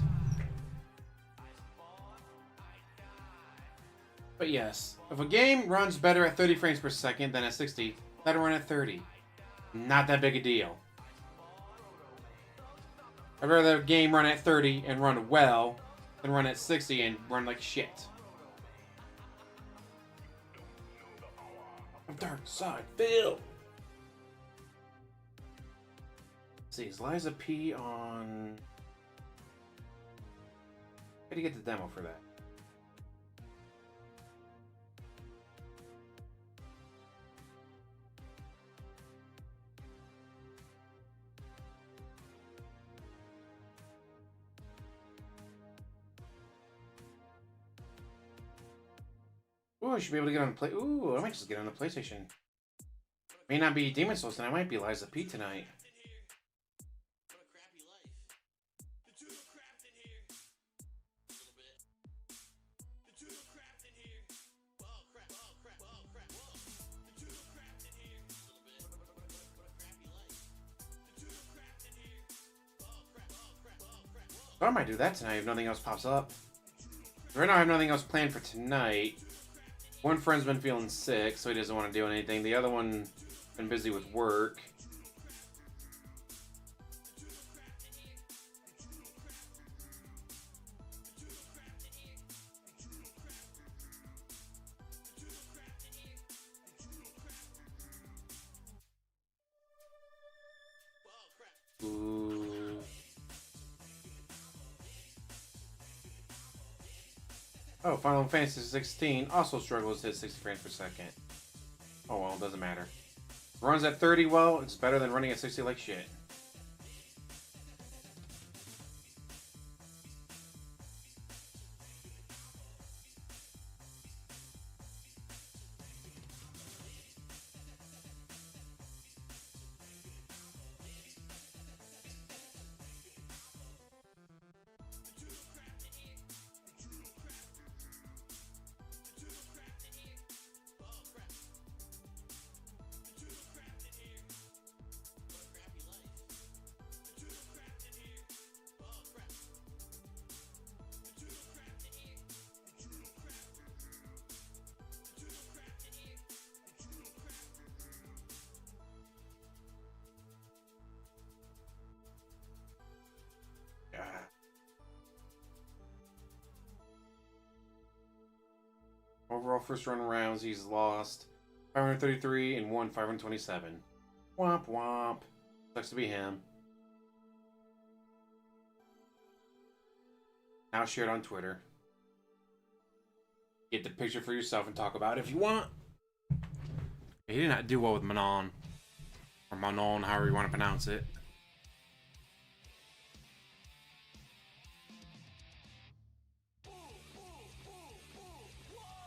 A: But yes, if a game runs better at 30 frames per second than at 60, let it run at 30. Not that big a deal. I'd rather a game run at 30 and run well than run at 60 and run like shit. Dark side, Phil! Let's see, is Liza P on... Gotta get the demo for that. Ooh, I should be able to get on the play. Ooh, I might just get on the PlayStation. May not be Demon's Souls tonight. I might be Liza P tonight. I might do that tonight if nothing else pops up. Right now I have nothing else planned for tonight. One friend's been feeling sick, so he doesn't want to do anything. The other one been busy with work. Ooh. Oh, Final Fantasy 16 also struggles to hit 60 frames per second. Oh well, it doesn't matter. Runs at 30 well, it's better than running at 60 like shit. overall first run rounds, he's lost 533 and won 527. Womp womp. Sucks to be him. Now share it on Twitter. Get the picture for yourself and talk about it if you want. He did not do well with Manon. Or Manon, however you want to pronounce it.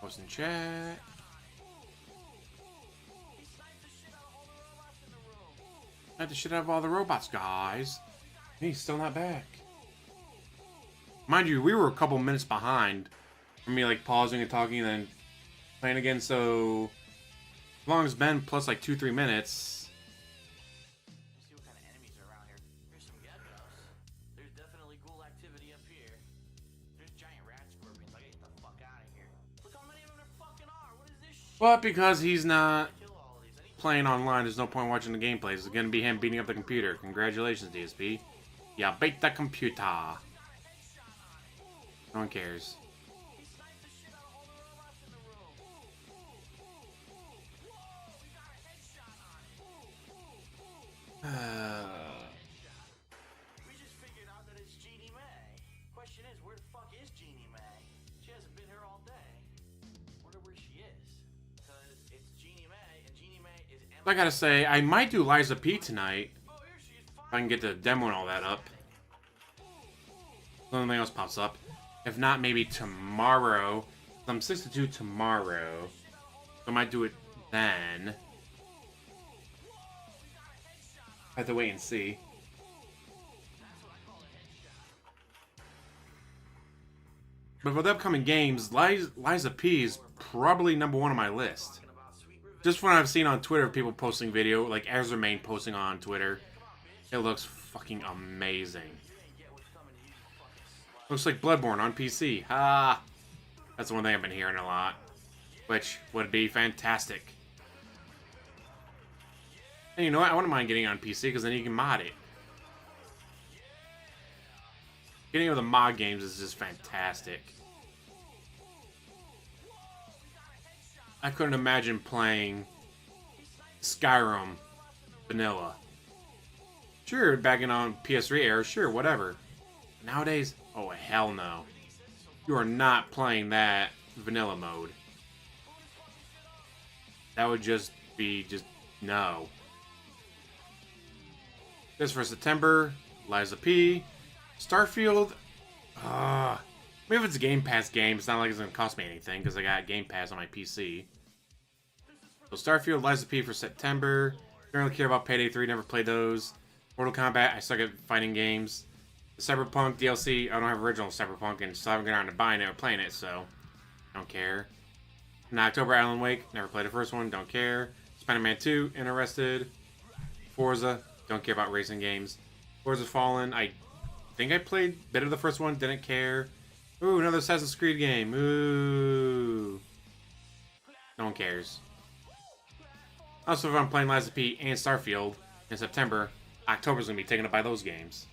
A: Post in chat. Sniped the shit out of all the robots, guys. He's still not back. Mind you, we were a couple minutes behind from me like pausing and talking and then playing again, so as long as it's been plus like 2-3 minutes.
B: Let's see what kind of enemies are around here. Here's some geckos. There's definitely ghoul activity up here. There's giant rat scorpions. I gotta get the fuck out of here. Look how many of them there fucking are. What is this shit?
A: But because he's not
B: Kill all of these. I need
A: playing online, there's no point watching the gameplays. It's gonna be him beating up the computer. Congratulations, DSP. Yeah, beat the computer. No one cares.
B: We just figured out that it's Jeannie Mae. Question is, where the fuck is Jeannie Mae? She hasn't been here all day. Wonder where she is. Cause it's Jeannie Mae, and Jeannie Mae is
A: I gotta say, I might do Liza P tonight.
B: Oh, here she is.
A: If I can get the demo and all that up. Something else pops up. If not, maybe tomorrow. I'm 6 to 2 tomorrow. So I might do it then. I have to wait and see. But for the upcoming games, Liza P is probably #1 on my list. Just from what I've seen on Twitter, people posting video, like Ezra Main posting on Twitter. It looks fucking amazing. Looks like Bloodborne on PC. Ah, that's the one thing I've been hearing a lot. Which would be fantastic. And you know what? I wouldn't mind getting it on PC because then you can mod it. Getting with the mod games is just fantastic. I couldn't imagine playing Skyrim vanilla. Sure, back in on PS3 era, sure, whatever. Nowadays, oh hell no. You are not playing that vanilla mode. That would just be no. This for September, Liza P, Starfield. Maybe if it's a Game Pass game, it's not like it's gonna cost me anything because I got Game Pass on my PC. So Starfield, Liza P for September. Don't really care about Payday 3, never played those. Mortal Kombat, I suck at fighting games. The Cyberpunk DLC, I don't have original Cyberpunk and still haven't got around to buying it or playing it, so don't care. In October, Alan Wake, never played the first one, don't care. Spider-Man 2, interested. Forza, don't care about racing games. Forza Fallen, I think I played a bit of the first one, didn't care. Ooh, another Assassin's Creed game. Ooh. No one cares. Also, if I'm playing Liza P and Starfield in September, October's gonna be taken up by those games.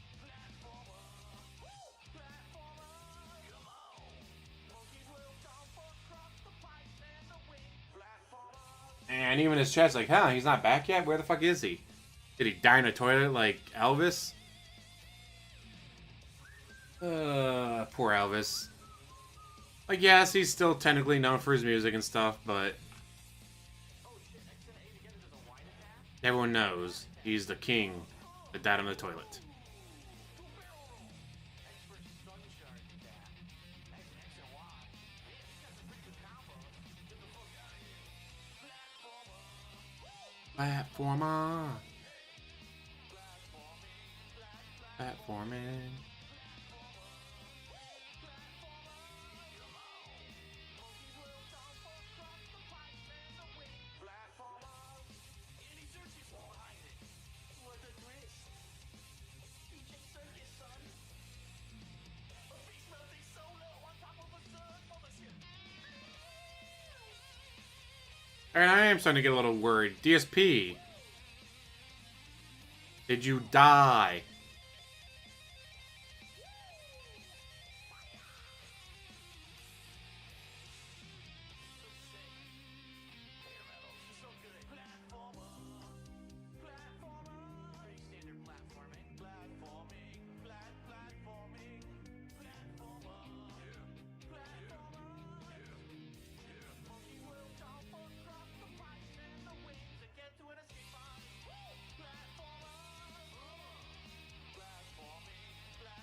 A: And even his chat's like, huh, he's not back yet? Where the fuck is he? Did he die in a toilet like Elvis? Poor Elvis. Like, yes, he's still technically known for his music and stuff, but everyone knows he's the king that died in the toilet. Platformer. Platforming. Alright, I am starting to get a little worried. DSP. Did you die?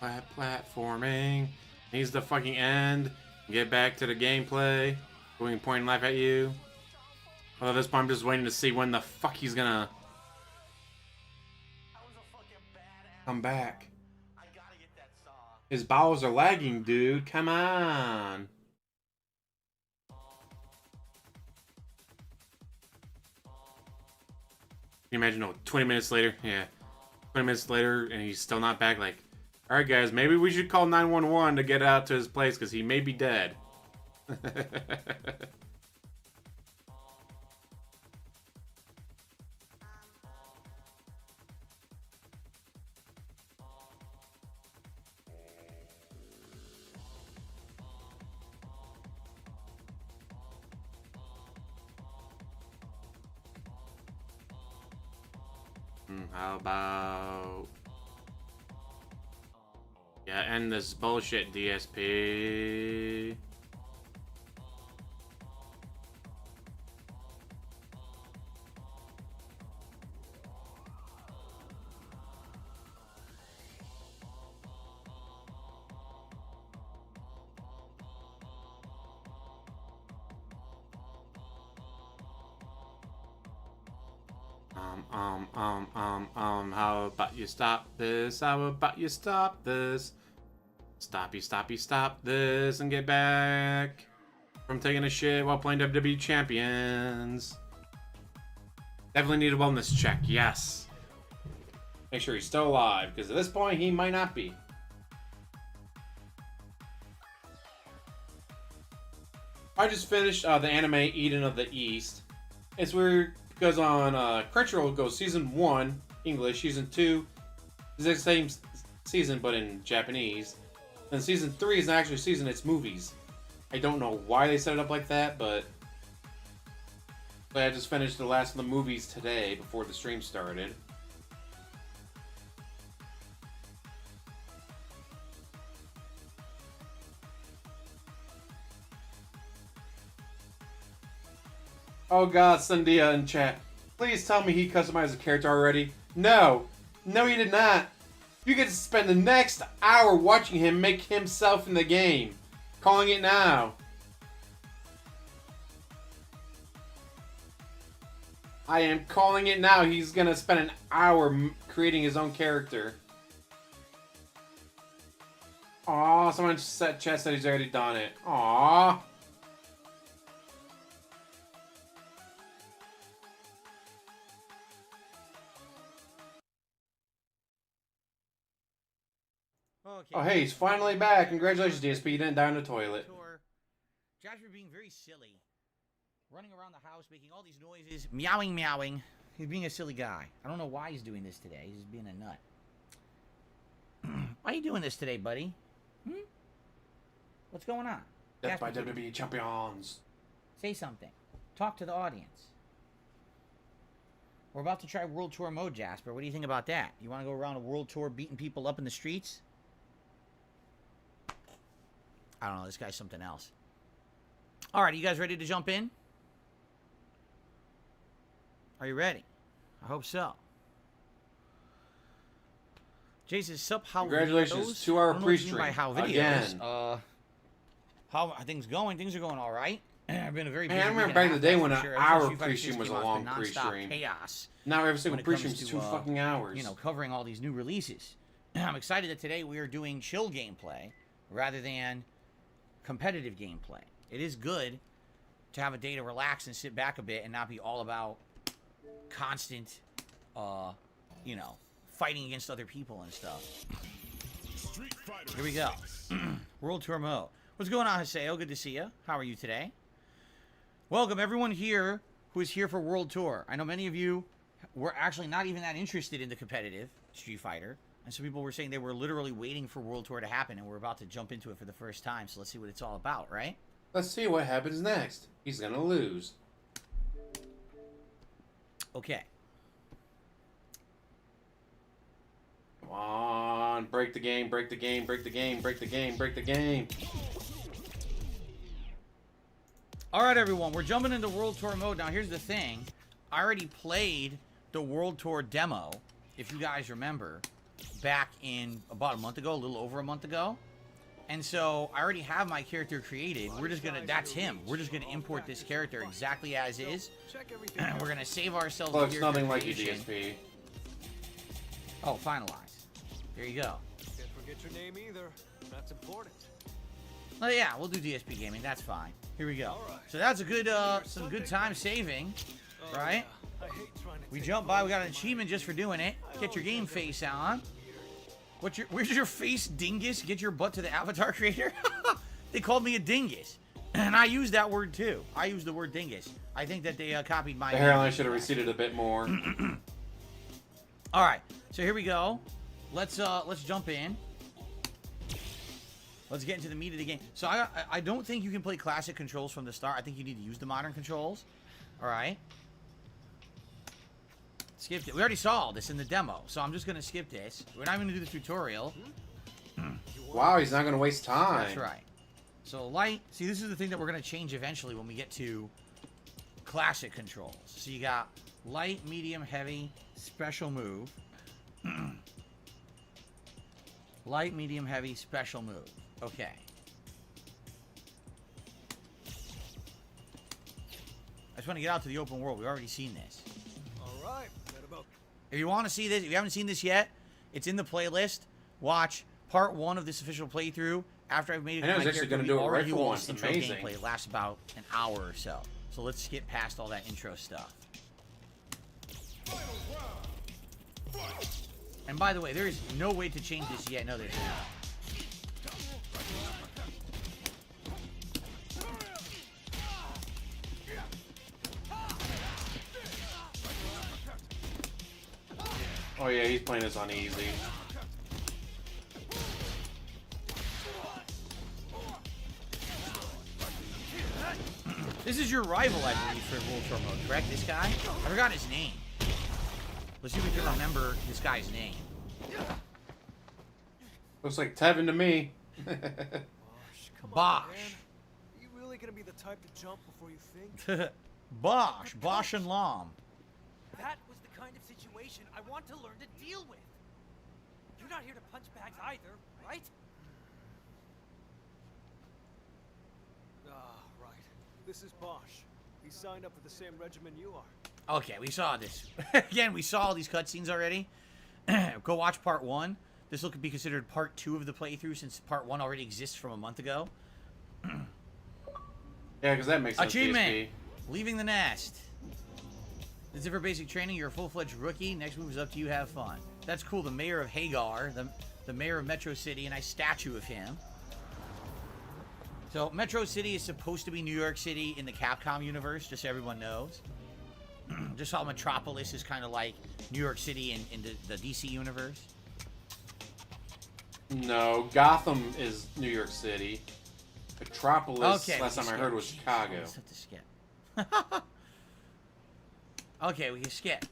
A: Platforming. Needs the fucking end. Get back to the gameplay. Going point life at you. Although this point I'm just waiting to see when the fuck he's gonna come back.
B: I gotta get that saw.
A: His bowels are lagging, dude. Come on. Can you imagine, 20 minutes later? Yeah. 20 minutes later, and he's still not back. Like, alright, guys, maybe we should call 911 to get out to his place, because he may be dead. How about... Yeah, end this bullshit, DSP. How about you stop this? How about you stop this? Stop this and get back from taking a shit while playing WWE Champions. Definitely need a wellness check, yes. Make sure he's still alive, because at this point he might not be. I just finished the anime Eden of the East. It's weird because on Crunchyroll it goes season 1 English, season 2 is the same season but in Japanese, and season 3 is not actually season, it's movies. I don't know why they set it up like that, but I just finished the last of the movies today before the stream started. Oh god, Sandia in chat. Please tell me he customized the character already. No! No, he did not! You get to spend the next hour watching him make himself in the game. Calling it now. I am calling it now. He's gonna spend an hour creating his own character. Aw, someone chat said he's already done it. Aw.
F: Okay.
A: Oh, hey, he's finally back. Congratulations, DSP. You didn't die in the toilet.
F: Jasper being very silly. Running around the house, making all these noises. Meowing, meowing. He's being a silly guy. I don't know why he's doing this today. He's just being a nut. Why are you doing this today, buddy? What's going on?
A: Death by
F: Jasper,
A: WWE Champions.
F: say something. Talk to the audience. We're about to try World Tour mode, Jasper. What do you think about that? You want to go around a World Tour beating people up in the streets? I don't know. This guy's something else. All right, are you guys ready to jump in? Are you ready? I hope so. Jason, sup, how
A: Congratulations,
F: videos?
A: 2-hour
F: I don't know what you mean
A: pre-stream.
F: by how videos.
A: Again.
F: How are things going? Things are going all right. I've been a very busy
A: Man, I remember
F: week
A: back
F: and
A: in
F: a
A: the day
F: half,
A: when
F: that's
A: an
F: for sure. Ever
A: hour
F: since Street Fighter
A: pre-stream
F: 6
A: was a
F: came out,
A: long
F: it's been nonstop
A: pre-stream.
F: chaos.
A: Now every
F: when
A: single
F: it
A: pre-stream
F: comes
A: is
F: to,
A: 2 fucking hours.
F: You know, covering all these new releases. I'm excited that today we are doing chill gameplay rather than competitive gameplay. It is good to have a day to relax and sit back a bit and not be all about constant, you know, fighting against other people and stuff. Here we go. World Tour mode. What's going on, Haseo? Good to see you. How are you today? Welcome everyone here who is here for World Tour. I know many of you were actually not even that interested in the competitive Street Fighter. And some people were saying they were literally waiting for World Tour to happen, and we're about to jump into it for the first time. So let's see what it's all about, right?
A: Let's see what happens next. He's gonna lose.
F: Okay.
A: Come on, break the game, break the game, break the game, break the game, break the game.
F: All right, everyone. We're jumping into World Tour mode. Now, here's the thing. I already played the World Tour demo, if you guys remember. back in about a month ago, a little over a month ago. And so I already have my character created. We're just gonna, that's him. We're just gonna import this character exactly as is. We're gonna save ourselves.
A: Well, it's
F: character
A: nothing like your
F: creation.
A: DSP.
F: Oh, finalize. There you go.
G: Can't forget your name either. That's important.
F: Oh yeah, we'll do DSP gaming. That's fine. Here we go.
G: Alright.
F: So that's a good, some good time saving, right?
G: I hate trying to
F: We
G: take
F: jump by. We got an achievement just for doing it. Get your game face on. Where's your face, dingus? Get your butt to the avatar creator. They called me a dingus, and I use that word too. I use the word dingus. I think that they copied my.
A: The hairline should have receded a bit more.
F: All right, so here we go. Let's jump in. Let's get into the meat of the game. So I don't think you can play classic controls from the start. I think you need to use the modern controls. All right. Skip it. We already saw all this in the demo, so I'm just gonna skip this. We're not even gonna do the tutorial.
A: Wow, he's not gonna waste time.
F: That's right. So light. See, this is the thing that we're gonna change eventually when we get to classic controls. So you got light, medium, heavy, special move. Light, medium, heavy, special move. Okay. I just want to get out to the open world. We've already seen this.
G: All right. Got about
F: If you want to see this, if you haven't seen this yet, it's in the playlist. Watch part 1 of this official playthrough. After I've made it,
A: I know he's actually gonna do a
F: already
A: rifle
F: all
A: one.
F: this
A: It's
F: intro
A: amazing.
F: gameplay. It lasts about an hour or so. So let's skip past all that intro stuff. And by the way, there is no way to change this yet. No, there's not.
A: Oh yeah, he's playing this on easy.
F: This is your rival, I believe, for World Tour mode, correct? This guy? I forgot his name. Let's see if we can remember this guy's name.
A: Looks like Tevin to me.
G: Bosh. Come
F: Bosh.
G: on, man. Are you really gonna be the type to jump before you think?
F: Bosh and Lom.
H: That was the kind of situation I want to learn to deal with. You're not here to punch bags either, right?
G: Ah, right. This is Bosh. He signed up for the same regiment you are.
F: Okay, we saw this. Again, we saw all these cutscenes already. Go watch part 1. This will be considered part 2 of the playthrough since part 1 already exists from a month ago.
A: Yeah, because that makes sense.
F: Achievement!
A: DSP.
F: Leaving the nest. This is for basic training. You're a full-fledged rookie. Next move is up to you. Have fun. That's cool. The mayor of Hagar, the mayor of Metro City, a nice statue of him. So Metro City is supposed to be New York City in the Capcom universe, just so everyone knows. Just how Metropolis is kind of like New York City in the DC universe.
A: No, Gotham is New York City. Metropolis,
F: Okay.
A: last time I heard, was Chicago.
F: Let's have to skip. Okay, we can skip.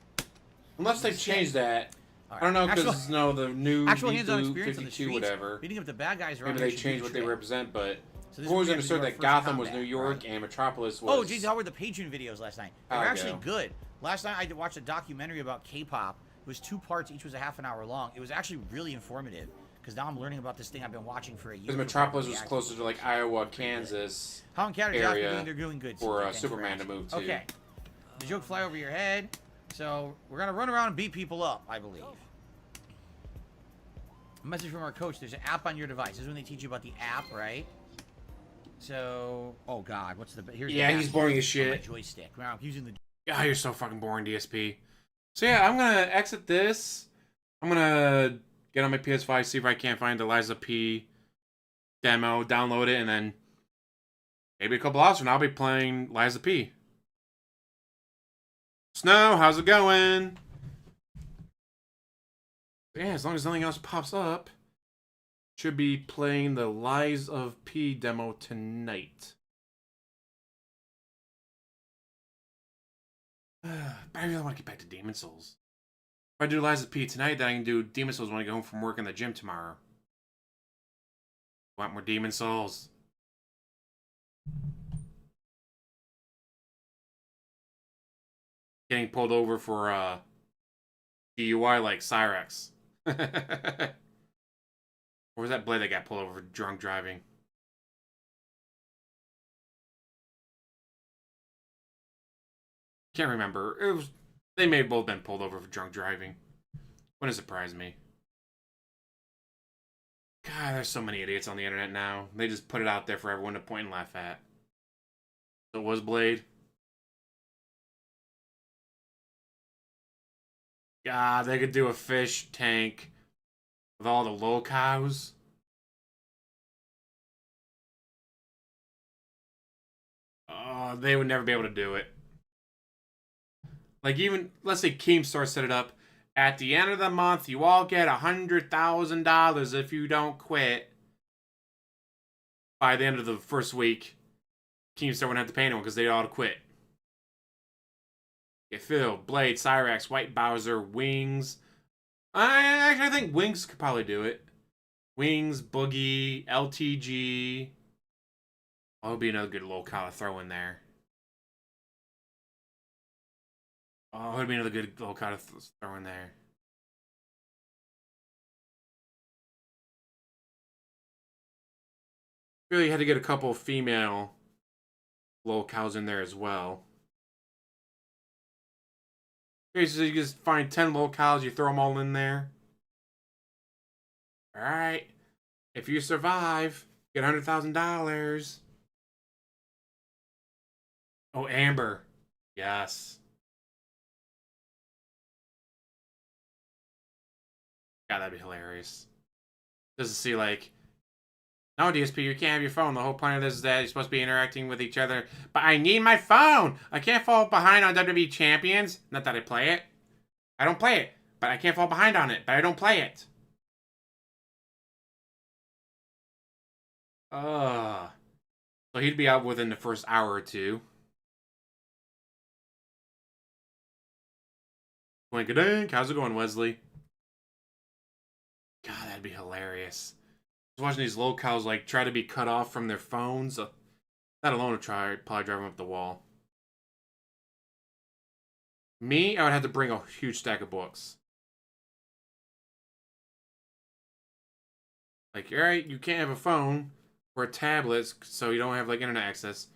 A: Unless they've changed that.
F: All
A: I don't know,
F: right.
A: because no, the new
F: Actual hands-on
A: reboot,
F: experience on the
A: 52,
F: streets.
A: whatever.
F: Beating up the bad guys around
A: Maybe
F: here
A: they
F: should
A: changed
F: be
A: what they
F: trick.
A: represent, but
F: So this
A: I've always
F: is where we have to do
A: understood
F: our
A: that
F: first
A: Gotham was
F: combat,
A: New York
F: right?
A: and Metropolis was.
F: Oh, geez, how were the Patreon videos last night? They were
A: Chicago.
F: actually good. Last night I watched a documentary about K-pop. It was 2 parts. Each was a half an hour long. It was actually really informative because now I'm learning about this thing I've been watching for a year.
A: Because Metropolis was closer to like Iowa, Kansas
F: How in Canada, Josh,
A: area
F: they're doing good.
A: for
F: Thanks
A: Superman to
F: asking.
A: move to.
F: Okay. The joke fly over your head. So we're gonna run around and beat people up, I believe. A message from our coach. There's an app on your device. This is when they teach you about the app, right? So, oh god, what's the here's
A: Yeah,
F: the
A: he's
F: app
A: boring as
F: on my
A: shit.
F: joystick. Wow, I'm using the
A: Yeah, you're so fucking boring, DSP. So yeah, I'm gonna exit this. I'm gonna get on my PS5, see if I can't find the Liza P demo, download it, and then maybe a couple hours from now I'll be playing Liza P. Snow, how's it going? Yeah, as long as nothing else pops up, should be playing the Lies of P demo tonight. But I really want to get back to Demon Souls. If I do Lies of P tonight, then I can do Demon Souls when I go home from work in the gym tomorrow. Want more Demon Souls? Getting pulled over for DUI like Cyrex. Or was that Blade that got pulled over for drunk driving? Can't remember. It was. They may have both been pulled over for drunk driving. Wouldn't surprise me. God, there's so many idiots on the internet now. They just put it out there for everyone to point and laugh at. So it was Blade. God, they could do a fish tank with all the locals. Oh, they would never be able to do it. Like, even, let's say Keemstar set it up. At the end of the month, you all get $100,000 if you don't quit. By the end of the first week, Keemstar wouldn't have to pay anyone because they'd all quit. Get Phil, Blade, Cyrax, White Bowser, Wings. I think Wings could probably do it. Wings, Boogie, LTG. Oh, would be another good little kind of throw in there. Oh, it would be another good little kind of throw in there. Really had to get a couple female locals in there as well. Okay, so you just find 10 locals, you throw them all in there. Alright. If you survive, get $100,000. Oh, Amber. Yes. God, that'd be hilarious. Just to see, like, no, DSP, you can't have your phone. The whole point of this is that you're supposed to be interacting with each other. But I need my phone! I can't fall behind on WWE Champions. Not that I play it. I don't play it. But I can't fall behind on it. But I don't play it. So he'd be out within the first hour or two. Wink-a-dink. How's it going, Wesley? God, that'd be hilarious. I was watching these locals like try to be cut off from their phones. That alone would probably drive them up the wall. Me, I would have to bring a huge stack of books. Like, alright, you can't have a phone or a tablet, so you don't have like internet access.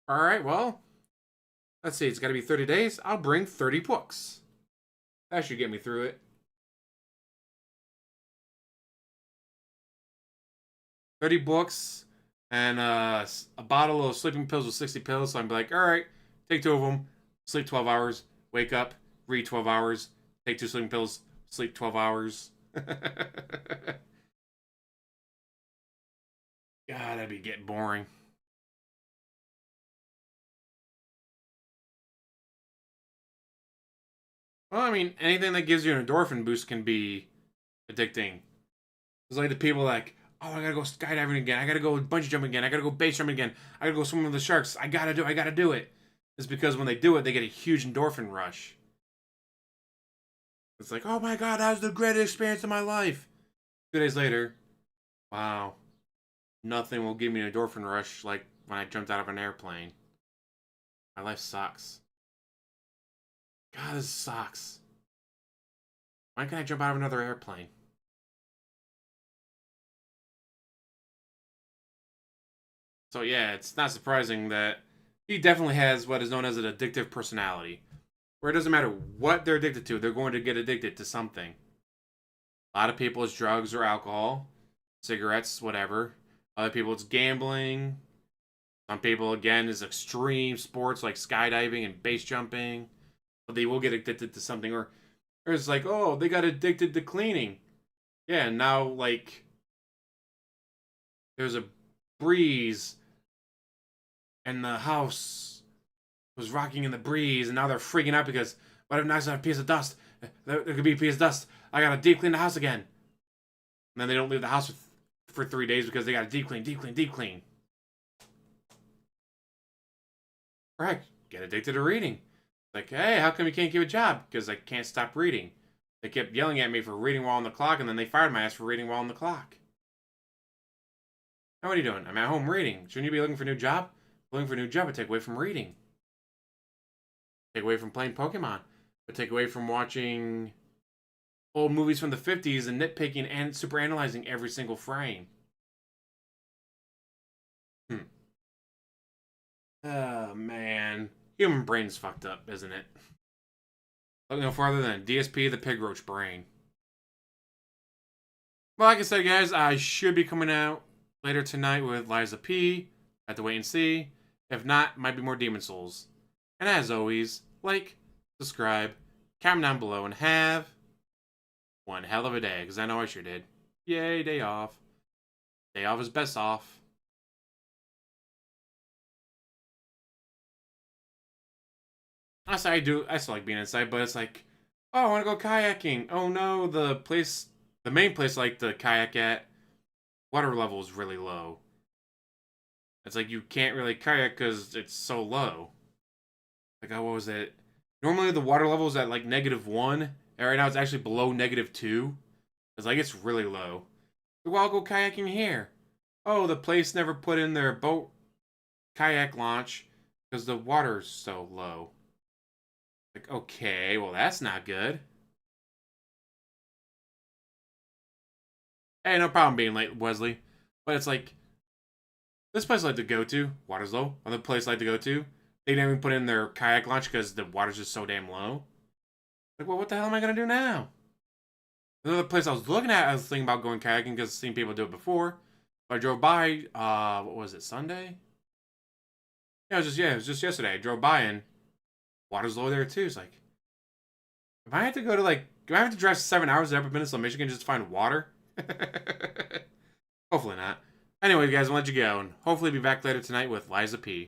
A: Alright, well, let's see, it's gotta be 30 days. I'll bring 30 books. That should get me through it. 30 books and a bottle of sleeping pills with 60 pills. So I'm like, all right, take 2 of them, sleep 12 hours, wake up, read 12 hours, take 2 sleeping pills, sleep 12 hours. God, that'd be getting boring. Well, I mean, anything that gives you an endorphin boost can be addicting. It's like the people like, oh, I gotta go skydiving again. I gotta go bungee jumping again. I gotta go base jumping again. I gotta go swimming with the sharks. I gotta do it. It's because when they do it, they get a huge endorphin rush. It's like, oh my god, that was the greatest experience of my life. 2 days later, wow. Nothing will give me an endorphin rush like when I jumped out of an airplane. My life sucks. God, this sucks. Why can't I jump out of another airplane? So yeah, it's not surprising that he definitely has what is known as an addictive personality. Where it doesn't matter what they're addicted to, they're going to get addicted to something. A lot of people it's drugs or alcohol, cigarettes, whatever. Other people it's gambling. Some people, again, is extreme sports like skydiving and base jumping. But they will get addicted to something. Or it's like, oh, they got addicted to cleaning. Yeah, and now, like, there's a breeze and the house was rocking in the breeze, and now they're freaking out because what if knocks out a piece of dust? There could be a piece of dust. I gotta deep clean the house again. And then they don't leave the house for 3 days because they gotta deep clean. Right, get addicted to reading. Like, hey, how come you can't give a job? Because I can't stop reading. They kept yelling at me for reading while on the clock, and then they fired my ass for reading while on the clock. Now what are you doing? I'm at home reading. Shouldn't you be looking for a new job? Looking for a new job would take away from reading. Take away from playing Pokemon. But take away from watching old movies from the 50s and nitpicking and super analyzing every single frame. Oh, man. Human brain's fucked up, isn't it? Look no farther than DSP, the pig roach brain. Well, like I said, guys, I should be coming out later tonight with Liza P. Have to wait and see. If not, might be more Demon Souls. And as always, like, subscribe, comment down below, and have one hell of a day, because I know I sure did. Yay, day off. Day off is best off. Honestly, I still like being inside, but it's like, oh, I want to go kayaking. Oh no, the main place I like to kayak at, water level is really low. It's like you can't really kayak because it's so low. Like, oh, what was it? Normally the water level is at like -1, and right now it's actually below -2. It's like, it's really low. Well, I'll go kayaking here. Oh, the place never put in their boat kayak launch because the water's so low. Like, okay, well, that's not good. Hey, no problem being late, Wesley. But it's like, this place I like to go to, water's low. Other place I like to go to, they didn't even put in their kayak launch because the water's just so damn low. Like, well, what the hell am I going to do now? Another place I was looking at, I was thinking about going kayaking because I've seen people do it before. But I drove by, what was it, Sunday? Yeah, it was just yesterday. I drove by and water's low there too. It's like, if I have to go to do I have to drive 7 hours to Upper Peninsula, Michigan just to find water? Hopefully not. Anyway, guys, I'll let you go, and hopefully be back later tonight with Liza P.